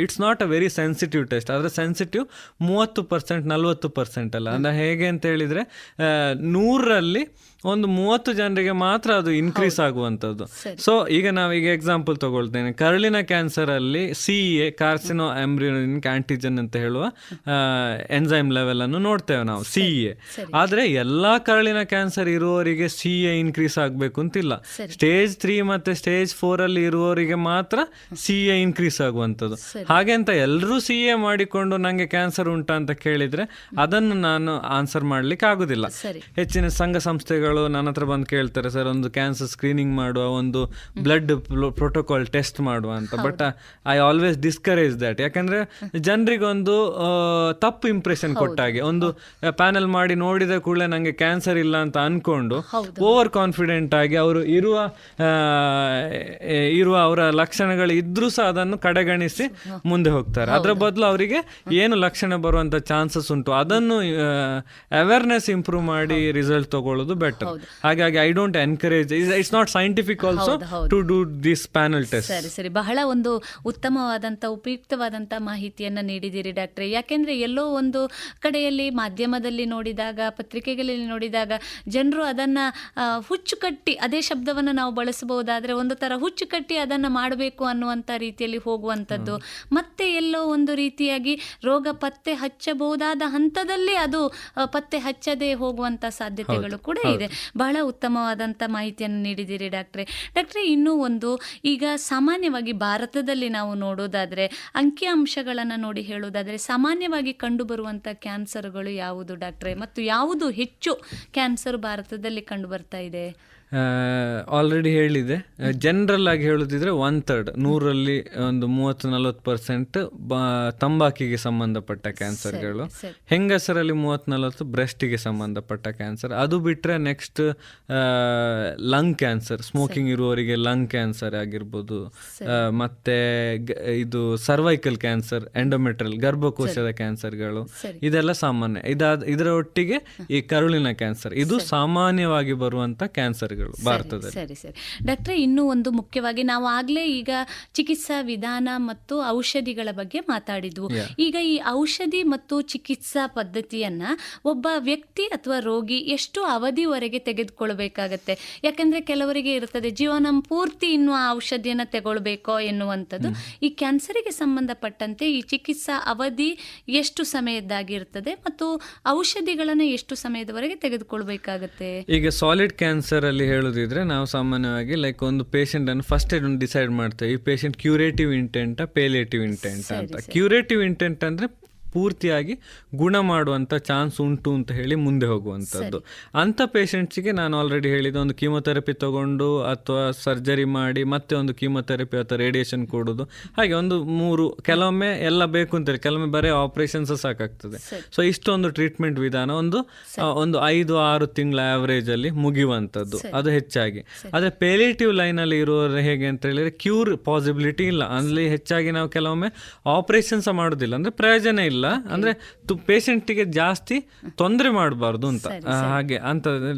it's not a very sensitive test. ಆದರೆ ಸೆನ್ಸಿಟಿವ್ 30%, 40% ಅಲ್ಲ. ಅಂದರೆ ಹೇಗೆ ಅಂತ ಹೇಳಿದರೆ 100ರಲ್ಲಿ ಒಂದು 30 ಜನರಿಗೆ ಮಾತ್ರ ಅದು ಇನ್ಕ್ರೀಸ್ ಆಗುವಂಥದ್ದು. ಸೊ ಈಗ ನಾವೀಗ ಎಕ್ಸಾಂಪಲ್ ತಗೊಳ್ತೇನೆ, ಕರುಳಿನ ಕ್ಯಾನ್ಸರ್ ಅಲ್ಲಿ CEA ಕಾರ್ಸಿನೋ ಎಂಬ್ರಿಯೋನಿಕ್ ಆಂಟಿಜನ್ ಅಂತ ಹೇಳುವ ಎನ್ಸೈಮ್ ಲೆವೆಲ್ ಅನ್ನು ನೋಡ್ತೇವೆ ನಾವು, CEA. ಆದರೆ ಎಲ್ಲಾ ಕರುಳಿನ ಕ್ಯಾನ್ಸರ್ ಇರುವವರಿಗೆ CEA ಇನ್ಕ್ರೀಸ್ ಆಗಬೇಕು ಅಂತಿಲ್ಲ. ಸ್ಟೇಜ್ 3 ಮತ್ತೆ ಸ್ಟೇಜ್ 4 ಅಲ್ಲಿ ಇರುವವರಿಗೆ ಮಾತ್ರ CEA ಇನ್ಕ್ರೀಸ್ ಆಗುವಂಥದ್ದು. ಹಾಗೆ ಅಂತ ಎಲ್ಲರೂ CEA ಮಾಡಿಕೊಂಡು ನಂಗೆ ಕ್ಯಾನ್ಸರ್ ಉಂಟಾ ಅಂತ ಕೇಳಿದ್ರೆ ಅದನ್ನು ನಾನು ಆನ್ಸರ್ ಮಾಡ್ಲಿಕ್ಕೆ ಆಗುದಿಲ್ಲ. ಹೆಚ್ಚಿನ ಸಂಘ ಸಂಸ್ಥೆಗಳು ನನ್ನ ಹತ್ರ ಬಂದು ಕೇಳ್ತಾರೆ, ಸರ್ ಒಂದು ಕ್ಯಾನ್ಸರ್ ಸ್ಕ್ರೀನಿಂಗ್ ಮಾಡುವ, ಒಂದು ಬ್ಲಡ್ ಪ್ರೋಟೋಕಾಲ್ ಟೆಸ್ಟ್ ಮಾಡುವ ಅಂತ. But I always discourage that. ಯಾಕಂದ್ರೆ ಜನರಿಗೊಂದು ತಪ್ಪು ಇಂಪ್ರೆಷನ್ ಕೊಟ್ಟಾಗೆ, ಒಂದು ಪ್ಯಾನಲ್ ಮಾಡಿ ನೋಡಿದ ಕೂಡಲೇ ನಂಗೆ ಕ್ಯಾನ್ಸರ್ ಇಲ್ಲ ಅಂತ ಅನ್ಕೊಂಡು ಓವರ್ ಕಾನ್ಫಿಡೆಂಟ್ ಆಗಿ ಅವರು ಇರುವ ಅವರ ಲಕ್ಷಣಗಳು ಇದ್ರೂ ಸಹ ಅದನ್ನು ಕಡೆಗಣಿಸಿ ಮುಂದೆ ಹೋಗ್ತಾರೆ. ಅದರ ಬದಲು ಅವರಿಗೆ ಏನು ಲಕ್ಷಣ ಬರುವಂತ ಚಾನ್ಸಸ್ ಉಂಟು ಅದನ್ನು ಅವೇರ್ನೆಸ್ ಇಂಪ್ರೂವ್ ಮಾಡಿ ರಿಸಲ್ಟ್ ತಗೊಳ್ಳೋದು ಬೆಟರ್. ಹಾಗಾಗಿ I don't encourage, it's not scientific also to do this panel test. ಸರಿ, ಬಹಳ ಒಂದು ಉತ್ತಮವಾದಂಥ ಉಪಯುಕ್ತವಾದಂಥ ಮಾಹಿತಿಯನ್ನು ನೀಡಿದ್ದೀರಿ ಡಾಕ್ಟ್ರೆ. ಯಾಕೆಂದರೆ ಎಲ್ಲೋ ಒಂದು ಕಡೆಯಲ್ಲಿ ಮಾಧ್ಯಮದಲ್ಲಿ ನೋಡಿದಾಗ, ಪತ್ರಿಕೆಗಳಲ್ಲಿ ನೋಡಿದಾಗ ಜನರು ಅದನ್ನು ಹುಚ್ಚುಕಟ್ಟಿ, ಅದೇ ಶಬ್ದವನ್ನು ನಾವು ಬಳಸಬಹುದಾದರೆ ಒಂದು ಥರ ಹುಚ್ಚುಕಟ್ಟಿ ಅದನ್ನು ಮಾಡಬೇಕು ಅನ್ನುವಂಥ ರೀತಿಯಲ್ಲಿ ಹೋಗುವಂಥದ್ದು, ಮತ್ತೆ ಎಲ್ಲೋ ಒಂದು ರೀತಿಯಾಗಿ ರೋಗ ಪತ್ತೆ ಹಚ್ಚಬಹುದಾದ ಹಂತದಲ್ಲಿ ಅದು ಪತ್ತೆ ಹಚ್ಚದೆ ಹೋಗುವಂಥ ಸಾಧ್ಯತೆಗಳು ಕೂಡ ಇದೆ. ಬಹಳ ಉತ್ತಮವಾದಂಥ ಮಾಹಿತಿಯನ್ನು ನೀಡಿದ್ದೀರಿ ಡಾಕ್ಟ್ರೆ. ಇನ್ನೂ ಒಂದು, ಈಗ ಸಾಮಾನ್ಯವಾಗಿ ಭಾರತದಲ್ಲಿ ನಾವು ನೋಡೋದಾದರೆ, ಅಂಕಿಅಂಶಗಳನ್ನು ನೋಡಿ ಹೇಳೋದಾದರೆ ಸಾಮಾನ್ಯವಾಗಿ ಕಂಡುಬರುವಂಥ ಕ್ಯಾನ್ಸರ್ಗಳು ಯಾವುದು ಡಾಕ್ಟ್ರೆ, ಮತ್ತು ಯಾವುದು ಹೆಚ್ಚು ಕ್ಯಾನ್ಸರ್ ಭಾರತದಲ್ಲಿ ಕಂಡು ಬರ್ತಾ ಇದೆ? ಆಲ್ರೆಡಿ ಹೇಳಿದೆ. ಜನರಲ್ ಆಗಿ ಹೇಳುತ್ತಿದ್ರೆ 1/3, 100ರಲ್ಲಿ ಒಂದು 30-40% ತಂಬಾಕಿಗೆ ಸಂಬಂಧಪಟ್ಟ ಕ್ಯಾನ್ಸರ್ಗಳು, ಹೆಂಗಸರಲ್ಲಿ 30-40 ಬ್ರೆಸ್ಟಿಗೆ ಸಂಬಂಧಪಟ್ಟ ಕ್ಯಾನ್ಸರ್. ಅದು ಬಿಟ್ಟರೆ ನೆಕ್ಸ್ಟ್ ಲಂಗ್ ಕ್ಯಾನ್ಸರ್, ಸ್ಮೋಕಿಂಗ್ ಇರುವವರಿಗೆ ಲಂಗ್ ಕ್ಯಾನ್ಸರ್ ಆಗಿರ್ಬೋದು, ಮತ್ತೆ ಇದು ಸರ್ವೈಕಲ್ ಕ್ಯಾನ್ಸರ್, ಎಂಡೋಮೆಟ್ರಿಯಲ್ ಗರ್ಭಕೋಶದ ಕ್ಯಾನ್ಸರ್ಗಳು, ಇದೆಲ್ಲ ಸಾಮಾನ್ಯ. ಇದರ ಒಟ್ಟಿಗೆ ಈ ಕರುಳಿನ ಕ್ಯಾನ್ಸರ್, ಇದು ಸಾಮಾನ್ಯವಾಗಿ ಬರುವಂತ ಕ್ಯಾನ್ಸರ್ ಭಾರತದಲ್ಲಿ. ಸರಿ ಡಾಕ್ಟ್ರೆ, ಇನ್ನೂ ಒಂದು ಮುಖ್ಯವಾಗಿ ನಾವು ಆಗ್ಲೇ ಈಗ ಚಿಕಿತ್ಸಾ ವಿಧಾನ ಮತ್ತು ಔಷಧಿಗಳ ಬಗ್ಗೆ ಮಾತಾಡಿದ್ವು. ಈಗ ಈ ಔಷಧಿ ಮತ್ತು ಚಿಕಿತ್ಸಾ ಪದ್ಧತಿಯನ್ನ ಒಬ್ಬ ವ್ಯಕ್ತಿ ಅಥವಾ ರೋಗಿ ಎಷ್ಟು ಅವಧಿವರೆಗೆ ತೆಗೆದುಕೊಳ್ಬೇಕಾಗತ್ತೆ? ಯಾಕಂದ್ರೆ ಕೆಲವರಿಗೆ ಇರ್ತದೆ ಜೀವನ ಪೂರ್ತಿ ಇನ್ನು ಆ ಔಷಧಿಯನ್ನ ತಗೊಳ್ಬೇಕೋ ಎನ್ನುವಂಥದ್ದು. ಈ ಕ್ಯಾನ್ಸರಿಗೆ ಸಂಬಂಧಪಟ್ಟಂತೆ ಈ ಚಿಕಿತ್ಸಾ ಅವಧಿ ಎಷ್ಟು ಸಮಯದ್ದಾಗಿರ್ತದೆ ಮತ್ತು ಔಷಧಿಗಳನ್ನ ಎಷ್ಟು ಸಮಯದವರೆಗೆ ತೆಗೆದುಕೊಳ್ಬೇಕಾಗತ್ತೆ? ಈಗ ಸಾಲಿಡ್ ಕ್ಯಾನ್ಸರ್ ಅಲ್ಲಿ ಹೇಳುದಿದ್ರೆ ನಾವು ಸಾಮಾನ್ಯವಾಗಿ ಲೈಕ್ ಒಂದು ಪೇಷಂಟ್ ಅನ್ನು ಫಸ್ಟ್ ಡಿಸೈಡ್ ಮಾಡ್ತೇವೆ, ಈ ಪೇಷಂಟ್ ಕ್ಯೂರೇಟಿವ್ ಇಂಟೆಂಟ್, ಪೇಲಿಯೇಟಿವ್ ಇಂಟೆಂಟ್ ಅಂತ. ಕ್ಯೂರೇಟಿವ್ ಇಂಟೆಂಟ್ ಅಂದ್ರೆ ಪೂರ್ತಿಯಾಗಿ ಗುಣ ಮಾಡುವಂಥ ಚಾನ್ಸ್ ಉಂಟು ಅಂತ ಹೇಳಿ ಮುಂದೆ ಹೋಗುವಂಥದ್ದು. ಅಂಥ ಪೇಷಂಟ್ಸಿಗೆ ನಾನು ಆಲ್ರೆಡಿ ಹೇಳಿದ ಒಂದು ಕೀಮೊಥೆರಪಿ ತಗೊಂಡು ಅಥವಾ ಸರ್ಜರಿ ಮಾಡಿ ಮತ್ತೆ ಒಂದು ಕೀಮೊಥೆರಪಿ ಅಥವಾ ರೇಡಿಯೇಷನ್ ಕೊಡೋದು, ಹಾಗೆ ಒಂದು 3, ಕೆಲವೊಮ್ಮೆ ಎಲ್ಲ ಬೇಕು ಅಂತೇಳಿ ಕೆಲವೊಮ್ಮೆ ಬರೀ ಆಪರೇಷನ್ಸ್ ಸಾಕಾಗ್ತದೆ. ಸೊ ಇಷ್ಟೊಂದು ಟ್ರೀಟ್ಮೆಂಟ್ ವಿಧಾನ ಒಂದು 5-6 ತಿಂಗಳ ಆವರೇಜ್ ಅಲ್ಲಿ ಮುಗಿಯುವಂಥದ್ದು, ಅದು ಹೆಚ್ಚಾಗಿ. ಆದರೆ ಪೇಲಿಯೇಟಿವ್ ಲೈನಲ್ಲಿ ಇರೋರು ಹೇಗೆ ಅಂತ ಹೇಳಿದ್ರೆ ಕ್ಯೂರ್ ಪಾಸಿಬಿಲಿಟಿ ಇಲ್ಲ, ಅಲ್ಲಿ ಹೆಚ್ಚಾಗಿ ನಾವು ಕೆಲವೊಮ್ಮೆ ಆಪರೇಷನ್ಸ್ ಮಾಡೋದಿಲ್ಲ, ಅಂದ್ರೆ ಪ್ರಯೋಜನ ಇಲ್ಲ, ಅಂದ್ರೆ ಪೇಷಂಟಿಗೆ ಜಾಸ್ತಿ ತೊಂದರೆ ಮಾಡಬಾರ್ದು ಅಂತ. ಹಾಗೆ ಅಂತ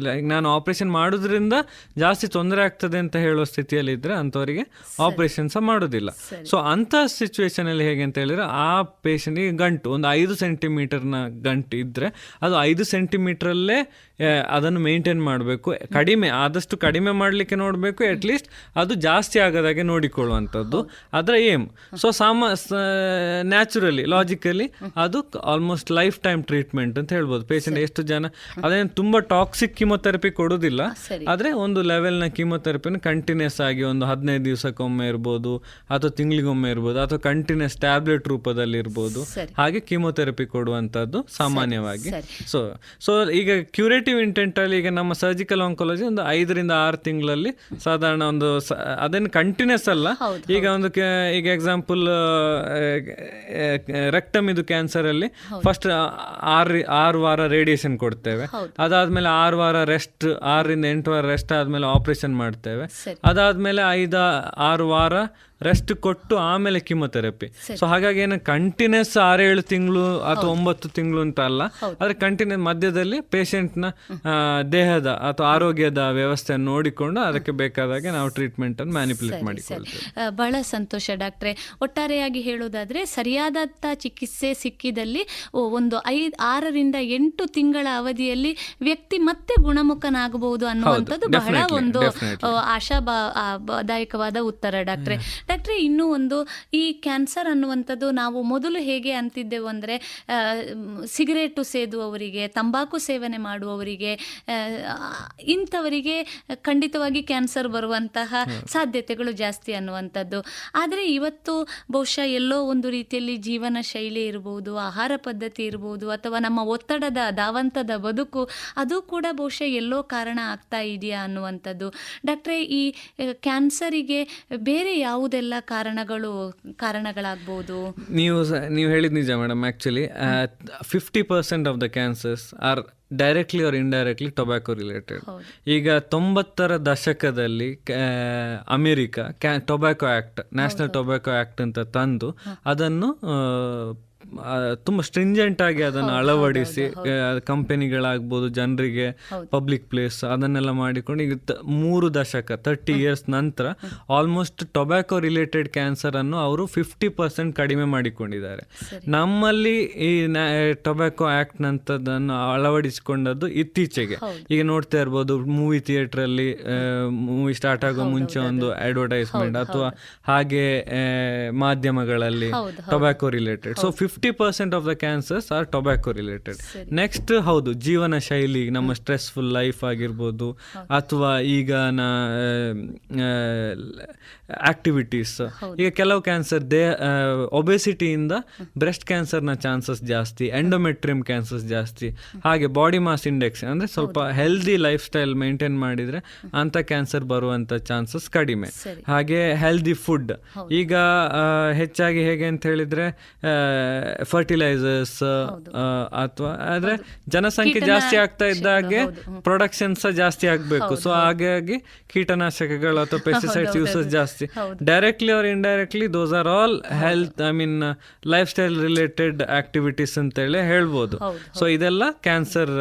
ನಾನು ಆಪರೇಷನ್ ಮಾಡೋದ್ರಿಂದ ಜಾಸ್ತಿ ತೊಂದರೆ ಆಗ್ತದೆ ಅಂತ ಹೇಳೋ ಸ್ಥಿತಿಯಲ್ಲಿ ಇದ್ರೆ ಅಂಥವರಿಗೆ ಆಪರೇಷನ್ ಸಹ ಮಾಡೋದಿಲ್ಲ. ಸೊ ಅಂತ ಸಿಚುವೇಶನ್ ಅಲ್ಲಿ ಹೇಗೆ ಅಂತ ಹೇಳಿದ್ರೆ ಆ ಪೇಷಂಟ್ಗೆ ಗಂಟು ಒಂದು 5 ಸೆಂಟಿಮೀಟರ್ನ ಗಂಟು ಇದ್ರೆ ಅದು 5 ಸೆಂಟಿಮೀಟರಲ್ಲೇ ಅದನ್ನು ಮೇಂಟೈನ್ ಮಾಡಬೇಕು, ಆದಷ್ಟು ಕಡಿಮೆ ಮಾಡಲಿಕ್ಕೆ ನೋಡಬೇಕು, ಅಟ್ಲೀಸ್ಟ್ ಅದು ಜಾಸ್ತಿ ಆಗದಾಗೆ ನೋಡಿಕೊಳ್ಳುವಂಥದ್ದು ಅದರ ಏಮ್. ಸೊ ನ್ಯಾಚುರಲಿ ಲಾಜಿಕಲಿ ಅದು ಆಲ್ಮೋಸ್ಟ್ ಲೈಫ್ ಟೈಮ್ ಟ್ರೀಟ್ಮೆಂಟ್ ಅಂತ ಹೇಳ್ಬೋದು. ಪೇಷಂಟ್ ಎಷ್ಟು ಜನ ಅದೇನು ತುಂಬ ಟಾಕ್ಸಿಕ್ ಕೀಮೊಥೆರಪಿ ಕೊಡೋದಿಲ್ಲ, ಆದರೆ ಒಂದು ಲೆವೆಲ್ನ ಕೀಮೊಥೆರಪಿನ ಕಂಟಿನ್ಯೂಸ್ ಆಗಿ ಒಂದು 15 ದಿವಸಕ್ಕೊಮ್ಮೆ ಇರ್ಬೋದು ಅಥವಾ ತಿಂಗಳಿಗೊಮ್ಮೆ ಇರ್ಬೋದು ಅಥವಾ ಕಂಟಿನ್ಯೂಸ್ ಟ್ಯಾಬ್ಲೆಟ್ ರೂಪದಲ್ಲಿ ಇರ್ಬೋದು, ಹಾಗೆ ಕೀಮೊಥೆರಪಿ ಕೊಡುವಂಥದ್ದು ಸಾಮಾನ್ಯವಾಗಿ. ಸೊ ಈಗ ಕ್ಯೂರೇಟಿವ್ ಇಂಟೆಂಟ್ ಅಲ್ಲಿ ಈಗ ನಮ್ಮ ಸರ್ಜಿಕಲ್ ಆಂಕಾಲಜಿ ಒಂದು 5-6 ತಿಂಗಳಲ್ಲಿ ಸಾಧಾರಣ ಒಂದು ಅದೇನು ಕಂಟಿನ್ಯೂಸ್ ಅಲ್ಲ. ಈಗ ಒಂದು ಈಗ ಎಕ್ಸಾಂಪಲ್ ರೆಕ್ಟಮ್ ಇದು ಕ್ಯಾನ್ಸರ್ ಕ್ಯಾನ್ಸರ್ ಅಲ್ಲಿ ಫಸ್ಟ್ 6 ವಾರ ರೇಡಿಯೇಷನ್ ಕೊಡ್ತೇವೆ, ಅದಾದ್ಮೇಲೆ 6 ವಾರ ರೆಸ್ಟ್, 6 ರಿಂದ 8 ವಾರ ರೆಸ್ಟ್ ಆದ್ಮೇಲೆ ಆಪರೇಷನ್ ಮಾಡ್ತೇವೆ, ಅದಾದ್ಮೇಲೆ 5-6 ವಾರ ರೆಸ್ಟ್ ಕೊಟ್ಟು ಆಮೇಲೆ ಕಿಮೊಥೆರಪಿ. ಸೊ ಹಾಗಾಗಿ ಏನು ಕಂಟಿನ್ಯೂಸ್ 6-7 ತಿಂಗಳು ಅಥವಾ 9 ತಿಂಗಳು ಅಂತ ಅಲ್ಲ, ಆದ್ರೆ ಕಂಟಿನ್ಯೂಸ್ ಮಧ್ಯದಲ್ಲಿ ಪೇಷಂಟ್ನ ದೇಹದ ಅಥವಾ ಆರೋಗ್ಯದ ವ್ಯವಸ್ಥೆಯನ್ನು ನೋಡಿಕೊಂಡು ಅದಕ್ಕೆ ಬೇಕಾದಾಗೆ ನಾವು ಟ್ರೀಟ್ಮೆಂಟ್ ಅನ್ನು ಮ್ಯಾನಿಪುಲೇಟ್ ಮಾಡಿಕೊಳ್ತೇವೆ. ಬಹಳ ಸಂತೋಷ ಡಾಕ್ಟ್ರೆ. ಒಟ್ಟಾರೆಯಾಗಿ ಹೇಳುವುದಾದ್ರೆ ಸರಿಯಾದಂಥ ಚಿಕಿತ್ಸೆ ಸಿಕ್ಕಿದಲ್ಲಿ ಒಂದು 6ರಿಂದ 8 ತಿಂಗಳ ಅವಧಿಯಲ್ಲಿ ವ್ಯಕ್ತಿ ಮತ್ತೆ ಗುಣಮುಖನಾಗಬಹುದು ಅನ್ನುವಂಥದ್ದು ಬಹಳ ಒಂದು ಆಶಾದಾಯಕವಾದ ಉತ್ತರ ಡಾಕ್ಟ್ರೆ. ಡಾಕ್ಟ್ರೆ, ಇನ್ನೂ ಒಂದು, ಈ ಕ್ಯಾನ್ಸರ್ ಅನ್ನುವಂಥದ್ದು ನಾವು ಮೊದಲು ಹೇಗೆ ಅಂತಿದ್ದೆವು ಅಂದರೆ ಸಿಗರೇಟು ಸೇದುವವರಿಗೆ, ತಂಬಾಕು ಸೇವನೆ ಮಾಡುವವರಿಗೆ, ಇಂಥವರಿಗೆ ಖಂಡಿತವಾಗಿ ಕ್ಯಾನ್ಸರ್ ಬರುವಂತಹ ಸಾಧ್ಯತೆಗಳು ಜಾಸ್ತಿ ಅನ್ನುವಂಥದ್ದು. ಆದರೆ ಇವತ್ತು ಬಹುಶಃ ಎಲ್ಲೋ ಒಂದು ರೀತಿಯಲ್ಲಿ ಜೀವನ ಶೈಲಿ ಇರ್ಬೋದು, ಆಹಾರ ಪದ್ಧತಿ ಇರ್ಬೋದು, ಅಥವಾ ನಮ್ಮ ಒತ್ತಡದ ಧಾವಂತದ ಬದುಕು, ಅದು ಕೂಡ ಬಹುಶಃ ಎಲ್ಲೋ ಕಾರಣ ಆಗ್ತಾ ಇದೆಯಾ ಅನ್ನುವಂಥದ್ದು. ಡಾಕ್ಟ್ರೆ, ಈ ಕ್ಯಾನ್ಸರಿಗೆ ಬೇರೆ ಯಾವುದೆಲ್ಲ ಕಾರಣಗಳಾಗ್ಬೋದು? ನೀವು ಹೇಳಿದ ನಿಜ madam. Actually 50% of the cancers R directly R indirectly tobacco related. ಈಗ 90ರ ದಶಕದಲ್ಲಿ America tobacco act, national tobacco act ಅಂತ ತಂದು ಅದನ್ನು ತುಂಬ ಸ್ಟ್ರಿಂಜೆಂಟ್ ಆಗಿ ಅದನ್ನು ಅಳವಡಿಸಿ ಕಂಪನಿಗಳಾಗ್ಬೋದು, ಜನರಿಗೆ ಪಬ್ಲಿಕ್ ಪ್ಲೇಸ್ ಅದನ್ನೆಲ್ಲ ಮಾಡಿಕೊಂಡು ಈಗ 3 ದಶಕ 30 ಇಯರ್ಸ್ ನಂತರ ಆಲ್ಮೋಸ್ಟ್ ಟೊಬ್ಯಾಕೊ ರಿಲೇಟೆಡ್ ಕ್ಯಾನ್ಸರ್ ಅನ್ನು ಅವರು 50% ಕಡಿಮೆ ಮಾಡಿಕೊಂಡಿದ್ದಾರೆ. ನಮ್ಮಲ್ಲಿ ಈ ಟೊಬ್ಯಾಕೊ ಆಕ್ಟ್ ನಂತದನ್ನು ಅಳವಡಿಸಿಕೊಂಡದ್ದು ಇತ್ತೀಚೆಗೆ. ಈಗ ನೋಡ್ತಾ ಇರ್ಬೋದು, ಮೂವಿ ಥಿಯೇಟರ್ ಅಲ್ಲಿ ಮೂವಿ ಸ್ಟಾರ್ಟ್ ಆಗೋ ಮುಂಚೆ ಒಂದು ಅಡ್ವರ್ಟೈಸ್ಮೆಂಟ್, ಅಥವಾ ಹಾಗೆ ಮಾಧ್ಯಮಗಳಲ್ಲಿ tobacco related. So 50% of the cancers are tobacco related. Next, ಹೌದು, ಜೀವನ ಶೈಲಿ, ನಮ್ಮ ಸ್ಟ್ರೆಸ್ಫುಲ್ ಲೈಫ್ ಆಗಿರ್ಬೋದು, ಅಥವಾ ಈಗ ಆಕ್ಟಿವಿಟೀಸ್. ಈಗ ಕೆಲವು ಕ್ಯಾನ್ಸರ್ ಒಬೆಸಿಟಿಯಿಂದ ಬ್ರೆಸ್ಟ್ ಕ್ಯಾನ್ಸರ್ನ ಚಾನ್ಸಸ್ ಜಾಸ್ತಿ, ಎಂಡೋಮೆಟ್ರಿಯಂ ಕ್ಯಾನ್ಸರ್ಸ್ ಜಾಸ್ತಿ, ಹಾಗೆ ಬಾಡಿ ಮಾಸ್ ಇಂಡೆಕ್ಸ್ ಅಂದರೆ ಸ್ವಲ್ಪ ಹೆಲ್ದಿ ಲೈಫ್ ಸ್ಟೈಲ್ ಮೇಂಟೈನ್ ಮಾಡಿದರೆ ಅಂಥ ಕ್ಯಾನ್ಸರ್ ಬರುವಂಥ ಚಾನ್ಸಸ್ ಕಡಿಮೆ. ಹಾಗೆ ಹೆಲ್ದಿ ಫುಡ್, ಈಗ ಹೆಚ್ಚಾಗಿ ಹೇಗೆ ಅಂತ ಹೇಳಿದರೆ ಫರ್ಟಿಲೈಸರ್ಸ್, ಅಥವಾ ಆದರೆ ಜನಸಂಖ್ಯೆ ಜಾಸ್ತಿ ಆಗ್ತಾ ಇದ್ದಾಗೆ ಪ್ರೊಡಕ್ಷನ್ಸ್ ಜಾಸ್ತಿ ಆಗಬೇಕು. ಸೊ ಹಾಗಾಗಿ ಕೀಟನಾಶಕಗಳು ಅಥವಾ ಪೆಸ್ಟಿಸೈಡ್ಸ್ ಯೂಸಸ್ ಜಾಸ್ತಿ. Directly R indirectly those are all health, life style related activities ಅಂತೇಳಿ ಹೇಳ್ಬೋದು. ಸೊ ಇದೆಲ್ಲ ಕ್ಯಾನ್ಸರ್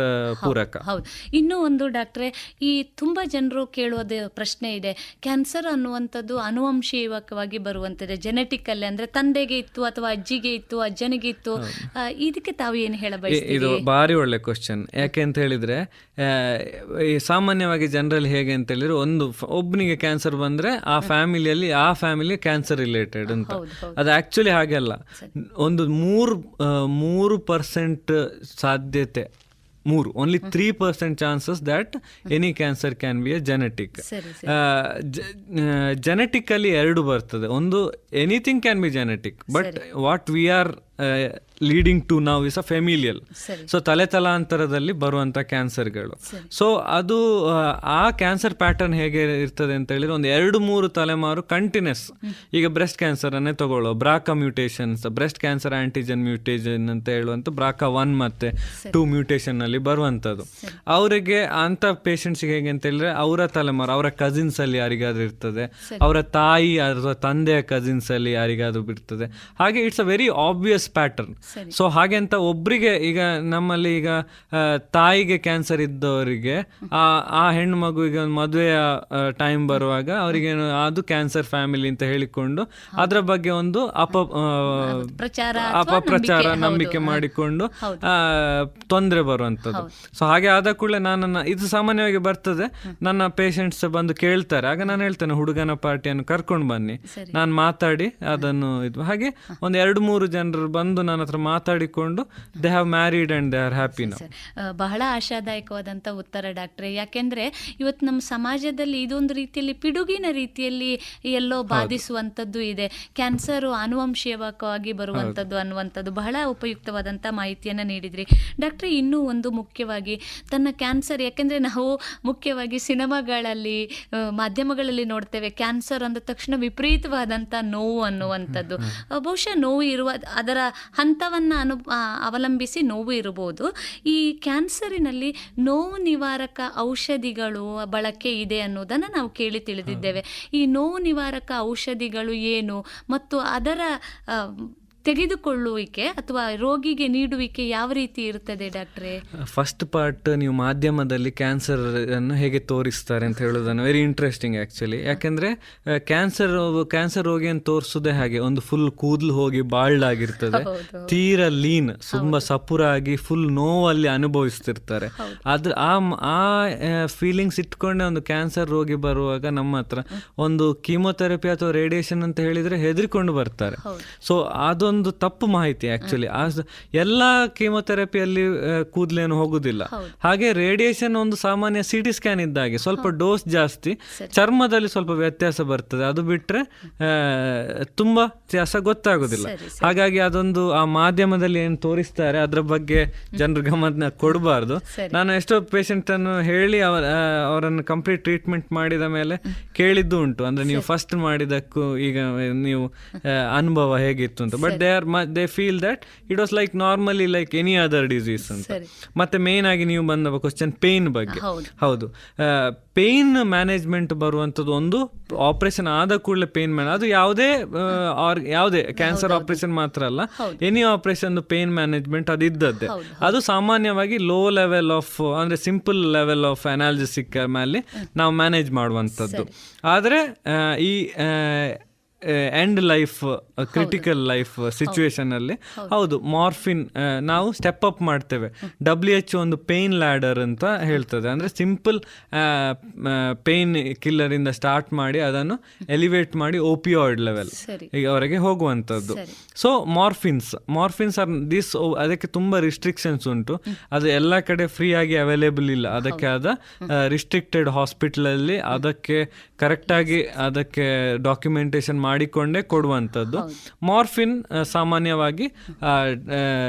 ಪೂರಕ. ಹೌದು. ಇನ್ನೂ ಒಂದು ಡಾಕ್ಟ್ರೆ, ಈ ತುಂಬಾ ಜನರು ಕೇಳುವುದೇ ಪ್ರಶ್ನೆ ಇದೆ, ಕ್ಯಾನ್ಸರ್ ಅನ್ನುವಂಥದ್ದು ಆನುವಂಶಿಕವಾಗಿ ಬರುವಂಥದ್ದು, ಜೆನೆಟಿಕಲ್ಲಿ, ಅಂದ್ರೆ ತಂದೆಗೆ ಇತ್ತು ಅಥವಾ ಅಜ್ಜಿಗೆ ಇತ್ತು, ಅಜ್ಜನಿಗೆ ಇತ್ತು, ಇದಕ್ಕೆ ತಾವು ಏನು ಹೇಳಬಯಸ್ತೀರಿ? ಇದು ಭಾರಿ ಒಳ್ಳೆ ಕ್ವಶನ್. ಯಾಕೆ ಅಂತ ಹೇಳಿದ್ರೆ, ಸಾಮಾನ್ಯವಾಗಿ ಜನರಲ್ಲಿ ಹೇಗೆ ಅಂತ ಹೇಳಿದ್ರೆ, ಒಬ್ಬನಿಗೆ ಕ್ಯಾನ್ಸರ್ ಬಂದ್ರೆ ಆ ಫ್ಯಾಮಿಲಿಯಲ್ಲಿ ಆ ಫ್ಯಾಮಿಲಿ ಕ್ಯಾನ್ಸರ್ ರಿಲೇಟೆಡ್ ಅಂತ. ಅದು ಆಕ್ಚುಲಿ ಹಾಗೆಲ್ಲ. ಒಂದು 3% ಸಾಧ್ಯತೆ, only 3% chances that any cancer can be a genetic. Genetically 2 ಬರ್ತದೆ. ಒಂದು, anything can be genetic, but what we are leading to ನಾವು ಇಸ್ ಅ ಫೆಮಿಲಿಯಲ್. ಸೊ ತಲೆತಲಾಂತರದಲ್ಲಿ ಬರುವಂಥ ಕ್ಯಾನ್ಸರ್ಗಳು. ಸೊ ಅದು ಆ ಕ್ಯಾನ್ಸರ್ ಪ್ಯಾಟರ್ನ್ ಹೇಗೆ ಇರ್ತದೆ ಅಂತ ಹೇಳಿದ್ರೆ, ಒಂದು 2-3 ತಲೆಮಾರು ಕಂಟಿನ್ಯೂಸ್. ಈಗ ಬ್ರೆಸ್ಟ್ ಕ್ಯಾನ್ಸರ್ ಅನ್ನೇ ತಗೊಳ್ಳೋ, BRCA mutations, breast cancer antigen mutation ಅಂತ ಹೇಳುವಂಥ ಬ್ರಾಕಾ 1 ಮತ್ತು 2 ಮ್ಯೂಟೇಷನ್ ಅಲ್ಲಿ ಬರುವಂಥದ್ದು. ಅವರಿಗೆ ಅಂಥ ಪೇಷಂಟ್ಸ್ಗೆ ಹೇಗೆ ಅಂತ ಹೇಳಿದ್ರೆ, ಅವರ ತಲೆಮಾರು, ಅವರ ಕಸಿನ್ಸ್ ಅಲ್ಲಿ ಯಾರಿಗಾದ್ರೂ ಇರ್ತದೆ, ಅವರ ತಾಯಿ ಅಥವಾ ತಂದೆಯ ಕಸಿನ್ಸ್ ಅಲ್ಲಿ ಯಾರಿಗಾದ್ರೂ ಇರ್ತದೆ. ಹಾಗೆ it's a very obvious pattern. So ಹಾಗೆ ಅಂತ ಒಬ್ರಿಗೆ, ಈಗ ನಮ್ಮಲ್ಲಿ ಈಗ ತಾಯಿಗೆ ಕ್ಯಾನ್ಸರ್ ಇದ್ದವರಿಗೆ ಆ ಹೆಣ್ಣು ಮಗುವಿಗೆ ಒಂದು ಮದುವೆಯ ಟೈಮ್ ಬರುವಾಗ ಅವರಿಗೆ ಅದು ಕ್ಯಾನ್ಸರ್ ಫ್ಯಾಮಿಲಿ ಅಂತ ಹೇಳಿಕೊಂಡು ಅದರ ಬಗ್ಗೆ ಒಂದು ಅಪಪ್ರಚಾರ, ನಂಬಿಕೆ ಮಾಡಿಕೊಂಡು ತೊಂದರೆ ಬರುವಂಥದ್ದು. ಸೊ ಹಾಗೆ ಆದ ಕೂಡಲೇ ಇದು ಸಾಮಾನ್ಯವಾಗಿ ಬರ್ತದೆ. ನನ್ನ ಪೇಷಂಟ್ಸ್ ಬಂದು ಕೇಳ್ತಾರೆ, ಆಗ ನಾನು ಹೇಳ್ತೇನೆ, ಹುಡುಗನ ಪಾರ್ಟಿಯನ್ನು ಕರ್ಕೊಂಡು ಬನ್ನಿ, ನಾನು ಮಾತಾಡಿ ಅದನ್ನು ಹಾಗೆ ಒಂದು 2-3 ಜನರು ಬಂದು ನನ್ನ ಹತ್ರ ಮಾತಾಡಿಕೊಂಡು they have married and they are happy now. ಬಹಳ ಆಶಾದಾಯಕವಾದಂಥ ಉತ್ತರ ಡಾಕ್ಟ್ರೆ. ಯಾಕೆಂದ್ರೆ ಇವತ್ತು ನಮ್ಮ ಸಮಾಜದಲ್ಲಿ ಇದೊಂದು ರೀತಿಯಲ್ಲಿ ಪಿಡುಗಿನ ರೀತಿಯಲ್ಲಿ ಎಲ್ಲೋ ಬಾಧಿಸುವಂಥದ್ದು ಇದೆ. ಕ್ಯಾನ್ಸರು ಆನುವಂಶಿಕವಾಗಿ ಬರುವಂಥದ್ದು ಅನ್ನುವಂಥದ್ದು ಬಹಳ ಉಪಯುಕ್ತವಾದಂಥ ಮಾಹಿತಿಯನ್ನು ನೀಡಿದ್ರಿ ಡಾಕ್ಟ್ರೆ. ಇನ್ನೂ ಒಂದು ಮುಖ್ಯವಾಗಿ ತನ್ನ ಕ್ಯಾನ್ಸರ್, ಯಾಕೆಂದರೆ ನಾವು ಮುಖ್ಯವಾಗಿ ಸಿನಿಮಾಗಳಲ್ಲಿ, ಮಾಧ್ಯಮಗಳಲ್ಲಿ ನೋಡ್ತೇವೆ, ಕ್ಯಾನ್ಸರ್ ಅಂದ ತಕ್ಷಣ ವಿಪರೀತವಾದಂಥ ನೋವು ಅನ್ನುವಂಥದ್ದು. ಬಹುಶಃ ನೋವು ಇರುವ ಅದರ ಹಂತ ಸ್ಥಳವನ್ನು ಅವಲಂಬಿಸಿ ನೋವು ಇರಬಹುದು. ಈ ಕ್ಯಾನ್ಸರಿನಲ್ಲಿ ನೋವು ನಿವಾರಕ ಔಷಧಿಗಳು ಬಳಕೆ ಇದೆ ಅನ್ನೋದನ್ನು ನಾವು ಕೇಳಿ ತಿಳಿದಿದ್ದೇವೆ. ಈ ನೋವು ನಿವಾರಕ ಔಷಧಿಗಳು ಏನು ಮತ್ತು ಅದರ ತೆಗೆದುಕೊಳ್ಳುವಿಕೆ ಅಥವಾ ರೋಗಿಗೆ ನೀಡುವಿಕೆ ಯಾವ ರೀತಿ ಇರ್ತದೆ ಡಾಕ್ಟ್ರೇ? ಫಸ್ಟ್ ಪಾರ್ಟ್, ನೀವು ಮಾಧ್ಯಮದಲ್ಲಿ ಕ್ಯಾನ್ಸರ್ ಅನ್ನು ಹೇಗೆ ತೋರಿಸ್ತಾರೆ ಅಂತ ಹೇಳೋದನ್ನು ವೆರಿ ಇಂಟ್ರೆಸ್ಟಿಂಗ್ ಆ್ಯಕ್ಚುಲಿ. ಯಾಕೆಂದರೆ ಕ್ಯಾನ್ಸರ್ ರೋಗಿಯನ್ನು ತೋರಿಸೋದೇ ಹಾಗೆ, ಒಂದು ಫುಲ್ ಕೂದಲು ಹೋಗಿ ಬಾಲ್ಡ್ ಆಗಿರ್ತದೆ, ತೀರಾ ಲೀನ್, ತುಂಬ ಸಪುರಾಗಿ ಫುಲ್ ನೋವಲ್ಲಿ ಅನುಭವಿಸ್ತಿರ್ತಾರೆ. ಅದ್ರ ಆ ಫೀಲಿಂಗ್ಸ್ ಇಟ್ಕೊಂಡೆ ಒಂದು ಕ್ಯಾನ್ಸರ್ ರೋಗಿ ಬರುವಾಗ ನಮ್ಮ ಹತ್ರ ಒಂದು ಕೀಮೊಥೆರಪಿ ಅಥವಾ ರೇಡಿಯೇಷನ್ ಅಂತ ಹೇಳಿದರೆ ಹೆದರಿಕೊಂಡು ಬರ್ತಾರೆ. ಸೊ ಅದೊಂದು ತಪ್ಪು ಮಾಹಿತಿ ಆಕ್ಚುಲಿ. ಎಲ್ಲ ಕೀಮೊಥೆರಪಿಯಲ್ಲಿ ಕೂದಲೇನು ಹೋಗುದಿಲ್ಲ. ಹಾಗೆ ರೇಡಿಯೇಷನ್ ಒಂದು ಸಾಮಾನ್ಯ ಸಿಟಿ ಸ್ಕ್ಯಾನ್ ಇದ್ದಾಗೆ, ಸ್ವಲ್ಪ ಡೋಸ್ ಜಾಸ್ತಿ, ಚರ್ಮದಲ್ಲಿ ಸ್ವಲ್ಪ ವ್ಯತ್ಯಾಸ ಬರ್ತದೆ, ಅದು ಬಿಟ್ರೆ ತುಂಬಾ ವ್ಯತ್ಯಾಸ ಗೊತ್ತಾಗುದಿಲ್ಲ. ಹಾಗಾಗಿ ಅದೊಂದು ಆ ಮಾಧ್ಯಮದಲ್ಲಿ ಏನು ತೋರಿಸ್ತಾರೆ ಅದರ ಬಗ್ಗೆ ಜನರು ಗಮನ ಕೊಡಬಾರ್ದು. ನಾನು ಎಷ್ಟೋ ಪೇಷಂಟ್ ಅನ್ನು ಹೇಳಿ ಅವರನ್ನು ಕಂಪ್ಲೀಟ್ ಟ್ರೀಟ್ಮೆಂಟ್ ಮಾಡಿದ ಮೇಲೆ ಕೇಳಿದ್ದು ಉಂಟು, ಅಂದ್ರೆ ನೀವು ಫಸ್ಟ್ ಮಾಡಿದಕ್ಕೂ ಈಗ ನೀವು ಅನುಭವ ಹೇಗಿತ್ತು ಅಂತ. But they feel that it was like normally like any other disease ಅಂತ. ಮತ್ತೆ ಮೇನ್ ಆಗಿ ನೀವು ಬಂದ ಕ್ವಶನ್ ಪೇನ್ ಬಗ್ಗೆ. ಹೌದು, ಪೇನ್ ಮ್ಯಾನೇಜ್ಮೆಂಟ್ ಬರುವಂಥದ್ದು ಒಂದು ಆಪರೇಷನ್ ಆದ ಕೂಡಲೇ ಪೇನ್ ಅದು ಯಾವುದೇ ಕ್ಯಾನ್ಸರ್ ಆಪರೇಷನ್ ಮಾತ್ರ ಅಲ್ಲ, ಎನಿ ಆಪರೇಷನ್ ಪೇನ್ ಮ್ಯಾನೇಜ್ಮೆಂಟ್ ಅದು ಇದ್ದದ್ದೇ. ಅದು ಸಾಮಾನ್ಯವಾಗಿ ಲೋ ಲೆವೆಲ್ ಆಫ್ ಅಂದ್ರೆ ಸಿಂಪಲ್ ಲೆವೆಲ್ ಆಫ್ ಅನಾಲ್ಜೆಸಿಕ್ ಮೇಲೆ ನಾವು ಮ್ಯಾನೇಜ್ ಮಾಡುವಂಥದ್ದು. ಆದರೆ ಈ end life critical life situation ಅಲ್ಲಿ ಹೌದು ಮಾರ್ಫಿನ್ ನಾವು ಸ್ಟೆಪ್ ಅಪ್ ಮಾಡ್ತೇವೆ. WHO ಒಂದು ಪೇನ್ ಲ್ಯಾಡರ್ ಅಂತ ಹೇಳ್ತದೆ, ಅಂದ್ರೆ ಸಿಂಪಲ್ ಪೇನ್ ಕಿಲ್ಲರ್ ಇಂದ ಸ್ಟಾರ್ಟ್ ಮಾಡಿ ಅದನ್ನು ಎಲಿವೇಟ್ ಮಾಡಿ ಓಪಿಯಾಯ್ಡ್ ಲೆವೆಲ್ ಅವರೆಗೆ ಹೋಗುವಂಥದ್ದು. ಸೊ ಮಾರ್ಫಿನ್ಸ್ ಆರ್ ದಿಸ್, ಅದಕ್ಕೆ ತುಂಬಾ ರಿಸ್ಟ್ರಿಕ್ಷನ್ಸ್ ಉಂಟು, ಅದು ಎಲ್ಲ ಕಡೆ ಫ್ರೀ ಆಗಿ ಅವೈಲೇಬಲ್ ಇಲ್ಲ. ಅದಕ್ಕೆ ಆದ ರಿಸ್ಟ್ರಿಕ್ಟೆಡ್ ಹಾಸ್ಪಿಟಲ್ ಅಲ್ಲಿ ಅದಕ್ಕೆ ಕರೆಕ್ಟ್ ಆಗಿ ಅದಕ್ಕೆ ಡಾಕ್ಯುಮೆಂಟೇಶನ್ ಮಾಡಿಕೊಂಡೇ ಕೊಡುವಂಥದ್ದು. ಮಾರ್ಫಿನ್ ಸಾಮಾನ್ಯವಾಗಿ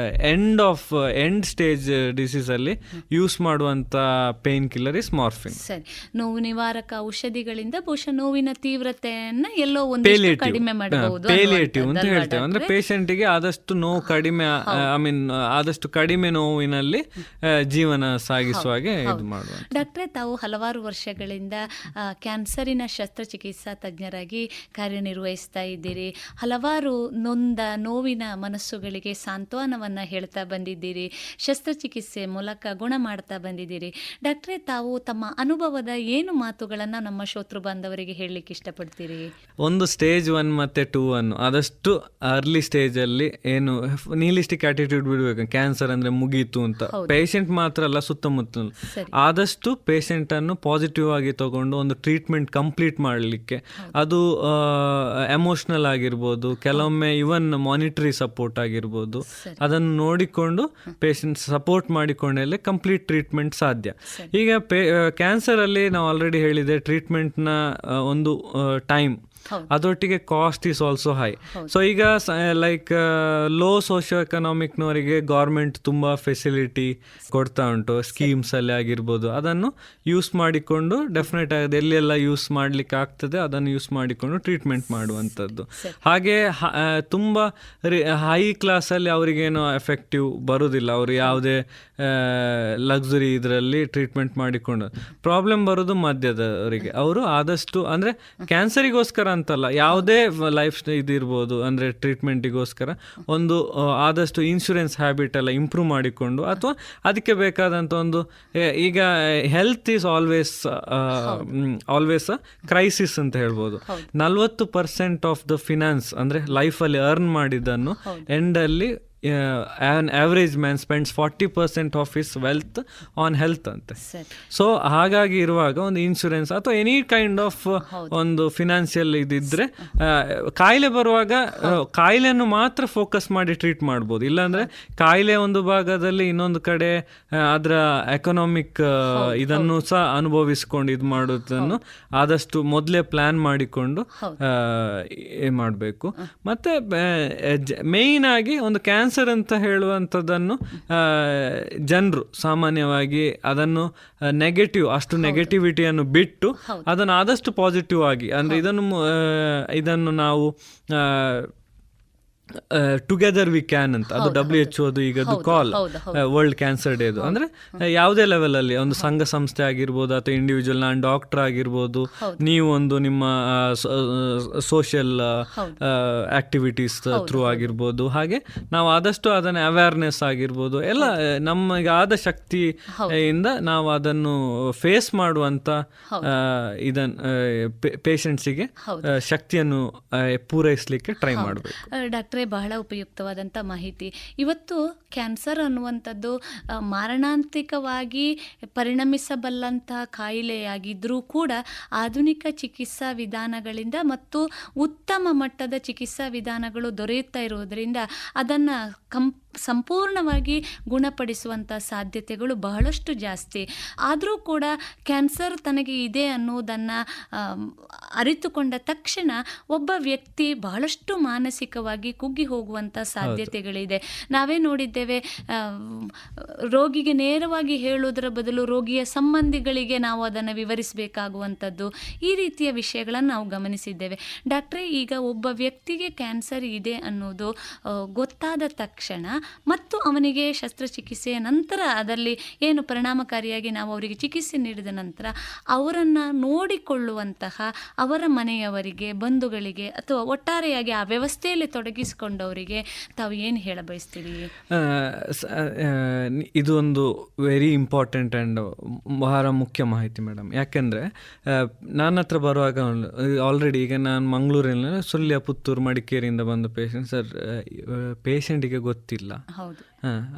ಎಂಡ್ ಸ್ಟೇಜ್ ಡಿಸೀಸ್ ಅಲ್ಲಿ ಯೂಸ್ ಮಾಡುವಂತ ಪೇನ್ ಕಿಲ್ಲರ್ ಇಸ್ ಮಾರ್ಫಿನ್. ಸರಿ, ನೋವು ನಿವಾರಕ ಔಷಧಿಗಳಿಂದ ಬಹುಶಃ ನೋವಿನ ತೀವ್ರತೆಯನ್ನ ಎಲ್ಲೋ ಒಂದು ಕಡಿಮೆ ಮಾಡಬಹುದು, ಪೇಲಿಯೇಟಿವ್ ಅಂತ ಹೇಳ್ತೇವೆ. ಅಂದ್ರೆ ಪೇಷಂಟಿಗೆ ಆದಷ್ಟು ನೋವು ಕಡಿಮೆ, ಆದಷ್ಟು ಕಡಿಮೆ ನೋವಿನಲ್ಲಿ ಜೀವನ ಸಾಗಿಸುವ ಹಾಗೆ ಇದು ಮಾಡುವ. ಡಾಕ್ಟ್ರೇ, ತಾವು ಹಲವಾರು ವರ್ಷಗಳಿಂದ ಕ್ಯಾನ್ಸರಿನ ಶಸ್ತ್ರಚಿಕಿತ್ಸಾ ತಜ್ಞರಾಗಿ ಕಾರ್ಯನಿರ್ವಹಿಸ್ತಾ ಇದ್ದೀರಿ. ಹಲವಾರು ನೊಂದ ನೋವಿನ ಮನಸ್ಸುಗಳಿಗೆ ಸಾಂತ್ವನವನ್ನ ಹೇಳ್ತಾ ಬಂದಿದ್ದೀರಿ, ಶಸ್ತ್ರಚಿಕಿತ್ಸೆ ಮೂಲಕ ಗುಣ ಮಾಡ್ತಾ ಬಂದಿದ್ದೀರಿ. ಡಾಕ್ಟ್ರೇ, ತಾವು ತಮ್ಮ ಅನುಭವದ ಏನು ಮಾತುಗಳನ್ನ ನಮ್ಮ ಶ್ರೋತೃ ಬಾಂಧವರಿಗೆ ಹೇಳಲಿಕ್ಕೆ ಇಷ್ಟಪಡ್ತೀರಿ? ಒಂದು ಸ್ಟೇಜ್ 1 ಮತ್ತೆ 2 ಅನ್ನು ಆದಷ್ಟು ಅರ್ಲಿ ಸ್ಟೇಜ್ ಅಲ್ಲಿ ಏನು ನಿಹಿಲಿಸ್ಟಿಕ್ ಆಟಿಟ್ಯೂಡ್ ಬಿಡಬೇಕು, ಕ್ಯಾನ್ಸರ್ ಅಂದ್ರೆ ಮುಗೀತು ಅಂತ ಪೇಷಂಟ್ ಮಾತ್ರ ಅಲ್ಲ ಸುತ್ತಮುತ್ತ ಆದಷ್ಟು ಪೇಷಂಟ್ ಅನ್ನು ಪಾಸಿಟಿವ್ ಆಗಿ ತಗೊಂಡು ಒಂದು ಟ್ರೀಟ್ಮೆಂಟ್ ಕಂಪ್ಲೀಟ್ ಮಾಡಲಿಕ್ಕೆ, ಅದು ಎಮೋಷನಲ್ ಆಗಿರ್ಬೋದು, ಕೆಲವೊಮ್ಮೆ ಇವನ್ ಮಾನಿಟರಿ ಸಪೋರ್ಟ್ ಆಗಿರ್ಬೋದು, ಅದನ್ನು ನೋಡಿಕೊಂಡು ಪೇಷಂಟ್ ಸಪೋರ್ಟ್ ಮಾಡಿಕೊಂಡೇ ಕಂಪ್ಲೀಟ್ ಟ್ರೀಟ್ಮೆಂಟ್ ಸಾಧ್ಯ. ಈಗ ಕ್ಯಾನ್ಸರ್ ಅಲ್ಲಿ ನಾವು ಆಲ್ರೆಡಿ ಹೇಳಿದೆ, ಟ್ರೀಟ್ಮೆಂಟ್ನ ಒಂದು ಟೈಮ್, ಅದೊಟ್ಟಿಗೆ cost is also high. So ಈಗ ಲೈಕ್ ಲೋ ಸೋಷಿಯೋ ಎಕನಾಮಿಕ್ನವರಿಗೆ ಗೌರ್ಮೆಂಟ್ ತುಂಬ ಫೆಸಿಲಿಟಿ ಕೊಡ್ತಾ ಉಂಟು, ಸ್ಕೀಮ್ಸ್ ಅಲ್ಲಿ ಆಗಿರ್ಬೋದು, ಅದನ್ನು ಯೂಸ್ ಮಾಡಿಕೊಂಡು ಡೆಫಿನೆಟ್ ಆಗಿ ಎಲ್ಲೆಲ್ಲ ಯೂಸ್ ಮಾಡ್ಲಿಕ್ಕೆ ಆಗ್ತದೆ ಅದನ್ನು ಯೂಸ್ ಮಾಡಿಕೊಂಡು ಟ್ರೀಟ್ಮೆಂಟ್ ಮಾಡುವಂಥದ್ದು. ಹಾಗೆ ತುಂಬ ಹೈ ಕ್ಲಾಸಲ್ಲಿ ಅವರಿಗೇನೋ ಎಫೆಕ್ಟಿವ್ ಬರೋದಿಲ್ಲ, ಅವರು ಯಾವುದೇ ಲಕ್ಸುರಿ ಇದರಲ್ಲಿ ಟ್ರೀಟ್ಮೆಂಟ್ ಮಾಡಿಕೊಂಡು. ಪ್ರಾಬ್ಲಮ್ ಬರೋದು ಮಧ್ಯದವರಿಗೆ. ಅವರು ಆದಷ್ಟು ಅಂದರೆ ಕ್ಯಾನ್ಸರಿಗೋಸ್ಕರ ಅಂತಲ್ಲ, ಯಾವುದೇ ಲೈಫ್ ಇದಿರ್ಬೋದು, ಅಂದರೆ ಟ್ರೀಟ್ಮೆಂಟಿಗೋಸ್ಕರ ಒಂದು ಆದಷ್ಟು ಇನ್ಶೂರೆನ್ಸ್ ಹ್ಯಾಬಿಟ್ ಎಲ್ಲ ಇಂಪ್ರೂವ್ ಮಾಡಿಕೊಂಡು, ಅಥವಾ ಅದಕ್ಕೆ ಬೇಕಾದಂಥ ಒಂದು, ಈಗ health is always a crisis ಅಂತ ಹೇಳ್ಬೋದು. 40% ಆಫ್ ದ ಫಿನಾನ್ಸ್ ಅಂದರೆ ಲೈಫಲ್ಲಿ ಅರ್ನ್ ಮಾಡಿದ್ದನ್ನು ಎಂಡಲ್ಲಿ an average man spends 40% of his wealth on health ಅಂತೆ. ಸೊ ಹಾಗಾಗಿ ಇರುವಾಗ ಒಂದು ಇನ್ಶೂರೆನ್ಸ್ ಅಥವಾ ಎನಿ ಕೈಂಡ್ ಆಫ್ ಒಂದು ಫಿನಾನ್ಷಿಯಲ್ ಇದಿದ್ರೆ, ಕಾಯಿಲೆ ಬರುವಾಗ ಕಾಯಿಲೆಯನ್ನು ಮಾತ್ರ ಫೋಕಸ್ ಮಾಡಿ ಟ್ರೀಟ್ ಮಾಡ್ಬೋದು. ಇಲ್ಲಾಂದ್ರೆ ಕಾಯಿಲೆ ಒಂದು ಭಾಗದಲ್ಲಿ ಇನ್ನೊಂದು ಕಡೆ ಅದರ ಎಕನಾಮಿಕ್ ಇದನ್ನು ಸಹ ಅನುಭವಿಸ್ಕೊಂಡು ಇದು ಮಾಡೋದನ್ನು ಆದಷ್ಟು ಮೊದಲೇ ಪ್ಲಾನ್ ಮಾಡಿಕೊಂಡು ಮಾಡಬೇಕು. ಮತ್ತೆ ಮೇಯ್ನ್ ಆಗಿ ಒಂದು ಕ್ಯಾನ್ಸರ್ ಅಂತ ಹೇಳುವಂಥದ್ದನ್ನು ಜನರು ಸಾಮಾನ್ಯವಾಗಿ ಅದನ್ನು ನೆಗೆಟಿವ್, ಅಷ್ಟು ನೆಗೆಟಿವಿಟಿಯನ್ನು ಬಿಟ್ಟು ಅದನ್ನು ಆದಷ್ಟು ಪಾಸಿಟಿವ್ ಆಗಿ, ಅಂದರೆ ಇದನ್ನು ನಾವು ಟುಗೆದರ್ ವಿ ಕ್ಯಾನ್ ಅಂತ, ಅದು WHO ಈಗದು ಕಾಲ್ ವರ್ಲ್ಡ್ ಕ್ಯಾನ್ಸರ್ ಡೇದು. ಅಂದ್ರೆ ಯಾವುದೇ ಲೆವೆಲ್ ಅಲ್ಲಿ ಒಂದು ಸಂಘ ಸಂಸ್ಥೆ ಆಗಿರ್ಬೋದು ಅಥವಾ ಇಂಡಿವಿಜುವಲ್, ನಾನು ಡಾಕ್ಟರ್ ಆಗಿರ್ಬೋದು, ನೀವು ಒಂದು ನಿಮ್ಮ ಸೋಷಿಯಲ್ ಆಕ್ಟಿವಿಟೀಸ್ ಥ್ರೂ ಆಗಿರ್ಬೋದು, ಹಾಗೆ ನಾವು ಆದಷ್ಟು ಅದನ್ನ ಅವೇರ್ನೆಸ್ ಆಗಿರ್ಬೋದು ಎಲ್ಲ ನಮಗೆ ಆದ ಶಕ್ತಿಯಿಂದ ನಾವು ಅದನ್ನು ಫೇಸ್ ಮಾಡುವಂತ ಇದನ್ನ ಪೇಷಂಟ್ಸಿಗೆ ಶಕ್ತಿಯನ್ನು ಪೂರೈಸಲಿಕ್ಕೆ ಟ್ರೈ ಮಾಡಬೇಕು. ಡಾಕ್ಟ್ರೇ, ಬಹಳ ಉಪಯುಕ್ತವಾದಂಥ ಮಾಹಿತಿ. ಇವತ್ತು ಕ್ಯಾನ್ಸರ್ ಅನ್ನುವಂಥದ್ದು ಮಾರಣಾಂತಿಕವಾಗಿ ಪರಿಣಮಿಸಬಲ್ಲಂತಹ ಕಾಯಿಲೆಯಾಗಿದ್ದರೂ ಕೂಡ ಆಧುನಿಕ ಚಿಕಿತ್ಸಾ ವಿಧಾನಗಳಿಂದ ಮತ್ತು ಉತ್ತಮ ಮಟ್ಟದ ಚಿಕಿತ್ಸಾ ವಿಧಾನಗಳು ದೊರೆಯುತ್ತಾ ಇರುವುದರಿಂದ ಅದನ್ನು ಸಂಪೂರ್ಣವಾಗಿ ಗುಣಪಡಿಸುವಂಥ ಸಾಧ್ಯತೆಗಳು ಬಹಳಷ್ಟು ಜಾಸ್ತಿ. ಆದರೂ ಕೂಡ ಕ್ಯಾನ್ಸರ್ ತನಗೆ ಇದೆ ಅನ್ನೋದನ್ನು ಅರಿತುಕೊಂಡ ತಕ್ಷಣ ಒಬ್ಬ ವ್ಯಕ್ತಿ ಬಹಳಷ್ಟು ಮಾನಸಿಕವಾಗಿ ಕುಗ್ಗಿ ಹೋಗುವಂಥ ಸಾಧ್ಯತೆಗಳಿದೆ. ನಾವೇ ನೋಡಿದ್ದೇವೆ, ರೋಗಿಗೆ ನೇರವಾಗಿ ಹೇಳುವುದರ ಬದಲು ರೋಗಿಯ ಸಂಬಂಧಿಗಳಿಗೆ ನಾವು ಅದನ್ನು ವಿವರಿಸಬೇಕಾಗುವಂಥದ್ದು, ಈ ರೀತಿಯ ವಿಷಯಗಳನ್ನು ನಾವು ಗಮನಿಸಿದ್ದೇವೆ. ಡಾಕ್ಟ್ರೇ, ಈಗ ಒಬ್ಬ ವ್ಯಕ್ತಿಗೆ ಕ್ಯಾನ್ಸರ್ ಇದೆ ಅನ್ನೋದು ಗೊತ್ತಾದ ತಕ್ಷಣ ಮತ್ತು ಅವನಿಗೆ ಶಸ್ತ್ರಚಿಕಿತ್ಸೆಯ ನಂತರ ಅದರಲ್ಲಿ ಏನು ಪರಿಣಾಮಕಾರಿಯಾಗಿ ನಾವು ಅವರಿಗೆ ಚಿಕಿತ್ಸೆ ನೀಡಿದ ನಂತರ ಅವರನ್ನು ನೋಡಿಕೊಳ್ಳುವಂತಹ ಅವರ ಮನೆಯವರಿಗೆ, ಬಂಧುಗಳಿಗೆ ಅಥವಾ ಒಟ್ಟಾರೆಯಾಗಿ ಆ ವ್ಯವಸ್ಥೆಯಲ್ಲಿ ತೊಡಗಿಸಿಕೊಂಡವರಿಗೆ ತಾವು ಏನು ಹೇಳ ಬಯಸ್ತೀರಿ? ಇದು ಒಂದು ವೆರಿ ಇಂಪಾರ್ಟೆಂಟ್ ಆ್ಯಂಡ್ ಬಹಳ ಮುಖ್ಯ ಮಾಹಿತಿ ಮೇಡಮ್. ಯಾಕೆಂದರೆ ನನ್ನ ಹತ್ರ ಬರುವಾಗ ಆಲ್ರೆಡಿ ಈಗ ನಾನು ಮಂಗಳೂರಿನ ಸುಳ್ಯ, ಪುತ್ತೂರು, ಮಡಿಕೇರಿಯಿಂದ ಬಂದ ಪೇಷಂಟ್, ಸರ್ ಪೇಷಂಟಿಗೆ ಗೊತ್ತಿಲ್ಲ,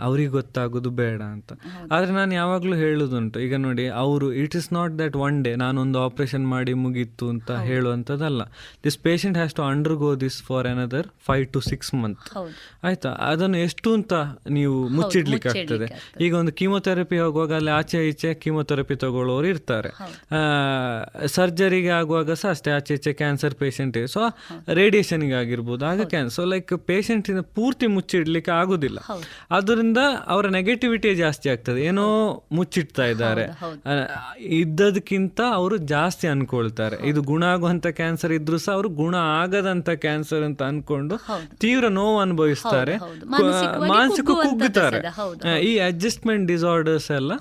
ಅವ್ರಿಗೆ ಗೊತ್ತಾಗೋದು ಬೇಡ ಅಂತ. ಆದರೆ ನಾನು ಯಾವಾಗಲೂ ಹೇಳೋದುಂಟು, ಈಗ ನೋಡಿ ಅವರು it is not that one day ನಾನೊಂದು ಆಪರೇಷನ್ ಮಾಡಿ ಮುಗೀತು ಅಂತ ಹೇಳುವಂಥದ್ದಲ್ಲ. This patient has to undergo this for another 5 to 6 months. ಆಯ್ತಾ, ಅದನ್ನು ಎಷ್ಟು ಅಂತ ನೀವು ಮುಚ್ಚಿಡ್ಲಿಕ್ಕೆ ಆಗ್ತದೆ. ಈಗ ಒಂದು ಕೀಮೊಥೆರಪಿ ಹೋಗುವಾಗ ಅಲ್ಲಿ ಆಚೆ ಈಚೆ ಕೀಮೊಥೆರಪಿ ತಗೊಳ್ಳೋರು ಇರ್ತಾರೆ, ಸರ್ಜರಿಗೆ ಆಗುವಾಗ ಸಹ ಅಷ್ಟೇ ಆಚೆ ಈಚೆ ಕ್ಯಾನ್ಸರ್ ಪೇಷಂಟಿಗೆ, ಸೊ ರೇಡಿಯೇಷನ್ಗೆ ಆಗಿರ್ಬೋದು, ಆಗ ಕ್ಯಾನ್ಸರ್. ಸೊ ಲೈಕ್ ಪೇಷಂಟಿನ ಪೂರ್ತಿ ಮುಚ್ಚಿಡ್ಲಿಕ್ಕೆ ಆಗೋದಿಲ್ಲ. ಅದರಿಂದ ಅವರ ನೆಗೆಟಿವಿಟಿ ಜಾಸ್ತಿ ಆಗ್ತದೆ, ಏನೋ ಮುಚ್ಚಿಡ್ತಾ ಇದ್ದಾರೆ ಇದ್ದದಕ್ಕಿಂತ ಅವರು ಜಾಸ್ತಿ ಅನ್ಕೊಳ್ತಾರೆ. ಇದು ಗುಣ ಆಗುವಂತ ಕ್ಯಾನ್ಸರ್ ಇದ್ರೂ ಸಹ ಅವರು ಗುಣ ಆಗದಂತ ಕ್ಯಾನ್ಸರ್ ಅಂತ ಅನ್ಕೊಂಡು ತೀವ್ರ ನೋವು ಅನುಭವಿಸ್ತಾರೆ, ಮಾನಸಿಕ ಕುಗ್ಗುತ್ತಾರೆ. ಈ ಅಡ್ಜಸ್ಟ್ಮೆಂಟ್ ಡಿಸಾರ್ಡರ್ಸ್ ಎಲ್ಲ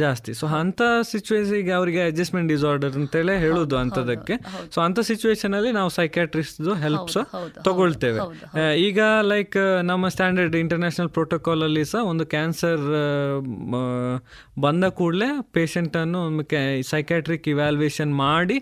ಜಾಸ್ತಿ. ಸೊ ಅಂತ ಸಿಚುವೇಶನ್ ಅವರಿಗೆ ಅಡ್ಜಸ್ಟ್ಮೆಂಟ್ ಡಿಸಾರ್ಡರ್ ಅಂತೇಳಿ ಹೇಳುದು ಅಂತದಕ್ಕೆ. ಸೊ ಅಂತ ಸಿಚುವೇಶನ್ ಅಲ್ಲಿ ನಾವು ಸೈಕ್ಯಾಟ್ರಿಸ್ಟ್ ಹೆಲ್ಪ್ಸ್ ತಗೊಳ್ತೇವೆ. ಈಗ ಲೈಕ್ ನಮ್ಮ ಸ್ಟ್ಯಾಂಡರ್ಡ್ ಇಂಟರ್ನ್ಯಾಷನಲ್ ಪ್ರೋಟೋಕಾಲ್ ಅಲ್ಲಿ ಸಹ ಒಂದು ಕ್ಯಾನ್ಸರ್ ಬಂದ ಕೂಡಲೇ ಪೇಷಂಟ್ ಅನ್ನು ಸೈಕ್ಯಾಟ್ರಿಕ್ ಇವ್ಯಾಲ್ಯೂಯೇಷನ್ ಮಾಡಿ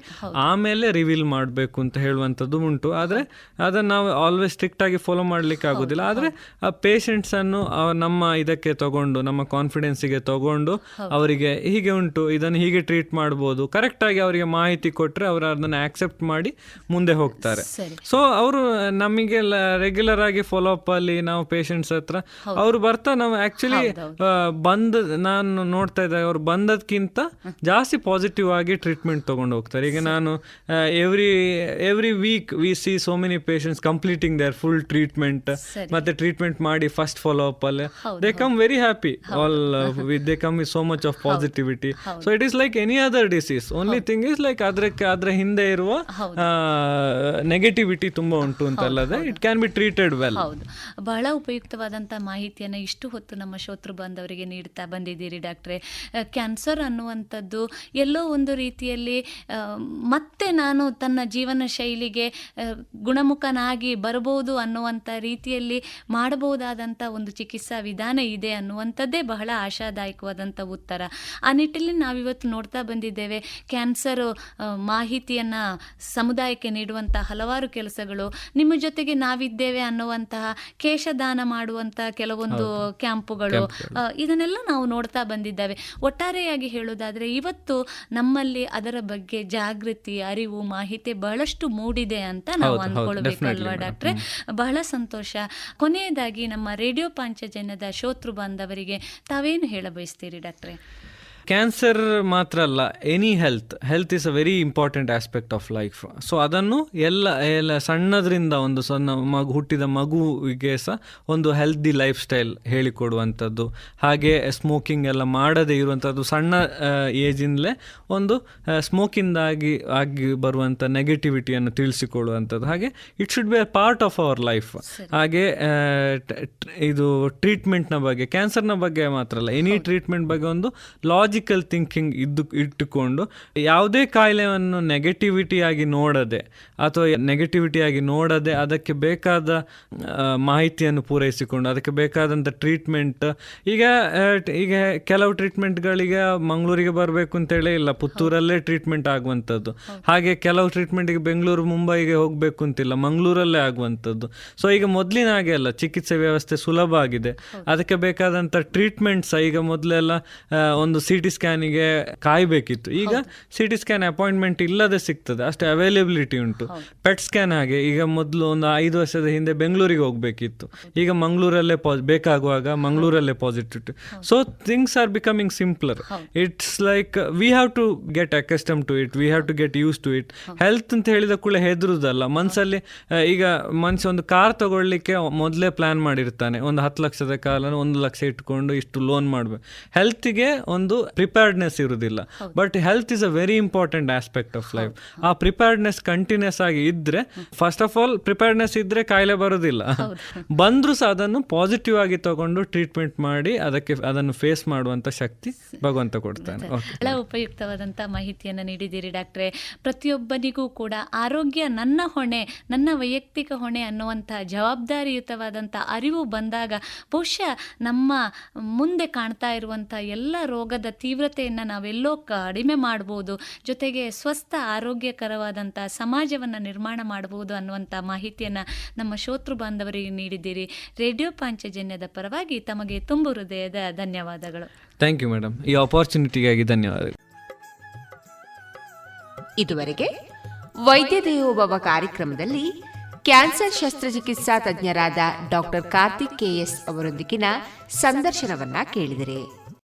ಆಮೇಲೆ ರಿವೀಲ್ ಮಾಡಬೇಕು ಅಂತ ಹೇಳುವಂಥದ್ದು ಉಂಟು. ಆದರೆ ಅದನ್ನು ನಾವು ಆಲ್ವೇಸ್ ಸ್ಟ್ರಿಕ್ಟ್ ಆಗಿ ಫಾಲೋ ಮಾಡ್ಲಿಕ್ಕೆ ಆಗೋದಿಲ್ಲ. ಆದರೆ ಆ ಪೇಷಂಟ್ಸ್ ಅನ್ನು ನಮ್ಮ ಇದಕ್ಕೆ ತಗೊಂಡು, ನಮ್ಮ ಕಾನ್ಫಿಡೆನ್ಸಿಗೆ ತಗೊಂಡು ಅವರಿಗೆ ಹೀಗೆ ಉಂಟು, ಇದನ್ನು ಹೀಗೆ ಟ್ರೀಟ್ ಮಾಡ್ಬೋದು, ಕರೆಕ್ಟ್ ಆಗಿ ಅವರಿಗೆ ಮಾಹಿತಿ ಕೊಟ್ಟರೆ ಅವರು ಅದನ್ನು ಆಕ್ಸೆಪ್ಟ್ ಮಾಡಿ ಮುಂದೆ ಹೋಗ್ತಾರೆ. ಸೊ ಅವರು ನಮಗೆ ರೆಗ್ಯುಲರ್ ಆಗಿ ಫಾಲೋ ಅಪ್ ಅಲ್ಲಿ ನಾವು ಪೇಷಂಟ್ಸ್ ಹತ್ರ ಅವರು ಬರ್ತಾ ನಾವು ಆಕ್ಚುಲಿ ನಾನು ನೋಡ್ತಾ ಇದ್ದೆ, ಅವ್ರು ಬಂದದ್ಕಿಂತ ಜಾಸ್ತಿ ಪಾಸಿಟಿವ್ ಆಗಿ ಟ್ರೀಟ್ಮೆಂಟ್ ತಗೊಂಡು ಹೋಗ್ತಾರೆ. ಈಗ ನಾನು every week we see so many patients completing their full treatment, ಮತ್ತೆ ಟ್ರೀಟ್ಮೆಂಟ್ ಮಾಡಿ ಫಸ್ಟ್ ಫಾಲೋ ಅಪ್ ಅಲ್ಲಿ they come very happy, all they come with so much of positivity. So it is like any other disease, only thing is like ಅದ್ರ ಹಿಂದೆ ಇರುವ ನೆಗೆಟಿವಿಟಿ ತುಂಬಾ ಉಂಟು ಅಂತಲ್ಲದೆ it can be treated well. ಹೌದು, ಬಹಳ ಉಪಯುಕ್ತವಾದಂಥ ಮಾಹಿತಿಯನ್ನು ಇಷ್ಟು ಹೊತ್ತು ನಮ್ಮ ಶ್ರೋತೃ ಬಾಂಧವರಿಗೆ ನೀಡ್ತಾ ಬಂದಿದ್ದೀರಿ ಡಾಕ್ಟ್ರೇ. ಕ್ಯಾನ್ಸರ್ ಅನ್ನುವಂಥದ್ದು ಎಲ್ಲೋ ಒಂದು ರೀತಿಯಲ್ಲಿ ಮತ್ತೆ ನಾನು ತನ್ನ ಜೀವನ ಶೈಲಿಗೆ ಗುಣಮುಖನಾಗಿ ಬರಬಹುದು ಅನ್ನುವಂಥ ರೀತಿಯಲ್ಲಿ ಮಾಡಬಹುದಾದಂಥ ಒಂದು ಚಿಕಿತ್ಸಾ ವಿಧಾನ ಇದೆ ಅನ್ನುವಂಥದ್ದೇ ಬಹಳ ಆಶಾದಾಯಕವಾದಂಥ ಉತ್ತರ. ಆ ನಿಟ್ಟಿನಲ್ಲಿ ನಾವಿವತ್ತು ನೋಡ್ತಾ ಬಂದಿದ್ದೇವೆ, ಕ್ಯಾನ್ಸರ್ ಮಾಹಿತಿಯನ್ನು ಸಮುದಾಯಕ್ಕೆ ನೀಡುವಂಥ ಹಲವಾರು ಕೆಲಸಗಳು, ನಿಮ್ಮ ಜೊತೆಗೆ ನಾವಿದ್ದೇವೆ ಅನ್ನುವಂತಹ ಕೇಶದಾನ ಮಾಡುವಂಥ ಕೆಲವೊಂದು ಕ್ಯಾಂಪುಗಳು, ಇದನ್ನೆಲ್ಲ ನಾವು ನೋಡ್ತಾ ಬಂದಿದ್ದೇವೆ. ಒಟ್ಟಾರೆಯಾಗಿ ಹೇಳೋದಾದರೆ ಇವತ್ತು ನಮ್ಮಲ್ಲಿ ಅದರ ಬಗ್ಗೆ ಜಾಗೃತಿ, ಅರಿವು, ಮಾಹಿತಿ ಬಹಳಷ್ಟು ಮೂಡಿದೆ ಅಂತ ನಾವು ಅಂದ್ಕೊಳ್ಬೇಕಲ್ವಾ ಡಾಕ್ಟ್ರೆ? ಬಹಳ ಸಂತೋಷ. ಕೊನೆಯದಾಗಿ ನಮ್ಮ ರೇಡಿಯೋ ಪಾಂಚಜನ್ಯದ ಶ್ರೋತೃ ಬಾಂಧವರಿಗೆ ತಾವೇನು ಹೇಳ ಬಯಸ್ತೀರಿ ಡಾಕ್ಟ್ರೆ? ಕ್ಯಾನ್ಸರ್ ಮಾತ್ರ ಅಲ್ಲ, any health is a very important aspect of life. So ಅದನ್ನು ಎಲ್ಲ ಸಣ್ಣದ್ರಿಂದ ಒಂದು ಹುಟ್ಟಿದ ಮಗುವಿಗೆ ಸಹ ಒಂದು ಹೆಲ್ದಿ ಲೈಫ್ ಸ್ಟೈಲ್ ಹೇಳಿಕೊಡುವಂಥದ್ದು, ಹಾಗೆ ಸ್ಮೋಕಿಂಗ್ ಎಲ್ಲ ಮಾಡದೇ ಇರುವಂಥದ್ದು, ಸಣ್ಣ ಏಜಿಂದಲೇ ಒಂದು ಸ್ಮೋಕಿಂದಾಗಿ ಬರುವಂಥ ನೆಗೆಟಿವಿಟಿಯನ್ನು ತಿಳಿಸಿಕೊಡುವಂಥದ್ದು. ಹಾಗೆ it should be a part of our life. ಹಾಗೆ ಇದು ಟ್ರೀಟ್ಮೆಂಟ್ನ ಬಗ್ಗೆ, ಕ್ಯಾನ್ಸರ್ನ ಬಗ್ಗೆ ಮಾತ್ರ ಅಲ್ಲ, ಎನಿ ಟ್ರೀಟ್ಮೆಂಟ್ ಬಗ್ಗೆ ಒಂದು ಲಾಜಿಕಲ್ ಥಿಂಕಿಂಗ್ ಇಟ್ಟುಕೊಂಡು ಯಾವುದೇ ಕಾಯಿಲೆಯನ್ನು ನೆಗೆಟಿವಿಟಿಯಾಗಿ ನೋಡದೆ ಅದಕ್ಕೆ ಬೇಕಾದ ಮಾಹಿತಿಯನ್ನು ಪೂರೈಸಿಕೊಂಡು ಅದಕ್ಕೆ ಬೇಕಾದಂಥ ಟ್ರೀಟ್ಮೆಂಟ್, ಈಗ ಕೆಲವು ಟ್ರೀಟ್ಮೆಂಟ್ಗಳಿಗೆ ಮಂಗಳೂರಿಗೆ ಬರಬೇಕು ಅಂತೇಳಿ ಇಲ್ಲ, ಪುತ್ತೂರಲ್ಲೇ ಟ್ರೀಟ್ಮೆಂಟ್ ಆಗುವಂಥದ್ದು. ಹಾಗೆ ಕೆಲವು ಟ್ರೀಟ್ಮೆಂಟಿಗೆ ಬೆಂಗಳೂರು ಮುಂಬೈಗೆ ಹೋಗಬೇಕು ಅಂತಿಲ್ಲ, ಮಂಗಳೂರಲ್ಲೇ ಆಗುವಂಥದ್ದು. ಸೊ ಈಗ ಮೊದಲಿನ ಹಾಗೆ ಅಲ್ಲ, ಚಿಕಿತ್ಸೆ ವ್ಯವಸ್ಥೆ ಸುಲಭ ಆಗಿದೆ. ಅದಕ್ಕೆ ಬೇಕಾದಂಥ ಟ್ರೀಟ್ಮೆಂಟ್ಸ್ ಈಗ ಮೊದಲೆಲ್ಲ ಒಂದು CT ಸ್ಕ್ಯಾನಿಗೆ ಕಾಯಬೇಕಿತ್ತು, ಈಗ CT ಸ್ಕ್ಯಾನ್ ಅಪಾಯಿಂಟ್ಮೆಂಟ್ ಇಲ್ಲದೆ ಸಿಗ್ತದೆ, ಅಷ್ಟು ಅವೈಲೇಬಿಲಿಟಿ ಉಂಟು. ಪೆಟ್ ಸ್ಕ್ಯಾನ್ ಹಾಗೆ, ಈಗ ಮೊದಲು ಒಂದು 5 ವರ್ಷದ ಹಿಂದೆ ಬೆಂಗಳೂರಿಗೆ ಹೋಗಬೇಕಿತ್ತು, ಈಗ ಮಂಗಳೂರಲ್ಲೇ ಬೇಕಾಗುವಾಗ ಮಂಗಳೂರಲ್ಲೇ positive. So things are becoming simpler. It's like we have to get accustom to it, we have to get used to it. Health ಅಂತ ಹೇಳಿದ ಕೂಡ ಹೆದರುದಲ್ಲ ಮನಸ್ಸಲ್ಲಿ. ಈಗ ಮನುಷ್ಯ ಒಂದು ಕಾರ್ ತಗೊಳ್ಳಿಕ್ಕೆ ಮೊದಲೇ ಪ್ಲಾನ್ ಮಾಡಿರ್ತಾನೆ, ಒಂದು 10 ಲಕ್ಷದ ಕಾರನ್ನು 1 ಲಕ್ಷ ಇಟ್ಕೊಂಡು ಇಷ್ಟು ಲೋನ್ ಮಾಡಬೇಕು. ಹೆಲ್ತ್ಗೆ ಒಂದು ಪ್ರಿಪೇರ್ಡ್ನೆಸ್ ಇರುವುದಿಲ್ಲ. But health is a very important aspect of life. ಆ ಪ್ರಿಪೇರ್ಡ್ನೆಸ್ ಕಂಟಿನ್ಯೂಸ್ ಆಗಿ ಇದ್ರೆ, ಫಸ್ಟ್ ಆಫ್ ಆಲ್ ಪ್ರಿಪೇರ್ಡ್ನೆಸ್ ಇದ್ರೆ ಕಾಯಿಲೆ ಬರೋದಿಲ್ಲ, ಬಂದರೂ ಸಹ ಅದನ್ನು ಪಾಸಿಟಿವ್ ಆಗಿ ತಗೊಂಡು ಟ್ರೀಟ್ಮೆಂಟ್ ಮಾಡಿ ಅದನ್ನು ಫೇಸ್ ಮಾಡುವಂತ ಶಕ್ತಿ ಭಗವಂತ ಕೊಡ್ತಾನೆ. ಬಹಳ ಉಪಯುಕ್ತವಾದಂಥ ಮಾಹಿತಿಯನ್ನು ನೀಡಿದ್ದೀರಿ ಡಾಕ್ಟ್ರೆ. ಪ್ರತಿಯೊಬ್ಬನಿಗೂ ಕೂಡ ಆರೋಗ್ಯ ನನ್ನ ಹೊಣೆ, ನನ್ನ ವೈಯಕ್ತಿಕ ಹೊಣೆ ಅನ್ನುವಂಥ ಜವಾಬ್ದಾರಿಯುತವಾದಂಥ ಅರಿವು ಬಂದಾಗ ಬಹುಶಃ ನಮ್ಮ ಮುಂದೆ ಕಾಣ್ತಾ ಇರುವಂಥ ಎಲ್ಲ ರೋಗದ ತೀವ್ರತೆಯನ್ನು ನಾವೆಲ್ಲೋ ಕಡಿಮೆ ಮಾಡ್ಬೋದು, ಜೊತೆಗೆ ಸ್ವಸ್ಥ ಆರೋಗ್ಯಕರವಾದಂಥ ಸಮಾಜವನ್ನು ನಿರ್ಮಾಣ ಮಾಡಬಹುದು ಅನ್ನುವಂಥ ಮಾಹಿತಿಯನ್ನು ನಮ್ಮ ಶ್ರೋತೃ ಬಾಂಧವರಿಗೆ ನೀಡಿದ್ದೀರಿ. ರೇಡಿಯೋ ಪಾಂಚಜನ್ಯದ ಪರವಾಗಿ ತಮಗೆ ತುಂಬು ಹೃದಯದ ಧನ್ಯವಾದಗಳು. ಥ್ಯಾಂಕ್ ಯು ಮೇಡಮ್, ಈ ಆಪರ್ಚುನಿಟಿಗಾಗಿ ಧನ್ಯವಾದಗಳು. ಇದುವರೆಗೆ ವೈದ್ಯ ದೇವೋಭವ ಕಾರ್ಯಕ್ರಮದಲ್ಲಿ ಕ್ಯಾನ್ಸರ್ ಶಸ್ತ್ರಚಿಕಿತ್ಸಾ ತಜ್ಞರಾದ ಡಾಕ್ಟರ್ ಕಾರ್ತಿಕ್ KS ಅವರೊಂದಿಗಿನ ಸಂದರ್ಶನವನ್ನ ಕೇಳಿದರೆ.